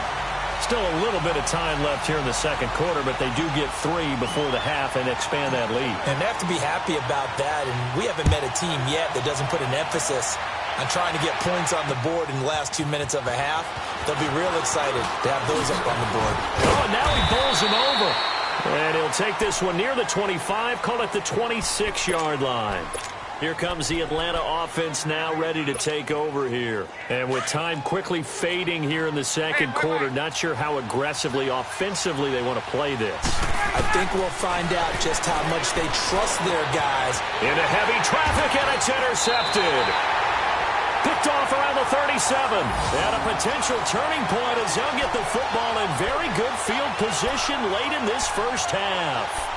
Still a little bit of time left here in the second quarter, but they do get 3 before the half and expand that lead. And they have to be happy about that, and we haven't met a team yet that doesn't put an emphasis on trying to get points on the board in the last 2 minutes of a half. They'll be real excited to have those up on the board. Oh, and now he bowls him over. And he'll take this one near the 25, call it the 26-yard line. Here comes the Atlanta offense now ready to take over here. And with time quickly fading here in the second quarter, not sure how aggressively, offensively they want to play this. I think we'll find out just how much they trust their guys. Into heavy traffic, and it's intercepted. Picked off around the 37. And a potential turning point as they'll get the football in very good field position late in this first half.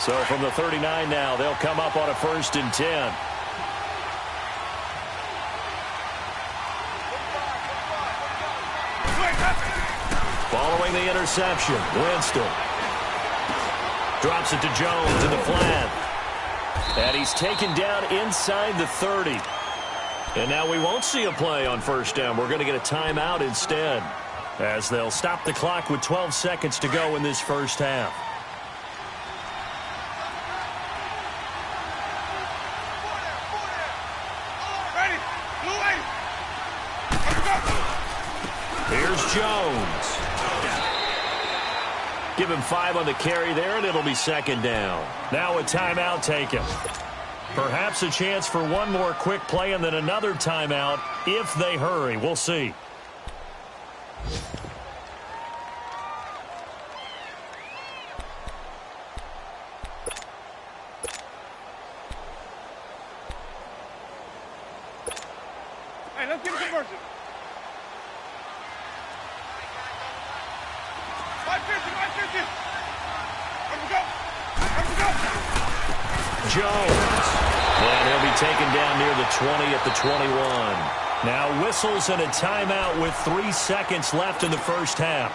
So from the 39 now, they'll come up on a 1st and 10. Following the interception, Winston drops it to Jones in the flat. And he's taken down inside the 30. And now we won't see a play on 1st down. We're going to get a timeout instead, as they'll stop the clock with 12 seconds to go in this first half. Here's Jones. Give him 5 on the carry there, and it'll be second down. Now a timeout taken. Perhaps a chance for one more quick play and then another timeout if they hurry. We'll see. Hey, let's get a conversion. 550. Let's go. Jones. And he'll be taken down near the 20 at the 21. Now whistles and a timeout with 3 seconds left in the first half.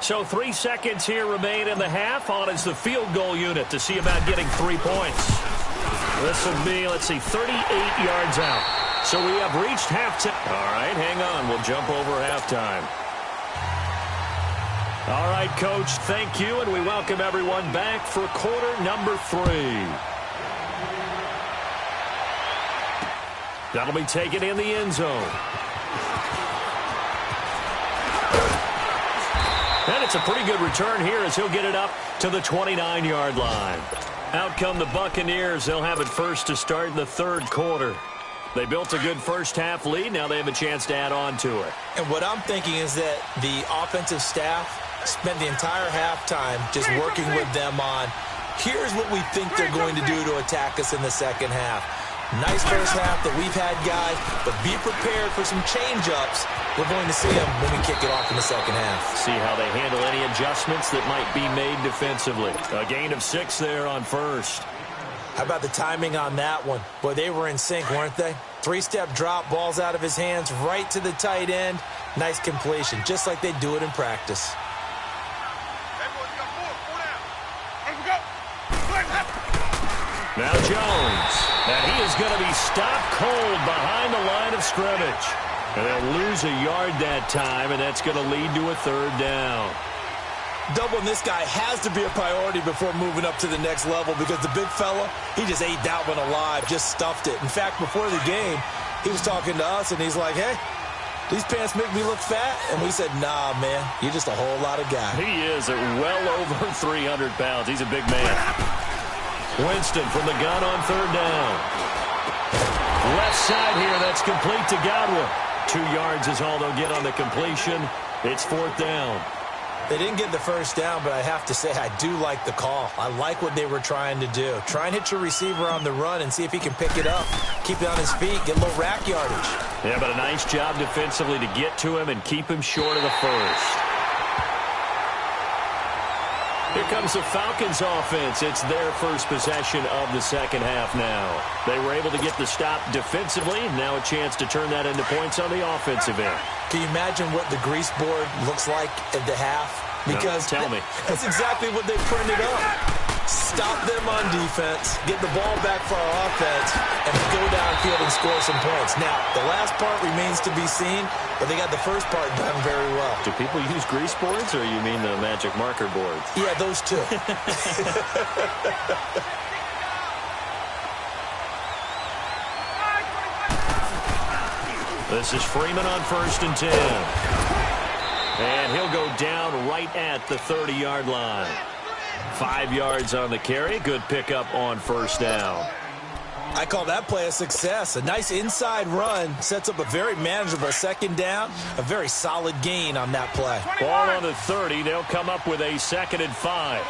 So 3 seconds here remain in the half. On is the field goal unit to see about getting 3 points. This will be, let's see, 38 yards out. So we have reached halftime. All right, hang on. We'll jump over halftime. All right, Coach, thank you, and we welcome everyone back for quarter number 3. That'll be taken in the end zone. And it's a pretty good return here as he'll get it up to the 29-yard line. Out come the Buccaneers. They'll have it first to start in the third quarter. They built a good first-half lead. Now they have a chance to add on to it. And what I'm thinking is that the offensive staff spent the entire halftime just working with them on, here's what we think they're going to do to attack us in the second half. Nice first half that we've had, guys, but be prepared for some change-ups. We're going to see them when we kick it off in the second half. See how they handle any adjustments that might be made defensively. A gain of 6 there on first. How about the timing on that one? Boy, they were in sync, weren't they? 3-step drop, balls out of his hands, right to the tight end. Nice completion, just like they do it in practice. Now Jones, and he is going to be stopped cold behind the line of scrimmage. And they'll lose a yard that time, and that's going to lead to a third down. Doubling this guy has to be a priority before moving up to the next level because the big fella, he just ate that one alive, just stuffed it. In fact, before the game, he was talking to us, and he's like, hey, these pants make me look fat? And we said, nah, man, you're just a whole lot of guy. He is at well over 300 pounds. He's a big man. Winston from the gun on third down. Left side here, that's complete to Godwin. 2 yards is all they'll get on the completion. It's fourth down. They didn't get the first down, but I have to say I do like the call. I like what they were trying to do. Try and hit your receiver on the run and see if he can pick it up. Keep it on his feet, get a little rack yardage. Yeah, but a nice job defensively to get to him and keep him short of the first. Here comes the Falcons offense. It's their first possession of the second half now. They were able to get the stop defensively. Now a chance to turn that into points on the offensive end. Can you imagine what the grease board looks like at the half? Because no, tell me. That's exactly what they printed up. Stop them on defense, get the ball back for our offense, and go downfield and score some points. Now, the last part remains to be seen, but they got the first part done very well. Do people use grease boards, or you mean the magic marker boards? Yeah, those two. This is Freeman on 1st and 10. And he'll go down right at the 30-yard line. 5 yards on the carry. Good pickup on first down. I call that play a success. A nice inside run sets up a very manageable second down. A very solid gain on that play. Ball on the 30. They'll come up with a 2nd and 5.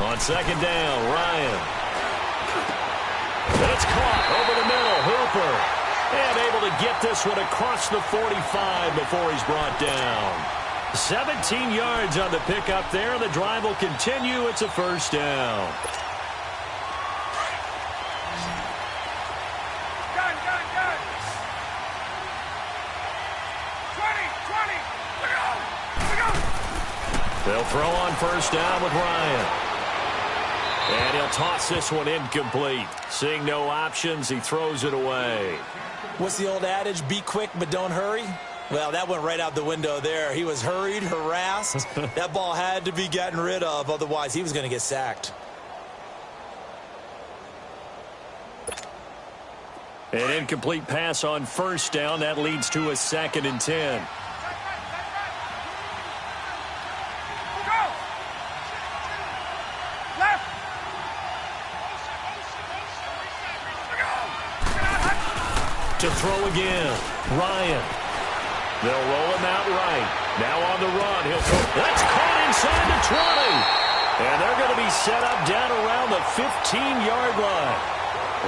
On second down, Ryan. It's caught over the middle. Hooper. And able to get this one across the 45 before he's brought down. 17 yards on the pickup there. The drive will continue. It's a first down. Gun. 20. They'll throw on first down with Ryan. And he'll toss this one incomplete. Seeing no options, he throws it away. What's the old adage? Be quick, but don't hurry. Well, that went right out the window there. He was hurried, harassed. That ball had to be gotten rid of. Otherwise, he was going to get sacked. An incomplete pass on first down. That leads to a 2nd and 10. To throw again. Ryan. They'll roll him out right. Now on the run. He'll throw. That's caught inside the 20. And they're going to be set up down around the 15-yard line.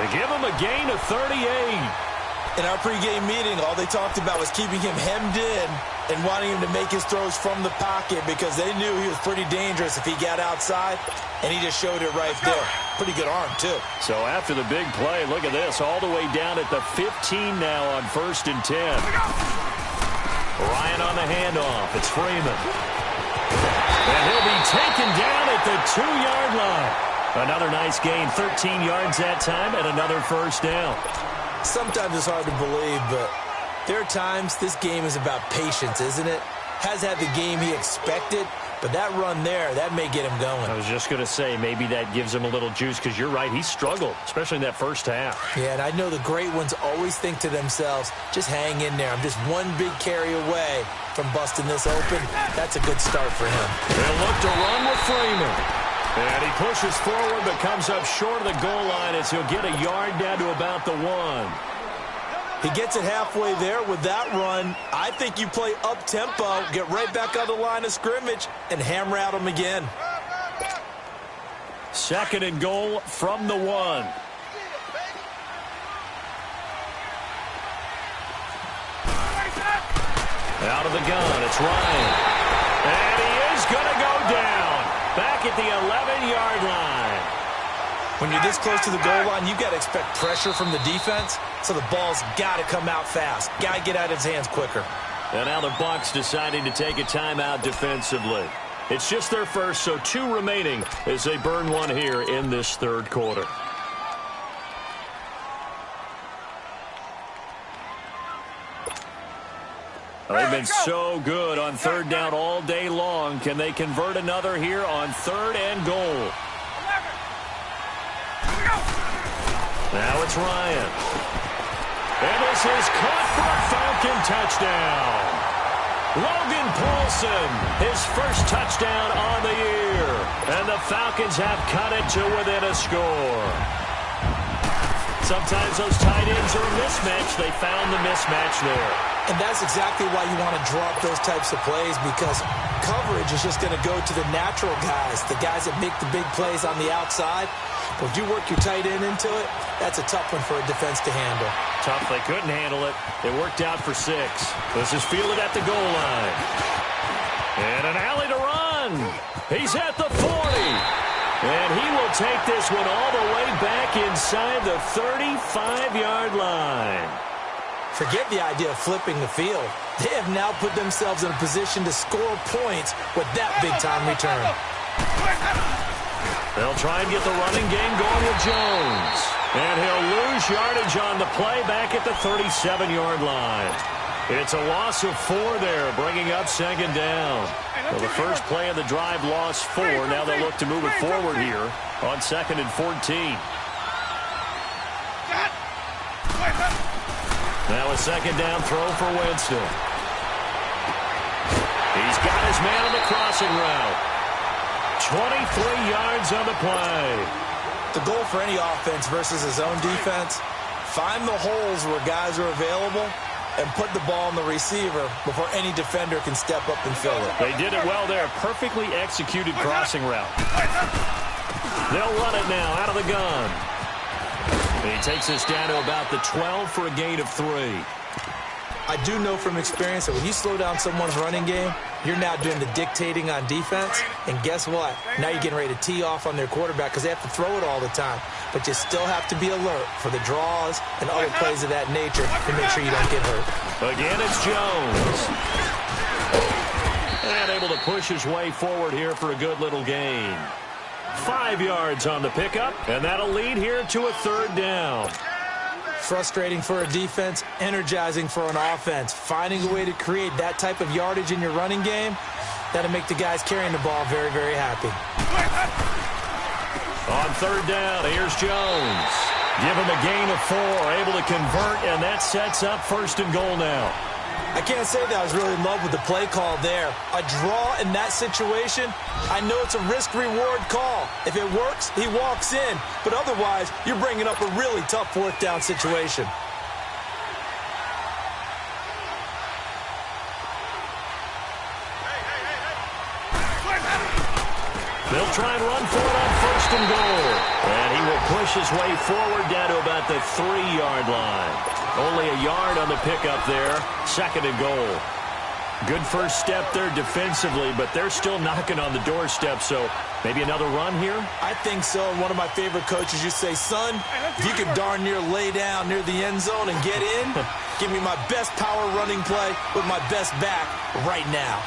They give him a gain of 38. In our pregame meeting, all they talked about was keeping him hemmed in and wanting him to make his throws from the pocket because they knew he was pretty dangerous if he got outside, and he just showed it right there. Pretty good arm, too. So after the big play, look at this, all the way down at the 15 now on 1st and 10. Ryan on the handoff. It's Freeman. And he'll be taken down at the 2-yard line. Another nice gain, 13 yards that time, and another first down. Sometimes it's hard to believe, but there are times this game is about patience, isn't it? Has had the game he expected, but that run there, that may get him going. I was just going to say, maybe that gives him a little juice, because you're right, he struggled, especially in that first half. Yeah, and I know the great ones always think to themselves, just hang in there. I'm just one big carry away from busting this open. That's a good start for him. They'll look to run with Freeman. And he pushes forward but comes up short of the goal line as he'll get a yard down to about the 1. He gets it halfway there with that run. I think you play up-tempo, get right back on the line of scrimmage, and hammer at him again. 2nd and goal from the 1. Out of the gun, it's Ryan. And he is going to go down. Back at the 11-yard line. When you're this close to the goal line, you got to expect pressure from the defense, so the ball's got to come out fast. Got to get out of his hands quicker. And now the Bucks deciding to take a timeout defensively. It's just their first, so 2 remaining as they burn one here in this third quarter. They've been so good on third down all day long. Can they convert another here on 3rd and goal? Now it's Ryan. And this is caught for a Falcon touchdown. Logan Paulson, his first touchdown on the year. And the Falcons have cut it to within a score. Sometimes those tight ends are a mismatch. They found the mismatch there. And that's exactly why you want to draw up those types of plays, because coverage is just going to go to the natural guys, the guys that make the big plays on the outside. But if you work your tight end into it, that's a tough one for a defense to handle. Tough. They couldn't handle it. It worked out for 6. This is fielded at the goal line. And an alley to run. He's at the 40. And he will take this one all the way back inside the 35-yard line. Forget the idea of flipping the field. They have now put themselves in a position to score points with that big-time return. They'll try and get the running game going with Jones. And he'll lose yardage on the play back at the 37-yard line. It's a loss of 4 there, bringing up 2nd down. Well, the first play of the drive lost 4. Now they'll look to move it forward here on 2nd and 14. Now a 2nd down throw for Winston. He's got his man on the crossing route. 23 yards on the play. The goal for any offense versus his own defense, find the holes where guys are available and put the ball on the receiver before any defender can step up and fill it. They did it well there. Perfectly executed crossing route. They'll run it now out of the gun. He takes us down to about the 12 for a gain of 3. I do know from experience that when you slow down someone's running game, you're now doing the dictating on defense. And guess what? Now you're getting ready to tee off on their quarterback because they have to throw it all the time. But you still have to be alert for the draws and other plays of that nature to make sure you don't get hurt. Again, it's Jones. And able to push his way forward here for a good little gain. 5 yards on the pickup, and that'll lead here to a 3rd down. Frustrating for a defense, energizing for an offense. Finding a way to create that type of yardage in your running game, that'll make the guys carrying the ball very, very happy. On 3rd down, here's Jones. Give him a gain of 4, able to convert, and that sets up 1st and goal now. I can't say that I was really in love with the play call there. A draw in that situation, I know it's a risk-reward call. If it works, he walks in. But otherwise, you're bringing up a really tough 4th down situation. They'll try and run for it on 1st and goal. And he will push his way forward down to about the 3-yard line. Only a yard on the pickup there. 2nd and goal. Good first step there defensively, but they're still knocking on the doorstep, so maybe another run here? I think so. And one of my favorite coaches used to say, son, if you could darn near lay down near the end zone and get in, give me my best power running play with my best back right now.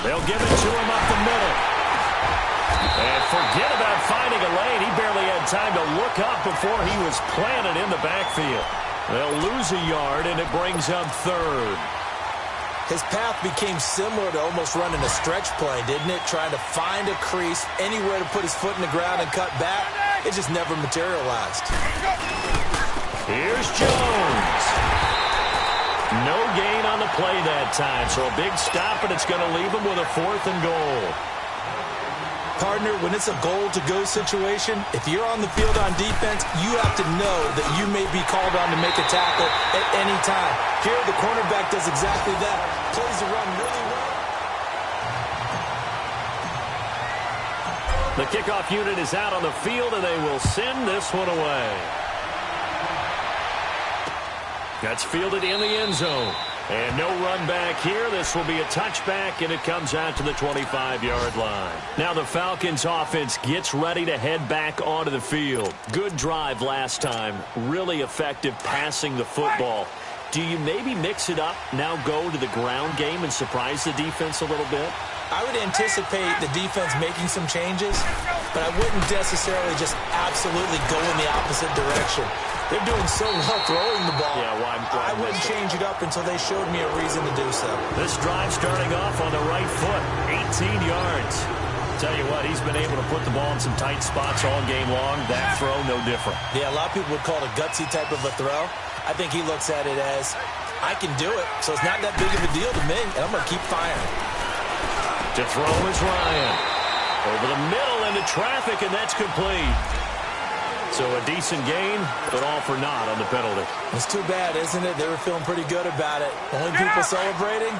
They'll give it to him up the middle. And forget about finding a lane. He barely had time to look up before he was planted in the backfield. They'll lose a yard, and it brings up 3rd. His path became similar to almost running a stretch play, didn't it? Trying to find a crease, anywhere to put his foot in the ground and cut back. It just never materialized. Here's Jones. No gain on the play that time, so a big stop, and it's going to leave him with a 4th and goal. Partner, when it's a goal-to-go situation, if you're on the field on defense, you have to know that you may be called on to make a tackle at any time. Here, the cornerback does exactly that. Plays the run really well. The kickoff unit is out on the field, and they will send this one away. That's fielded in the end zone. And no run back here. This will be a touchback, and it comes out to the 25-yard line. Now the Falcons offense gets ready to head back onto the field. Good drive last time. Really effective passing the football. Do you maybe mix it up, now go to the ground game and surprise the defense a little bit? I would anticipate the defense making some changes, but I wouldn't necessarily just absolutely go in the opposite direction. They're doing so well throwing the ball. Yeah, I wouldn't change it up until they showed me a reason to do so. This drive starting off on the right foot, 18 yards. Tell you what, he's been able to put the ball in some tight spots all game long. That throw, no different. Yeah, a lot of people would call it a gutsy type of a throw. I think he looks at it as, I can do it, so it's not that big of a deal to me, and I'm going to keep firing. To throw is Ryan. Over the middle into traffic, and that's complete. So a decent gain, but all for naught on the penalty. It's too bad, isn't it? They were feeling pretty good about it. Only people celebrating,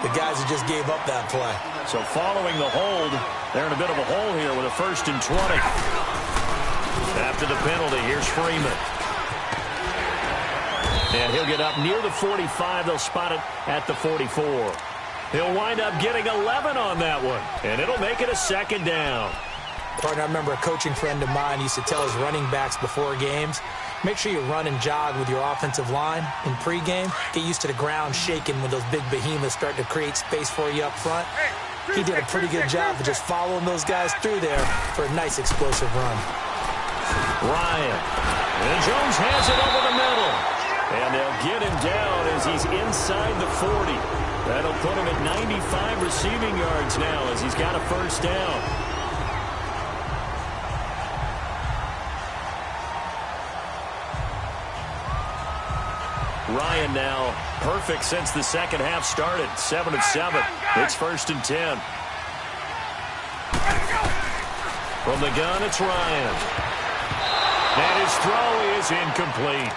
the guys who just gave up that play. So following the hold, they're in a bit of a hole here with a 1st and 20. After the penalty, here's Freeman. And he'll get up near the 45. They'll spot it at the 44. He'll wind up getting 11 on that one, and it'll make it a 2nd down. Partner, I remember a coaching friend of mine used to tell his running backs before games, make sure you run and jog with your offensive line in pregame. Get used to the ground shaking when those big behemoths start to create space for you up front. He did a pretty good job of just following those guys through there for a nice explosive run. Ryan. And Jones has it over the middle. And they'll get him down as he's inside the 40. That'll put him at 95 receiving yards now as he's got a 1st down. Ryan now perfect since the 2nd half started. 7 of 7. It's 1st and 10. From the gun, it's Ryan. And his throw is incomplete.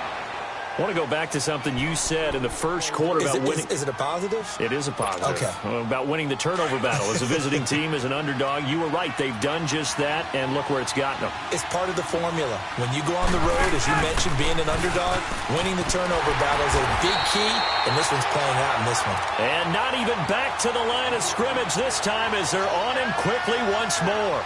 I want to go back to something you said in the first quarter about winning. Is it a positive? It is a positive. Okay. About winning the turnover battle. As a visiting team, as an underdog, you were right. They've done just that, and look where it's gotten them. It's part of the formula. When you go on the road, as you mentioned, being an underdog, winning the turnover battle is a big key, and this one's playing out in this one. And not even back to the line of scrimmage this time as they're on him quickly once more.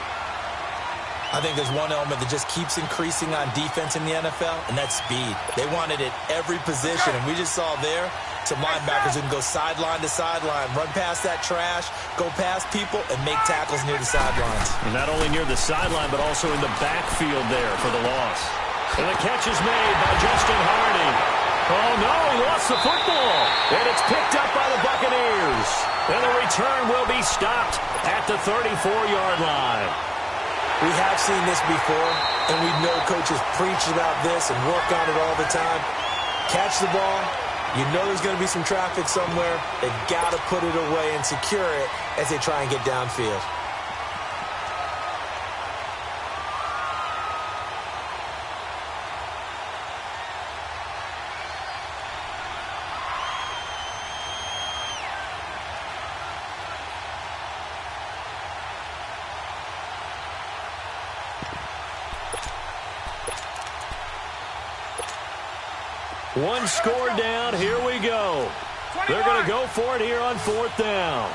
I think there's one element that just keeps increasing on defense in the NFL, and that's speed. They want it at every position, and we just saw there some linebackers who can go sideline to sideline, run past that trash, go past people, and make tackles near the sidelines. And not only near the sideline, but also in the backfield there for the loss. And the catch is made by Justin Hardy. Oh, no, he lost the football. And it's picked up by the Buccaneers. And the return will be stopped at the 34-yard line. We have seen this before, and we know coaches preach about this and work on it all the time. Catch the ball. You know there's going to be some traffic somewhere. They've got to put it away and secure it as they try and get downfield. One score down. Here we go. They're going to go for it here on 4th down.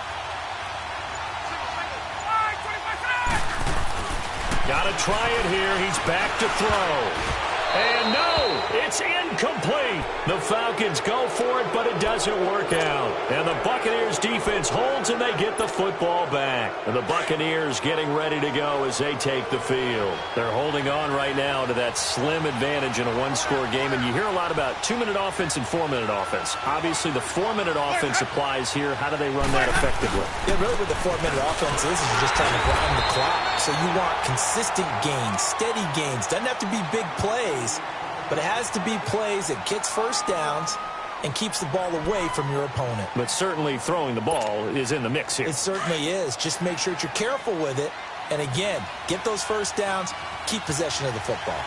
Got to try it here. He's back to throw. And no, it's incomplete. The Falcons go for it, but it doesn't work out. And the Buccaneers defense holds, and they get the football back. And the Buccaneers getting ready to go as they take the field. They're holding on right now to that slim advantage in a one-score game. And you hear a lot about 2-minute offense and 4-minute offense. Obviously, the 4-minute offense applies here. How do they run that effectively? Yeah, really with the 4-minute offense, this is just trying to grind the clock. So you want consistent gains, steady gains. Doesn't have to be big plays, but it has to be plays that gets first downs and keeps the ball away from your opponent. But certainly throwing the ball is in the mix here. It certainly is. Just make sure that you're careful with it. And again, get those first downs, keep possession of the football.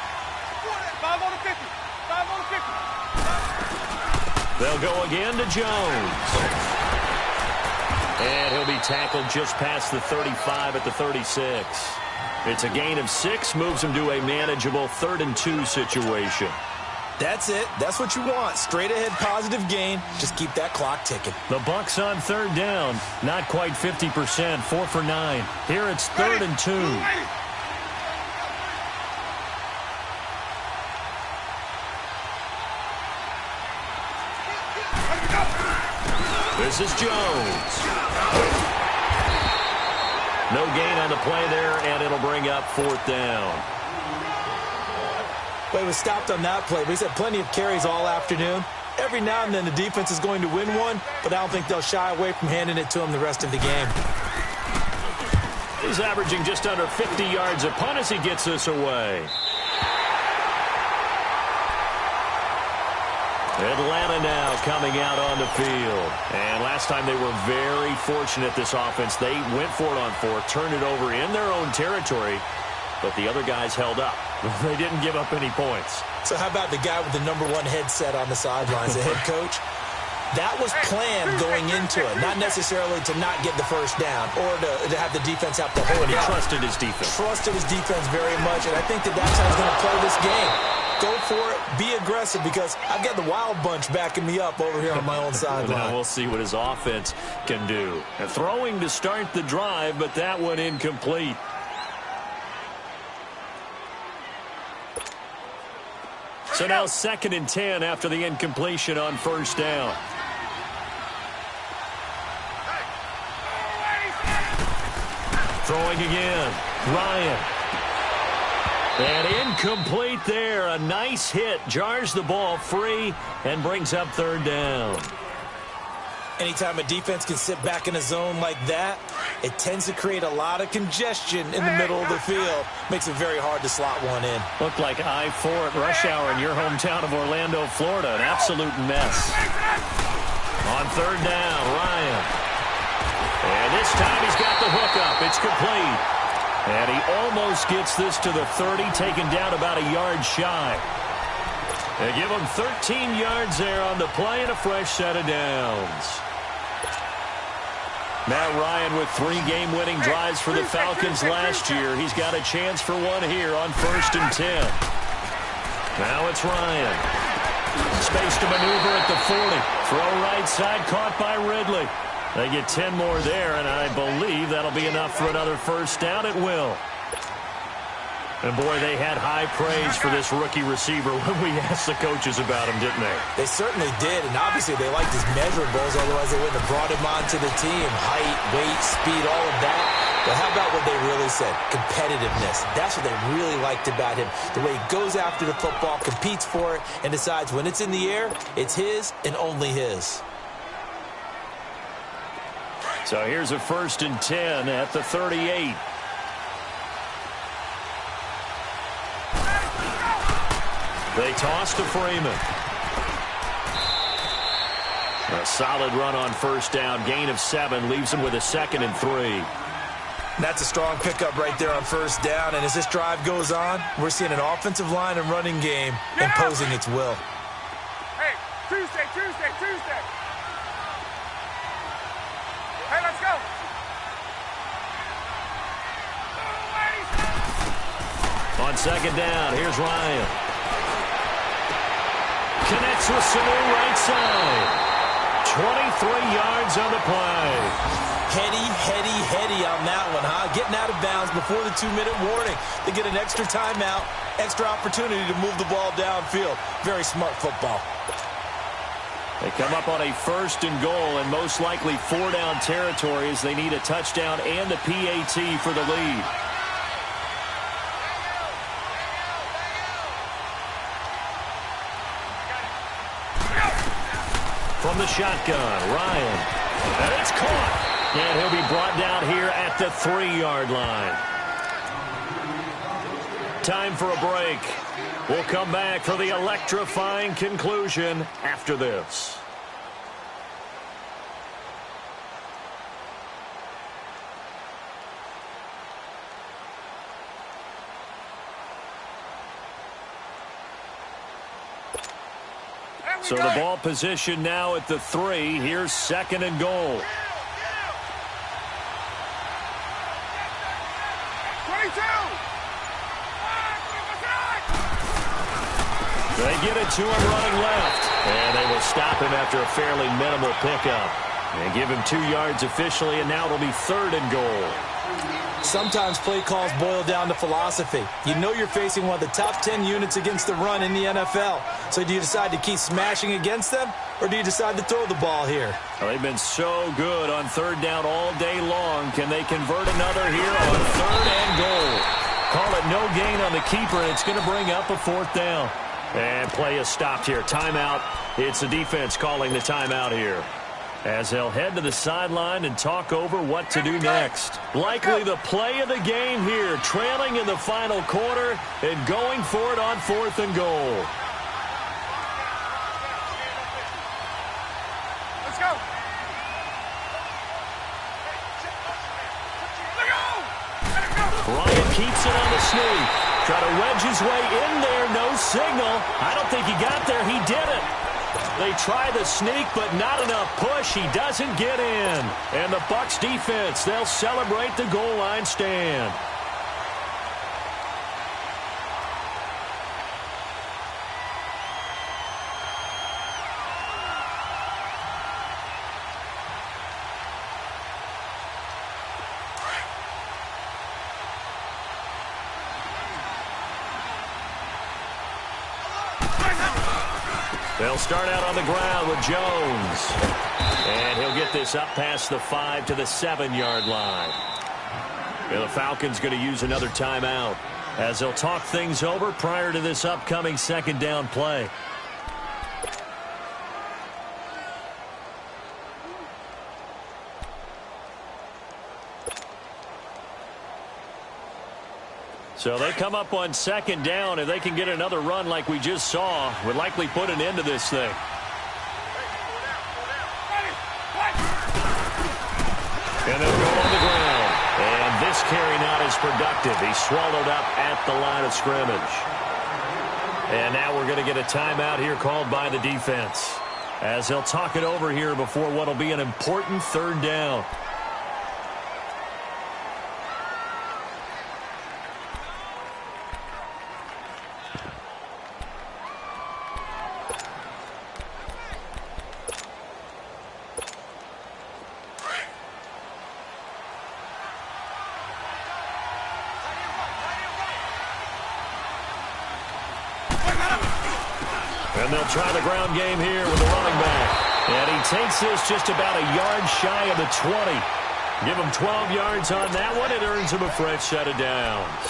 5 on the 50. 5 on the 50. They'll go again to Jones. And he'll be tackled just past the 35 at the 36. It's a gain of 6, moves him to a manageable 3rd and 2 situation. That's it. That's what you want. Straight ahead positive gain. Just keep that clock ticking. The Bucs on third down. Not quite 50%. 4 for 9. Here it's 3rd and 2. This is Jones. No gain on the play there, and it'll bring up 4th down. Well, he was stopped on that play, but he's had plenty of carries all afternoon. Every now and then the defense is going to win one, but I don't think they'll shy away from handing it to him the rest of the game. He's averaging just under 50 yards a punt as he gets this away. Atlanta now coming out on the field. And last time they were very fortunate, this offense. They went for it on 4th, turned it over in their own territory, but the other guys held up. They didn't give up any points. So how about the guy with the #1 headset on the sidelines, the head coach? That was planned going into it, not necessarily to not get the first down or to have the defense have to hold it. He trusted his defense. Trusted his defense very much, and I think that's how he's going to play this game. Go for it, be aggressive, because I've got the wild bunch backing me up over here on my own sideline. Now we'll see what his offense can do. And throwing to start the drive, but that one incomplete. So now 2nd and 10 after the incompletion on 1st down. Throwing again. Ryan. And incomplete there. A nice hit. Jars the ball free and brings up 3rd down. Anytime a defense can sit back in a zone like that, it tends to create a lot of congestion in the middle of the field. Makes it very hard to slot one in. Looked like I-4 at rush hour in your hometown of Orlando, Florida. An absolute mess. On 3rd down, Ryan. And this time he's got the hook up. It's complete. And he almost gets this to the 30, taken down about a yard shy. They give him 13 yards there on the play and a fresh set of downs. Matt Ryan with 3 game-winning drives for the Falcons last year. He's got a chance for one here on 1st and 10. Now it's Ryan. Space to maneuver at the 40. Throw right side, caught by Ridley. They get 10 more there, and I believe that'll be enough for another 1st down. It will. And, boy, they had high praise for this rookie receiver when we asked the coaches about him, didn't they? They certainly did, and obviously they liked his measurables, otherwise they wouldn't have brought him onto the team. Height, weight, speed, all of that. But how about what they really said? Competitiveness. That's what they really liked about him. The way he goes after the football, competes for it, and decides when it's in the air, it's his and only his. So here's a 1st and 10 at the 38. They toss to Freeman. A solid run on 1st down. Gain of 7 leaves him with a 2nd and 3. That's a strong pickup right there on 1st down. And as this drive goes on, we're seeing an offensive line and running game imposing its will. Hey, Tuesday. Hey, let's go. On 2nd down, here's Ryan. Connects with Sanu right side. 23 yards on the play. Heady on that one, huh? Getting out of bounds before the 2-minute warning. They get an extra timeout, extra opportunity to move the ball downfield. Very smart football. They come up on a 1st and goal, and most likely 4-down territory as they need a touchdown and the PAT for the lead. From the shotgun, Ryan. And it's caught. And he'll be brought down here at the 3-yard line. Time for a break. We'll come back for the electrifying conclusion after this. So the ball position now at the 3. Here's 2nd and goal. 22. They get it to him running left, and they will stop him after a fairly minimal pickup. And give him 2 yards officially, and now it'll be 3rd and goal. Sometimes play calls boil down to philosophy. You know you're facing one of the top 10 units against the run in the NFL. So do you decide to keep smashing against them, or do you decide to throw the ball here? Well, they've been so good on 3rd down all day long. Can they convert another here on 3rd and goal? Call it no gain on the keeper, and it's going to bring up a 4th down. And play is stopped here. Timeout. It's the defense calling the timeout here, as they'll head to the sideline and talk over what to do next. Likely the play of the game here, trailing in the final quarter and going for it on 4th and goal. Let's go. Bryant keeps it on the sneak. Try to wedge his way in there. No signal. I don't think he got there. He did it. They try the sneak, but not enough push. He doesn't get in. And the Bucs defense, they'll celebrate the goal line stand. They'll start out on the ground with Jones. And he'll get this up past the 5 to the 7-yard line. And the Falcons going to use another timeout as they'll talk things over prior to this upcoming 2nd down play. So they come up on 2nd down. If they can get another run like we just saw, would likely put an end to this thing. And they'll go on the ground. And this carry not as productive. He's swallowed up at the line of scrimmage. And now we're going to get a timeout here called by the defense, as they'll talk it over here before what will be an important 3rd down. And they'll try the ground game here with the running back. And he takes this just about a yard shy of the 20. Give him 12 yards on that one. It earns him a fresh set of downs.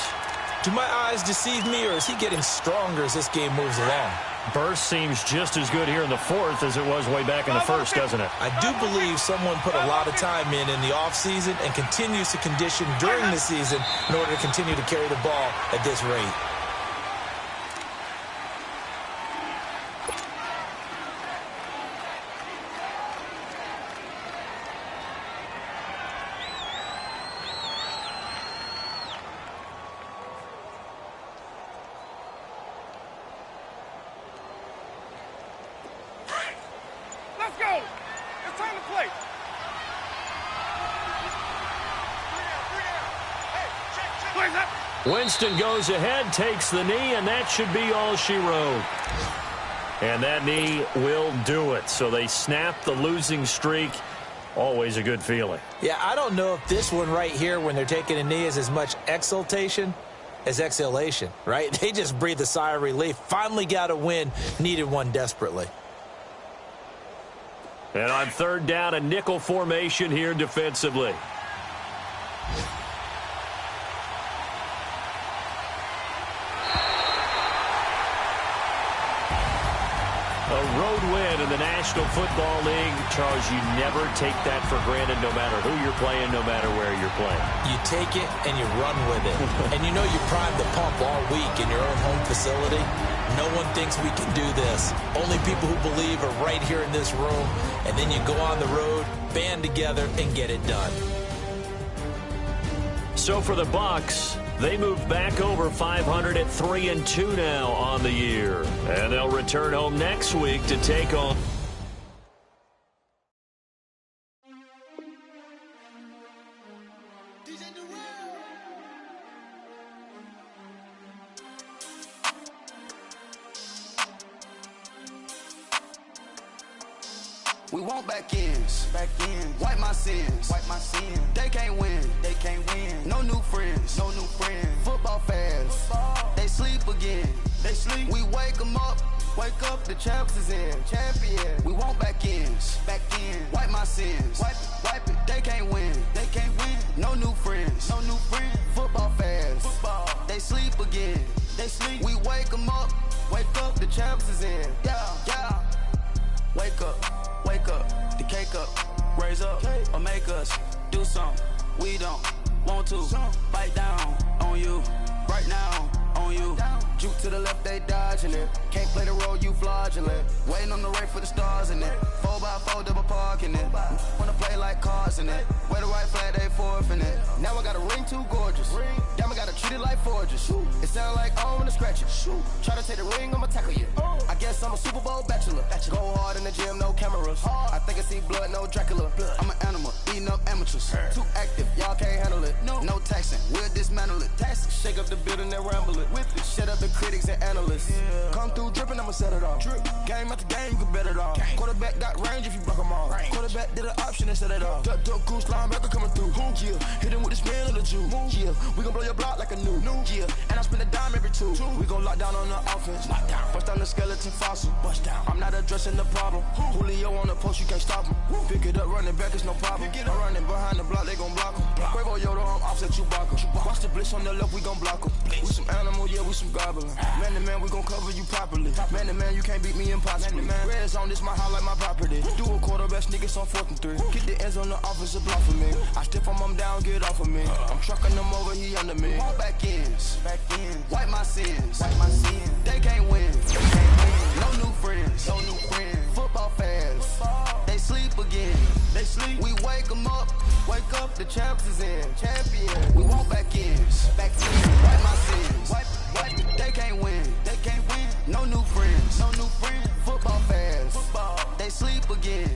Do my eyes deceive me, or is he getting stronger as this game moves along? Burst seems just as good here in the 4th as it was way back in the 1st, doesn't it? I do believe someone put a lot of time in the offseason and continues to condition during the season in order to continue to carry the ball at this rate. Let's go. It's time to play. Winston goes ahead, takes the knee, and that should be all she wrote. And that knee will do it. So they snap the losing streak. Always a good feeling. Yeah, I don't know if this one right here, when they're taking a knee, is as much exultation as exhalation, right? They just breathe a sigh of relief. Finally got a win, needed one desperately. And on 3rd down, a nickel formation here defensively. A road win in the National Football League. Charles, you never take that for granted, no matter who you're playing, no matter where you're playing. You take it and you run with it. And you know you primed the pump all week in your own home facility. No one thinks we can do this. Only people who believe are right here in this room. And then you go on the road, band together, and get it done. So for the Bucs, they move back over 500 at 3-2 now on the year. And they'll return home next week to take on... want back ends. Wipe my sins. They can't win. No new friends. Football fans. They sleep again. We wake them up. Wake up, the champs is in. Champion. We want back ends. Wipe my sins. Wipe it. They can't win. No new friends. Football fans. They sleep again. We wake them up. Wake up, the champs is in. Yeah. Wake up, the cake up, raise up, or make us do something we don't want to. Bite down on you, right now on you. Juke to the left, they dodging it. Can't play the role, you fraudulent. Waiting on the race for the stars in it. 4x4 double parking it. Wanna play like cars in it. Wear the right flag, they forfeit it. Now I got a ring too gorgeous. Damn, I gotta treat it like forges. It sound like I don't wanna scratch it. Try to take the ring, I'ma tackle you. I guess I'm a Super Bowl bachelor. Go hard in the gym, no cameras. I think I see blood, no Dracula. I'm an animal, eating up amateurs. Too active, y'all can't handle it. No taxing, we'll dismantle it. Shake up the building and ramble it. Whip it, shut up the critics and analysts. Come through dripping, I'ma set it off. Game after game, you can bet it off. Quarterback got range if you block them off. Quarterback did an option and set it off. Duck goose linebacker coming through. Yeah, hit him with the spin of the Jew. Yeah, we gon' blow your block like a new. Yeah, and I spend a dime every two. We gon' lock down on the offense. Bust down the skeleton fossil. I'm not addressing the problem. Julio on the post, you can't stop him. Pick it up, running back, it's no problem. I'm running behind the block, they gon' block him. Quavo Yoda, I'm offset Chewbacca. Watch the blitz on the left, we gon' block him. We some animal, yeah, we some goblin. Man to man, we gon' cover you properly. Man to man, you can't beat me impossibly. Red zone, this my house like my property. Do a quarterback sneakers on 4th and 3. Get the ends on the offensive block for me. I stiff on him down, get off of me. I'm trucking them over, he under me. Walk back ends. Wipe my sins. They can't win. No new friends. Football fans. They sleep again. We wake them up. Wake up, the champs is in. Champion. We want back ends. Wipe my sins. Wipe it. They can't win. No new friends. Football fans. They sleep again.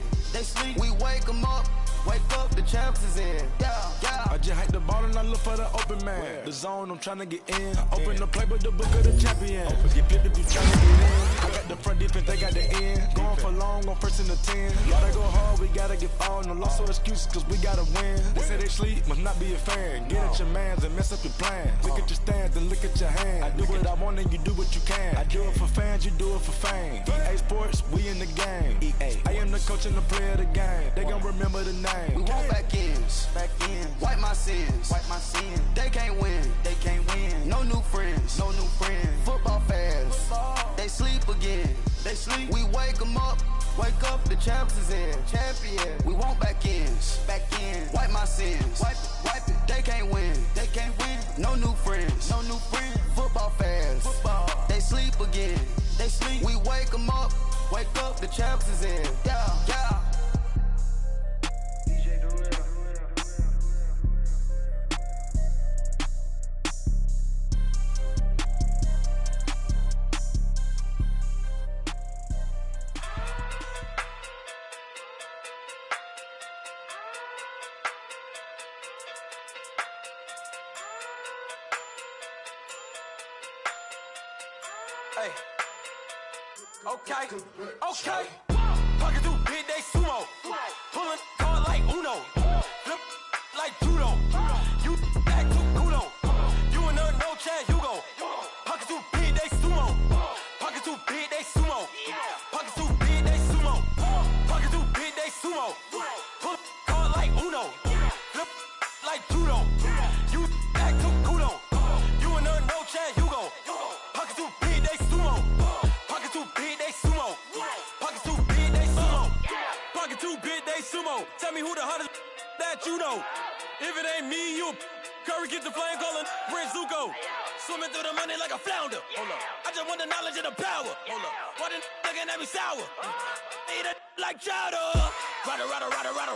We wake them up. Wake up, the champs is in. Yeah. I just hike the ball and I look for the open man. The zone, I'm trying to get in. Open the play, but the book of the champion. Get flipped if you trying to get in. I got the front defense, they got the end. Going for long, on 1st and the 10. Gotta go hard, we gotta give all. No loss or excuses, cause we gotta win. They say they sleep, must not be a fan. Get at your mans and mess up your plans. Look at your stands and look at your hands. I do what I want and you do what you can. I do it for fans, you do it for fame. EA Sports, we in the game. I am the coach and the player of the game. They gon' remember the name. We want back ends. Wipe my sins. They can't win. No new friends. Football fans. They sleep again. We wake them up. Wake up, the champs is in. Champion. We want back ends. Wipe my sins. Wipe it. They can't win. No new friends. Football fans. They sleep again. We wake them up. Wake up, the champs is in. Yeah. Hey. Okay. Pocket through big, they sumo. Pulling card like Uno. Flip like judo. You back to kudo. You and her no Chad Hugo. Pocket through big, they sumo. Pocket through big, they sumo. Pocket through big, they sumo. Pocket through big, they sumo. Pull card like Uno. Flip like judo. You back to kudo. You and her no Chad Hugo. Pocket through big, they sumo. Pocket too big, they sumo. Pocket too big, they sumo. Pocket too big, they sumo. Tell me who the hottest that you know. If it ain't me, you Curry get the flame calling Prince Zuko. Swimming through the money like a flounder. Hold up. I just want the knowledge and the power. Hold up. Why the looking at me sour? Eat it like chowder.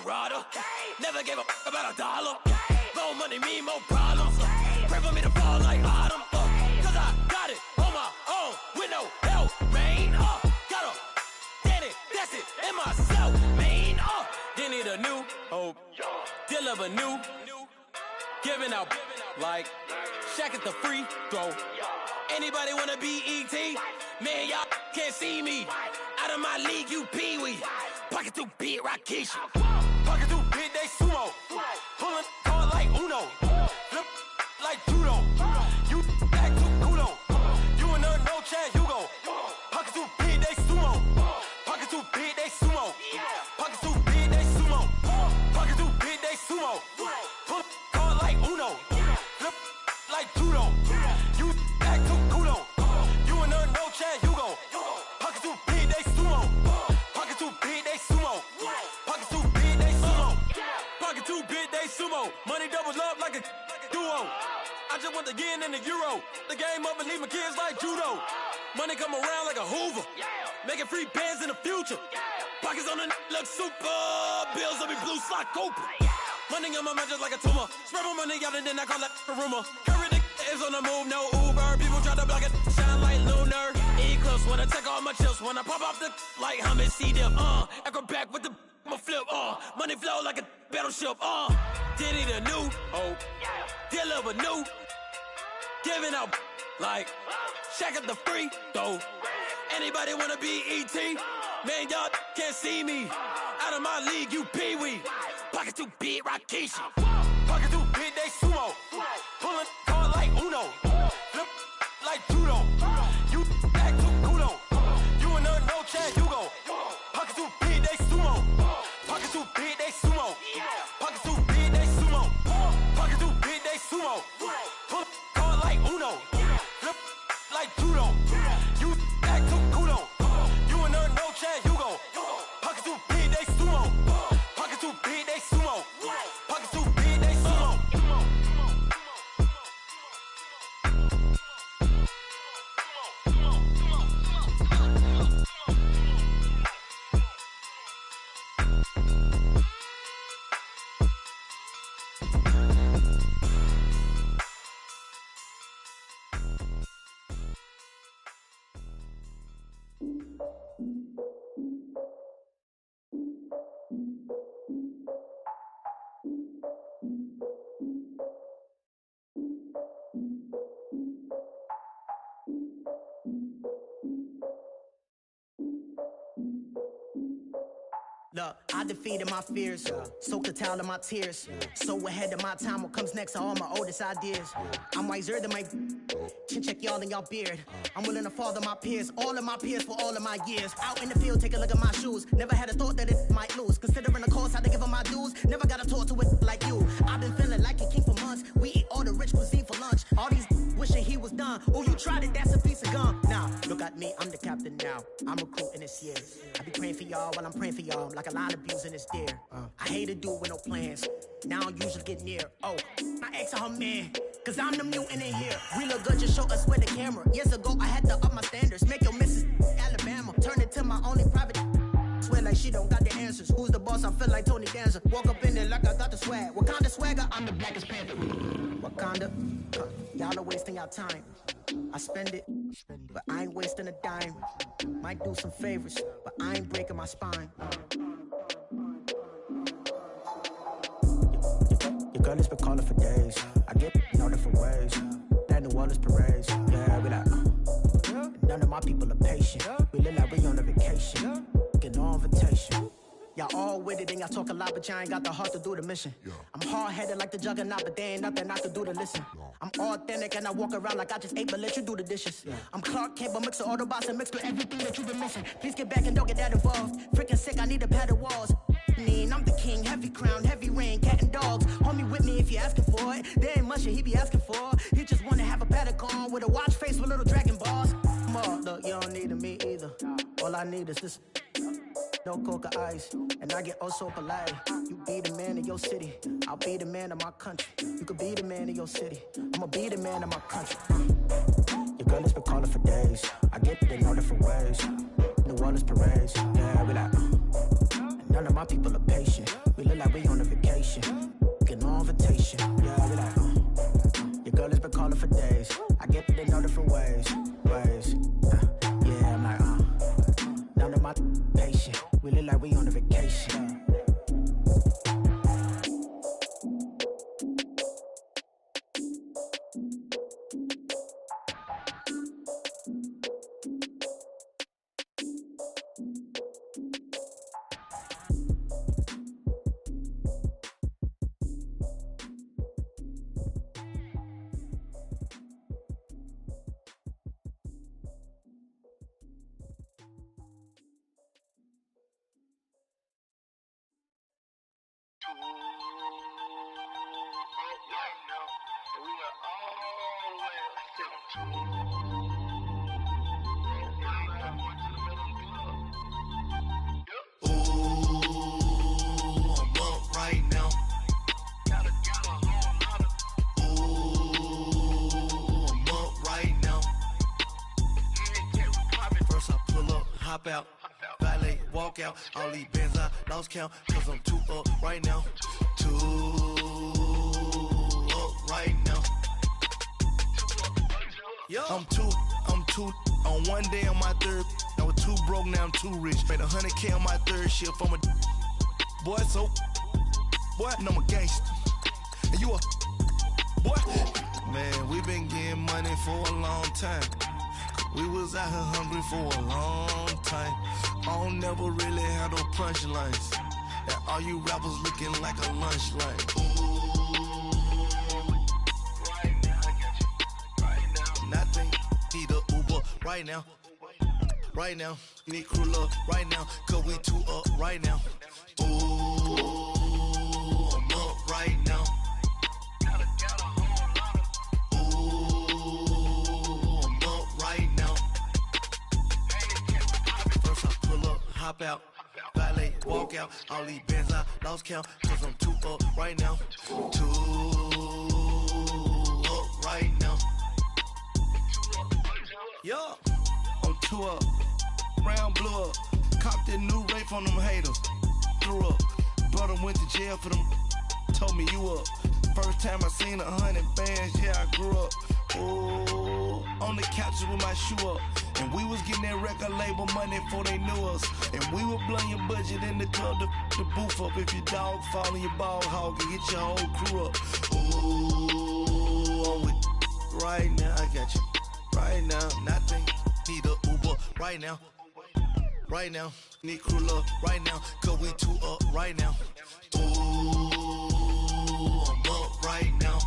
Rada. Never gave a about a dollar. More money mean more problems. Pray for me to fall like autumn. Cause I got it on my own with no help, man. Gotta get it, that's it, in myself, man. They need a new hope, deliver new, giving out like Shaq at the free throw. Anybody wanna be ET? Man, y'all can't see me. Out of my league, you pee-wee. Pocket too big, Rakeisha. Pocket too big, they sumo. Pulling hard like Uno. Flip like judo. You act too kudo. You and her no Chad Hugo. Pocket too big, they sumo. Pocket too big, they sumo. Pocket too big, they sumo. Pocket too big, they sumo. Pull hard like Uno. Flip like judo. You act too kudo. You and her no Chad Hugo. Pocket too big, they sumo. Pocket too big, they sumo. Pocket too big, they sumo. Pocket too big, they sumo. Money doubles up like a duo. I just want the yen and the euro. The game up and leave my kids like judo. Money come around like a Hoover. Making free bands in the future. Pockets on the look super. Bills on me blue slot Cooper. Money on my mind just like a tumor. Spread my money out and then I call it a rumor. Curry the is on the move, no Uber. People try to block it, shine like lunar. Eclipse when I take all my chips. When I pop off the like Hummus C-dip. Acrobat with the my flip. Money flow like a battleship. Diddy the new hope. Deliver new. Giving out like check out the free though. Anybody wanna be E.T.? Man, y'all can't see me. Out of my league, you pee-wee. Pocket too big, Rakeisha. Pocket too big, they sumo. Pulling hard like Uno. Flip like judo. You act too kudo. You and her no Chad Hugo. Pocket too big, they sumo. Pocket too big, they sumo. Pocket too big, they sumo. Pocket too big, they sumo. Pull hard like Uno. Flip like judo. You act too kudo. You and her no Chad Hugo. Pocket too big, they sumo. Pocket too big, they sumo. Pocket too big, they sumo. Look, I defeated my fears, soaked the towel in my tears. So ahead of my time, what comes next are all my oldest ideas. I'm wiser than my chin check y'all in y'all beard. I'm willing to father my peers, all of my peers for all of my years. Out in the field, take a look at my shoes. Never had a thought that it might lose. Considering the cost, I had to give them my dues. Never got a talk to it like you. I've been feeling like a king for months. We eat all the rich cuisine for lunch. All these wishing he was done. Oh, you tried it, that's a piece of gum. Now, look at me, I'm the captain now. I'm recruiting this year. I be praying for y'all while I'm praying for y'all. Like a lot of abusing this deer. I hate to do it with no plans. Now I usually get near. Oh, I ask her man, cause I'm the mutant in here. We look good, just show us where the camera. Years ago, I had to up my standards. Make your missus Alabama. Turn it to my only private. Swear like she don't got the answers. Who's the boss? I feel like Tony Danza. Walk up in there like I got the swag. Wakanda swagger, I'm the blackest panther. Wakanda, y'all are wasting your time. I spend it, but I ain't wasting a dime. Might do some favors, but I ain't breaking my spine. Your girl has been calling for days. I get in all different ways. That New Orleans parades. Yeah, we like, none of my people are patient. We look like we on a vacation. Get no invitation. Y'all all with it and y'all talk a lot, but y'all ain't got the heart to do the mission. I'm hard-headed like the juggernaut, but there ain't nothing I can do to listen. I'm authentic and I walk around like I just ate, but let you do the dishes. I'm Clark Kent, but mix the Autobots and mix with everything that you've been missing. Please get back and don't get that involved. Freaking sick, I need a padded walls. I'm the king, heavy crown, heavy rain, cat and dogs. Homie with me if you're asking for it. There ain't much that he be asking for. He just wanna have a paddock on with a watch face with little dragon balls. Look, you don't need me either. All I need is this. No coca ice, and I get oh so polite. You be the man of your city, I'll be the man of my country. You could be the man of your city, I'ma be the man of my country. Your girl has been calling for days. I get it in all different ways. New Orleans parades, yeah, we like. None of my people are patient. We look like we on a vacation. Get no invitation, yeah, we like. Your girl has been calling for days. I get it in all different ways. Yeah, I'm like, none of my patient. We look like we on a vacation. Hop out, valet, walk out. All these bands I lost count, cause I'm too up right now. Too up right now. I'm too on one day on my third. I was too broke, now I'm too rich. Made 100K on my third shift from a boy, so boy, and I'm a gangster. And you a boy. Man, we been getting money for a long time. We was out here hungry for a long time. I don't never really have no punchlines. And all you rappers looking like a lunch line. Right now, I got you. Right now. Nothing. Need a Uber right now. Right now. Need crew love right now. Cause we too up right now. Ooh, I'm up right now. Hop out, valet, walk out. All these bands I lost count, cause I'm too up right now. Too up right now. Yeah, I'm too up. Round blew up. Copped that new rape on them haters. Threw up. Brother went to jail for them. Told me you up. First time I seen 100 bands, yeah, I grew up. Ooh, on the couches with my shoe up. And we was getting that record label money before they knew us. And we were blowing your budget in the club to boof up. If your dog fall in your ball hog and get your whole crew up. Ooh, I'm with right now, I got you. Right now, nothing. Need a Uber right now. Right now, need crew love right now. Cause we too up right now. Ooh, I'm up right now.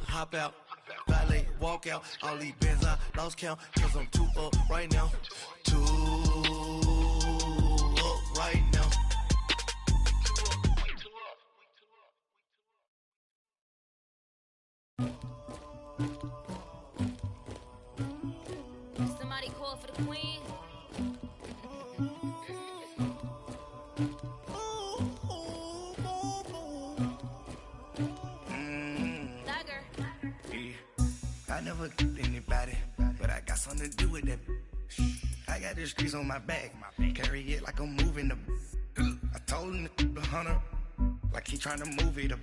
Hop out, valet, walk out. All these bands I lost count, cause I'm too up right now. Too up right now. Somebody call for the queen. I never anybody, but I got something to do with that. I got the streets on my back, carry it like I'm moving the. I told him the hunter, like he trying to move it up.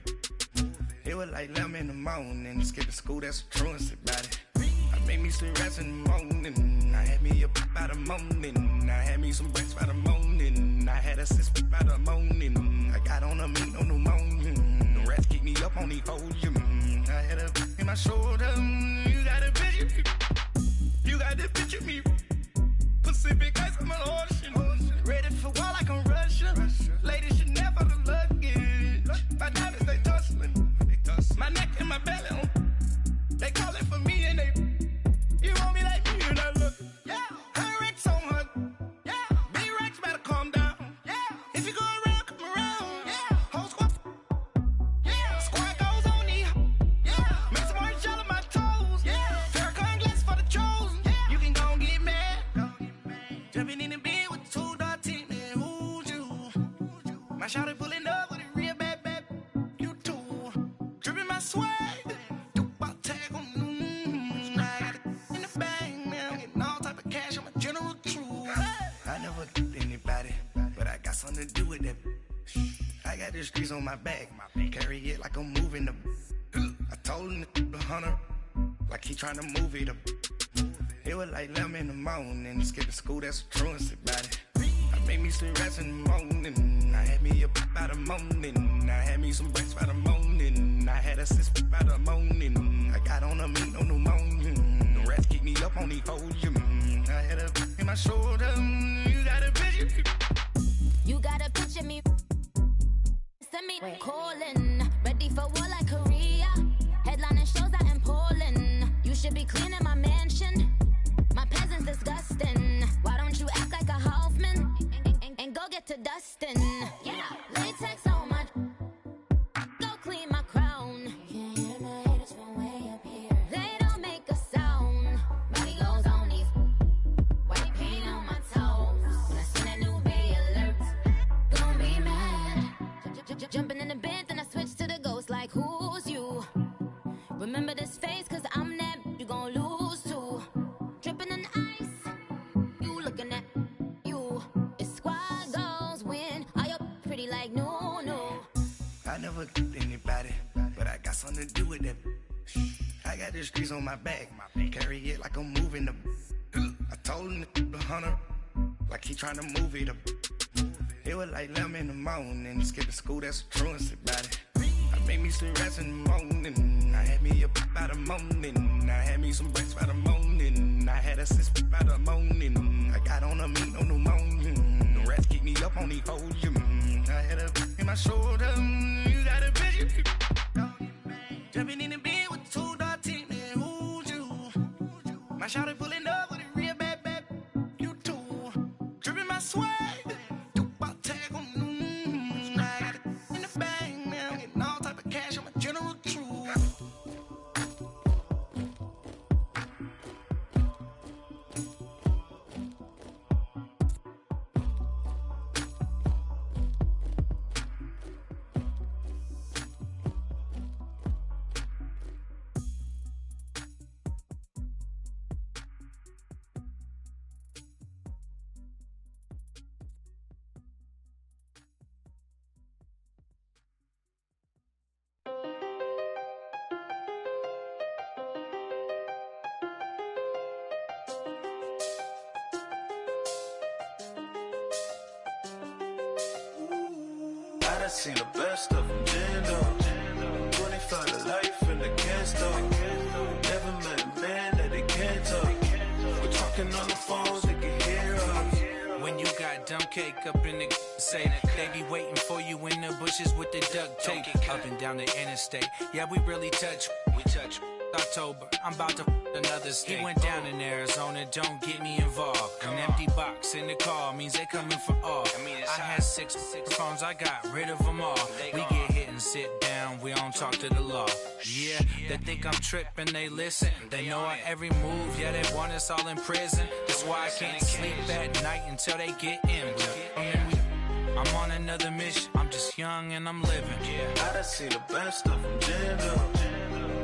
It was like 11 in the morning, skip to school, that's a truancy about it. I made me some rest in the morning, I had me up by the morning, I had me some breaks by the morning, I had a sis by the morning, I got on a meat on the morning, the rats keep me up on the podium, I had a in my shoulder, you got a picture me, you got the picture me, Pacific ice on my ocean, ready for war like I'm Russia, ladies should never the luggage, my diamonds they tussling, my neck and my belly on, they calling for me and they, you want me like me and I look, yeah, her Rex on her, yeah, B-Rex better calm down, yeah, if you go around, come around, yeah, whole squad, yeah, squad goes on the, yeah, make some orange gel on my toes, yeah, Farrakhan glass for the chosen, yeah, you can go and get mad, jumping in the bed with the 2 dot team, man, who's you, my shawty pulling up with a real bad, you too, dripping my swag, something to do with that. I got the streets on my back, carry it like I'm moving the. I told him the hunter, like he trying to move it up. It was like 11 in the morning, skip to school, that's a truancy about it. I made me some rest in the morning, I had me up by the morning, I had me some breaks by the morning, I had a sis by the morning, I got on a meat on the morning, the rats keep me up on the podium, I had a in my shoulder, you got a picture. You gotta picture me. Send me calling. Ready for war like Korea. Headlining shows out in Poland. You should be cleaning my mansion. never anybody, but I got something to do with that. I got the streets on my back, carry it like I'm moving the. I told him the 100, like he trying to move it up. It was like 11 in the morning, skip to school, that's a truancy about it. I made me some rest in the morning, I had me up by the morning, I had me some breaks by the morning, I had a sis by the morning, I got on a meat, no pneumonia, the rats keep me up on the podium, I had a in my shoulder, you got a bitch, jumping in the bed with 2 dark teeth, man, who's you? My shawty pulling up with a real bad, you too, dripping my swag. I done seen the best of them, Jando. 25 to life in the can't stop. Never met a man that they can't talk. We're talking on the phones, they can hear us. When you got dumb cake up in the say, they be waiting for you in the bushes with the duct tape. Up and down the interstate, yeah, we really touch. We touch. October, I'm about to another state. He went down in Arizona, don't get me involved. An empty box in the car means they coming for all. I had six phones, I got rid of them all. We get hit and sit down, we don't talk to the law. Yeah, they think I'm tripping, they listen. They know our every move, yeah, they want us all in prison. That's why I can't sleep at night until they get in. I'm on another mission, I'm just young and I'm living. I done seen the best of them, Jando.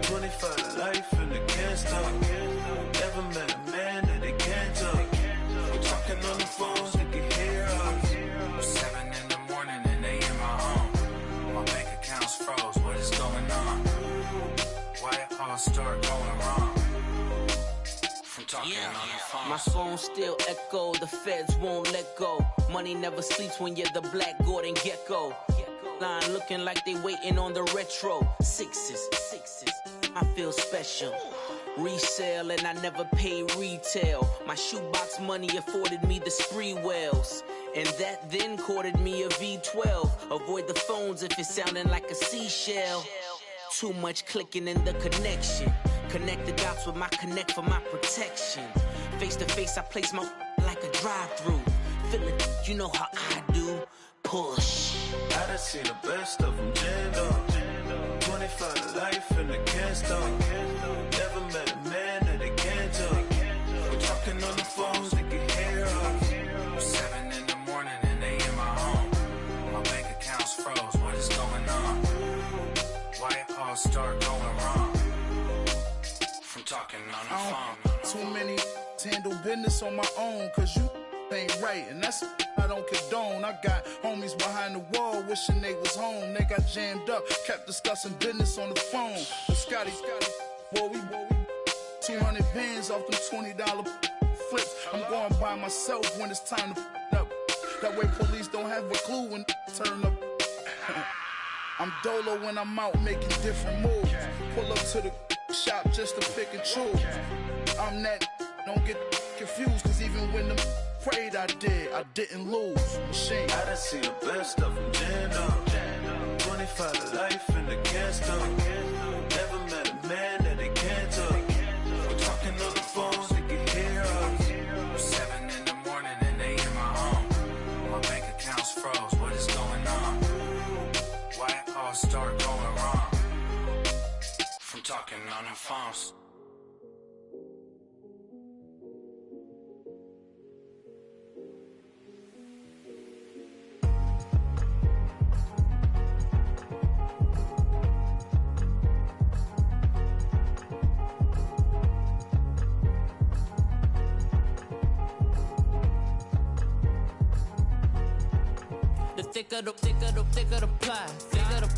25 to life and they can't stop. Never met a man that they can't talk. We're talking on the phones, they can hear us. 7 in the morning and they in my home. My bank account's froze, what is going on? Why it all start going wrong? From talking on the phone. My phone still echo, the feds won't let go. Money never sleeps when you're the black Gordon Gecko. Line looking like they waiting on the retro. Sixes, I feel special. Resale and I never pay retail. My shoebox money afforded me the spree wells. And that then courted me a V12. Avoid the phones if it's sounding like a seashell. Too much clicking in the connection. Connect the dots with my connect for my protection. Face to face I place my like a drive-through. Feel it, you know how I do. Push. I done seen the best of them, Jando. 25 to life and they can't stop. Never met a man that they can't talk. We're talking on the phones, they can hear us. 7 in the morning and they in my home. My bank account's froze, what is going on? Why it all start going wrong? From talking on the phone. Too many handle business on my own, cause you ain't right, and that's I don't condone. I got homies behind the wall wishing they was home. They got jammed up, kept discussing business on the phone. But Scotty, boy, we 200 bands off them $20 flips. I'm going by myself when it's time to up. That way police don't have a clue when turn up. I'm dolo when I'm out making different moves. Pull up to the shop just to pick and choose. I'm that, don't get confused, cause even when them prayed I didn't lose. Machine. I done seen the best of them, Jando. 25 to life and they can't stop. Never met a man that they can't talk. We're talking on the phones, they can hear us. 7 in the morning and they in my home. My bank account's froze, what is going on? Why it all start going wrong? From talking on the phones. thicker the ply, thicker the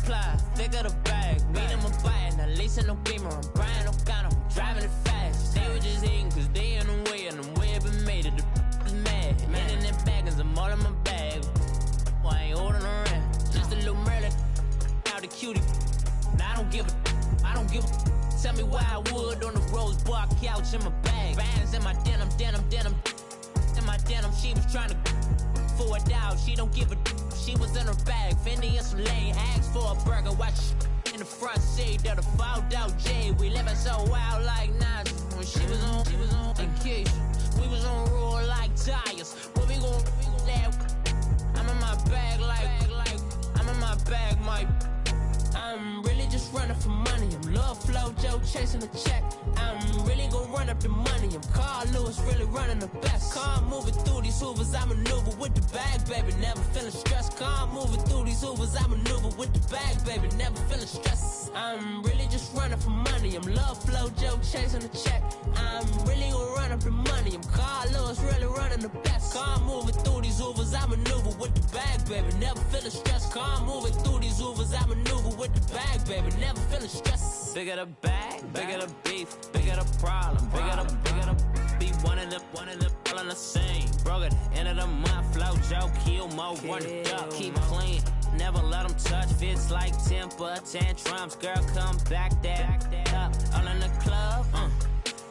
ply, thicker the bag. Beat them a bite, now leasing no beamer. I'm Brian O'Connor, I'm driving it fast. They were just hating cause they in the way, and the way I've been made it, the is mad. Man in that bag, I'm all in my bag. Well, I ain't holding around. Just a little Merlin, out the cutie. Now I don't give a. Tell me why I would on the rose bar couch in my bag. Bands in my denim. In my denim, she was trying to for a doubt. She don't give a. She was in her bag. Fendi and some lane hags for a burger. Watch in the front seat of the fouled out J. We living so wild like Nas. When she was on vacation. We was on roll like tires. What we gon' that? I'm in my bag like I'm in my bag, my. I'm really just running for money. I'm Love Flow Joe chasing the check. I'm really gon' run up the money. I'm Carl Lewis, really running the best. Car moving through these hoovers, I maneuver with the bag, baby. Never feeling stressed. Car moving through these hoovers, I maneuver with the bag, baby. Never feeling stressed. I'm really just running for money. I'm Love Flow Joe chasing the check. I'm really gon' run up the money. I'm Carl Lewis, really running the best. Car moving through these hoovers, I maneuver with the bag, baby. Never feeling stressed. Car moving through these hoovers, I maneuver with the bag, baby. Never feeling stressed. Bigger the bag, bigger the beef, bigger the problem, bigger the be one of the all in the same. Broke at the end of the month, Flow Joe, kill more, run it up, keep clean. Never let them touch, fits like temper tantrums. Girl, come back that up, all in the club,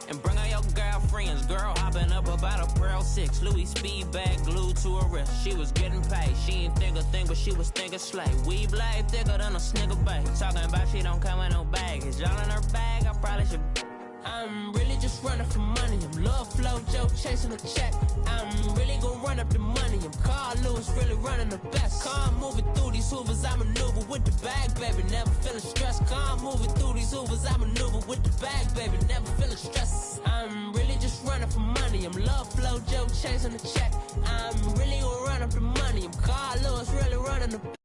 and bring all your girlfriends. Girl hopping up about a Pearl 6 Louis speed bag glued to her wrist. She was getting paid. She ain't think a thing, but she was thinking slay. We blade thicker than a snigger bag. Talking about she don't come with no baggage. Y'all in her bag, I probably should. I'm really just running for money. I'm Love Flow Joe chasing a check. I'm really gon' run up the money. I'm Carl Lewis, really running the best. Car moving through these hoovers, I maneuver with the bag, baby. Never feeling stressed. Car moving through these hoovers, I maneuver with the bag, baby. Never feeling stressed. I'm really just running for money. I'm Love Flow Joe chasing the check. I'm really gon' run up the money. I'm Carl Lewis, really running the